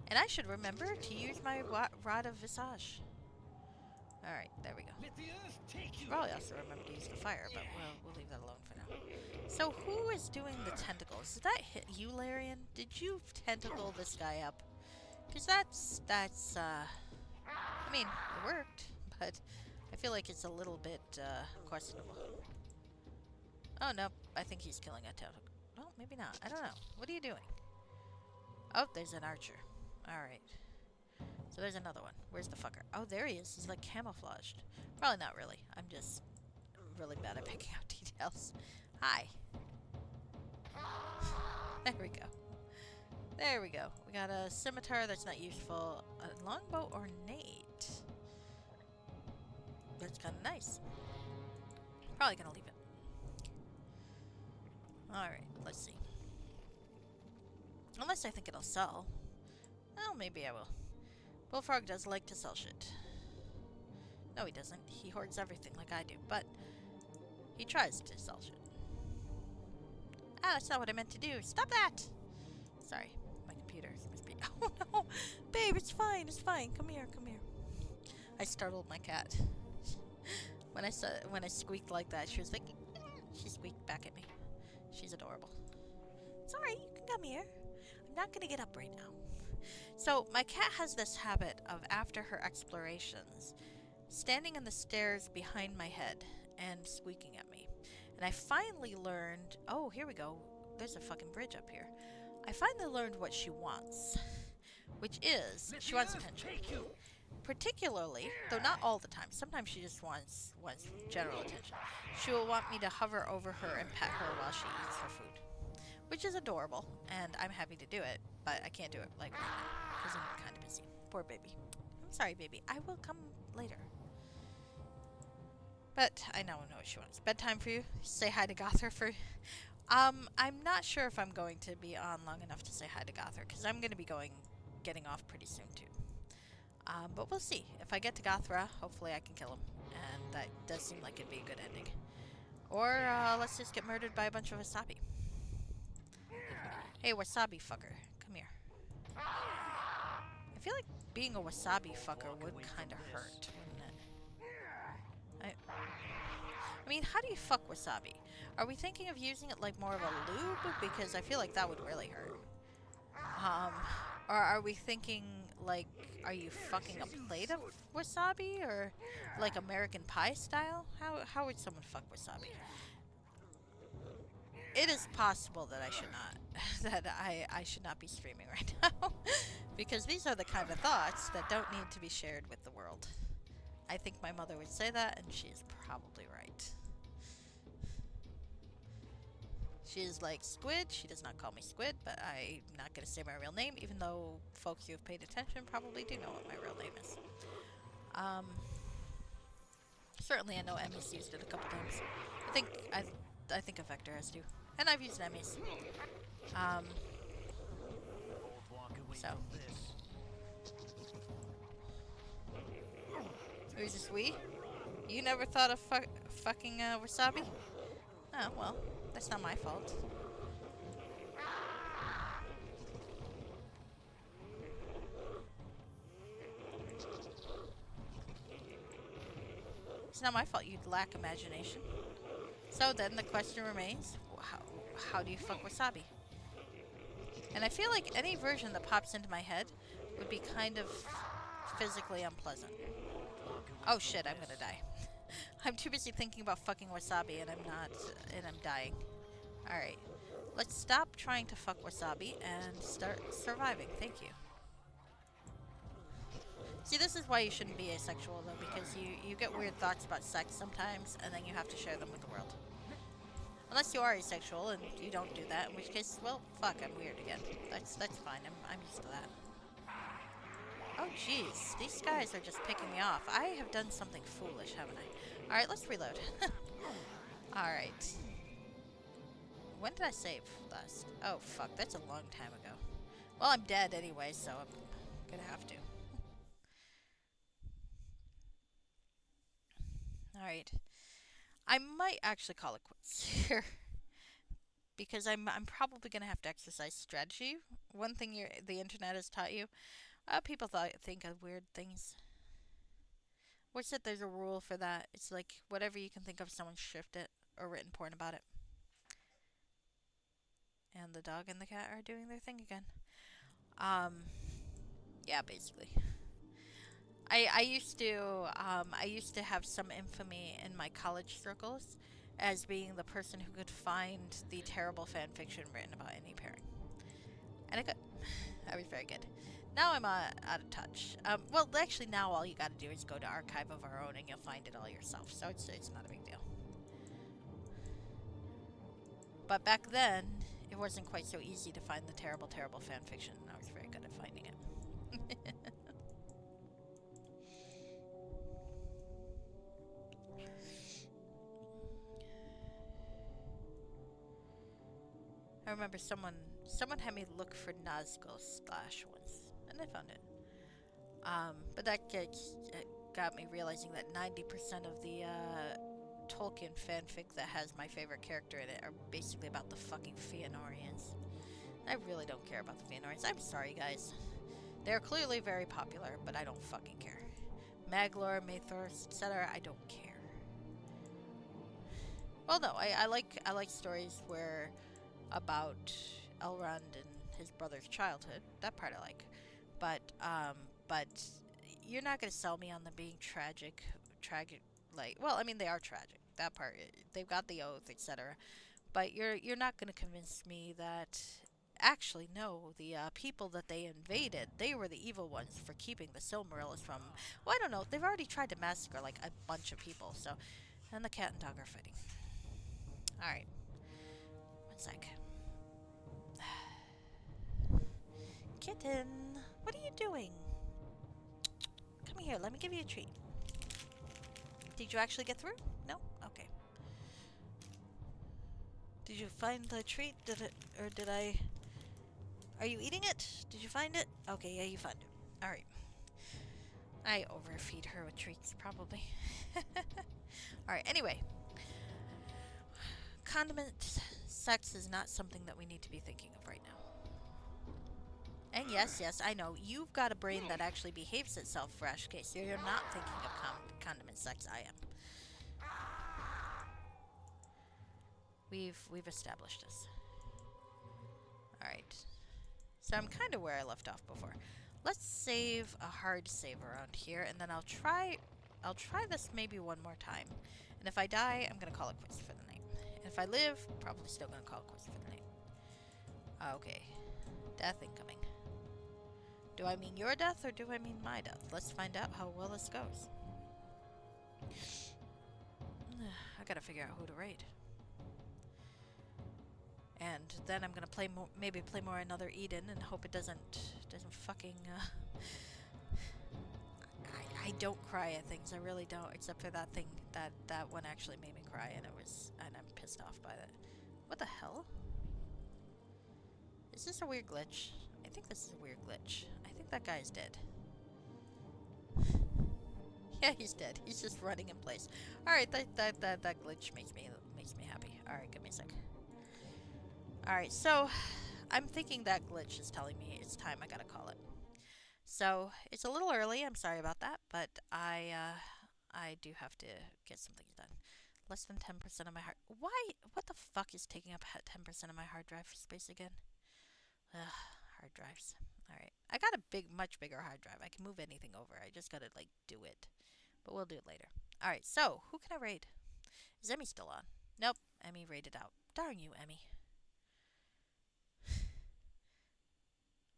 And I should remember to use my Rod of Visage. Alright, there we go. Should probably also remember to use the fire, but we'll leave that alone for now. So who is doing the tentacles? Did that hit you, Larian? Did you tentacle this guy up? Because I mean, it worked, but I feel like it's a little bit, questionable. Oh, no, I think he's killing a tentacle. Well, maybe not. I don't know. What are you doing? Oh, there's an archer. Alright. So there's another one. Where's the fucker? Oh, there he is. He's like camouflaged. Probably not really. I'm just really bad at picking out details. Hi. There we go. There we go. We got a scimitar that's not useful. A longbow ornate. That's kind of nice. Probably gonna leave it. Alright, let's see. Unless I think it'll sell. Well, maybe I will. Bullfrog does like to sell shit. No, he doesn't. He hoards everything like I do, but he tries to sell shit. Ah, that's not what I meant to do. Stop that! Sorry, my computer must be. Oh no! Babe, it's fine, it's fine. Come here, come here. I startled my cat. When I squeaked like that, she was like, she squeaked back at me. She's adorable. It's alright, you can come here. I'm not gonna get up right now. So, my cat has this habit of, after her explorations, standing on the stairs behind my head and squeaking at me. And I finally learned. Oh, here we go. There's a fucking bridge up here. I finally learned what she wants, which is she wants attention. Particularly, though not all the time. Sometimes she just wants general attention. She will want me to hover over her and pet her while she eats her food, which is adorable, and I'm happy to do it, but I can't do it like right now because I'm kind of busy. Poor baby. I'm sorry, baby. I will come later. But I now know what she wants. Bedtime for you. Say hi to Gother for. I'm not sure if I'm going to be on long enough to say hi to Gother because I'm going to be getting off pretty soon too. But we'll see. If I get to Gothra, hopefully I can kill him, and that does seem like it'd be a good ending. Or let's just get murdered by a bunch of wasabi. Hey, wasabi fucker, come here. I feel like being a wasabi fucker would kind of hurt, wouldn't it? I mean, how do you fuck wasabi? Are we thinking of using it like more of a lube? Because I feel like that would really hurt. Or are we thinking like, are you fucking a plate of wasabi? Or like American Pie style? How would someone fuck wasabi? It is possible that I should not, that I should not be streaming right now. Because these are the kind of thoughts that don't need to be shared with the world. I think my mother would say that, and she is probably right. She is like Squid. She does not call me Squid, but I'm not going to say my real name, even though folks who have paid attention probably do know what my real name is. Certainly I know Emmy's used it a couple times. I think a Vector has too. And I've used Emmy's. So. Who's this we? You never thought of fucking wasabi? Oh, well, that's not my fault. It's not my fault you lack imagination. So then the question remains, how do you fuck wasabi? And I feel like any version that pops into my head would be kind of physically unpleasant. Oh shit, I'm gonna die. I'm too busy thinking about fucking wasabi and I'm dying. Alright. Let's stop trying to fuck wasabi and start surviving. Thank you. See, this is why you shouldn't be asexual, though, because you get weird thoughts about sex sometimes, and then you have to share them with the world. Unless you are asexual and you don't do that, in which case, well, fuck, I'm weird again. That's fine. I'm used to that. Oh, jeez. These guys are just picking me off. I have done something foolish, haven't I? Alright, let's reload. Alright. When did I save last? Oh, fuck. That's a long time ago. Well, I'm dead anyway, so I'm gonna have to. Alright. I might actually call it quits here. Because I'm probably gonna have to exercise strategy. One thing the internet has taught you, people think of weird things. What's it? There's a rule for that. It's like whatever you can think of, someone shift it or written porn about it. And the dog and the cat are doing their thing again. Yeah, basically. I used to have some infamy in my college circles as being the person who could find the terrible fan fiction written about any pairing, and I could. I was very good. Now I'm out of touch. Well, actually, now all you gotta do is go to Archive of Our Own, and you'll find it all yourself. So it's not a big deal. But back then, it wasn't quite so easy to find the terrible, terrible fan fiction, and I was very good at finding it. I remember someone had me look for Nazgul Slash once, and I found it. But that gets got me realizing that 90% of the Tolkien fanfic that has my favorite character in it are basically about the fucking Feanorians. I really don't care about the Feanorians. I'm sorry, guys. They're clearly very popular, but I don't fucking care. Maglor, Maethors, etc. I don't care. Well, no, I like stories where about Elrond and his brother's childhood. That part I like, but you're not gonna sell me on them being tragic. Like, well, I mean they are tragic. That part, they've got the oath, etc. But you're not gonna convince me that. Actually, no. The people that they invaded, they were the evil ones for keeping the Silmarils from. Well, I don't know. They've already tried to massacre like a bunch of people. So, and the cat and dog are fighting. All right, one sec. Kitten, what are you doing? Come here, let me give you a treat. Did you actually get through? No? Okay. Did you find the treat? Did it, or did I... Are you eating it? Did you find it? Okay, yeah, you found it. Alright. I overfeed her with treats, probably. Alright, anyway. Condiment sex is not something that we need to be thinking of right now. And yes, I know, you've got a brain that actually behaves itself, Fresh Case. So you're not thinking of condiment sex, I am. We've established this. Alright. So I'm kind of where I left off before. Let's save a hard save around here, and then I'll try this maybe one more time. And if I die, I'm gonna call it quits for the night. And if I live, probably still gonna call it quits for the night. Okay. Death incoming. Do I mean your death, or do I mean my death? Let's find out how well this goes. I gotta figure out who to raid. And then I'm gonna play more, maybe play more another Eden, and hope it doesn't fucking. I don't cry at things. I really don't, except for that thing that one actually made me cry, and I'm pissed off by that. What the hell? Is this a weird glitch? I think this is a weird glitch. I think that guy's dead. Yeah, he's dead. He's just running in place. All right, that glitch makes me happy. All right, give me a sec. Alright, so I'm thinking that glitch is telling me it's time I gotta call it. So it's a little early, I'm sorry about that, but I do have to get some things done. Less than 10% of my hard... Why? What the fuck is taking up 10% of my hard drive space again? Ugh, hard drives. Alright, I got a much bigger hard drive. I can move anything over. I just gotta, like, do it. But we'll do it later. Alright, so, who can I raid? Is Emmy still on? Nope, Emmy raided out. Darn you, Emmy.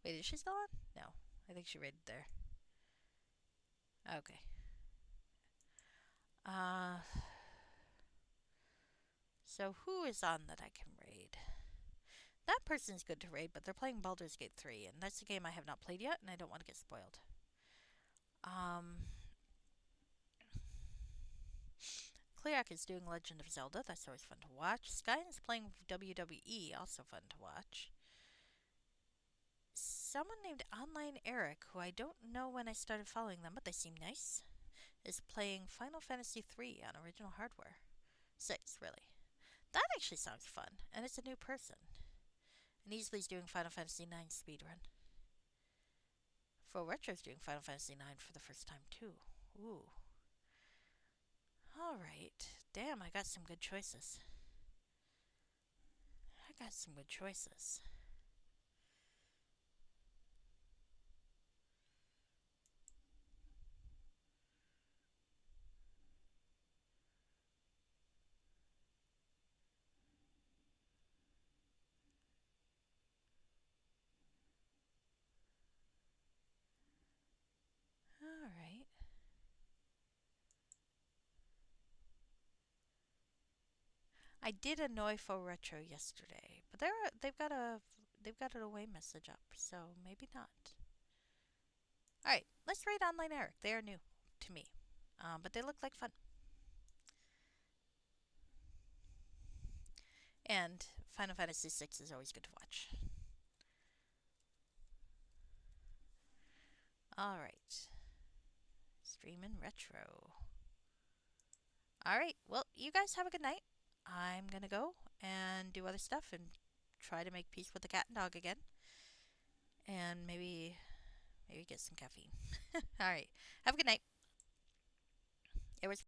Wait, is she still on? No. I think she raided there. Okay. Uh, so who is on that I can raid? That person's good to raid, but they're playing Baldur's Gate 3, and that's a game I have not played yet, and I don't want to get spoiled. Clearak is doing Legend of Zelda, that's always fun to watch. Skyen is playing WWE, also fun to watch. Someone named Online Eric, who I don't know when I started following them, but they seem nice, is playing Final Fantasy 3 on original hardware. 6, really. That actually sounds fun, and it's a new person. And Easley's doing Final Fantasy 9 speedrun. Faux Retro's doing Final Fantasy 9 for the first time, too. Ooh. Alright. Damn, I got some good choices. Alright. I did annoy Faux Retro yesterday, but they've got an away message up, so maybe not. Alright, let's raid Online Eric. They are new to me. But they look like fun. And Final Fantasy 6 is always good to watch. Alright. Streamin' Retro. All right. Well, you guys have a good night. I'm going to go and do other stuff and try to make peace with the cat and dog again. And maybe get some caffeine. All right. Have a good night. It was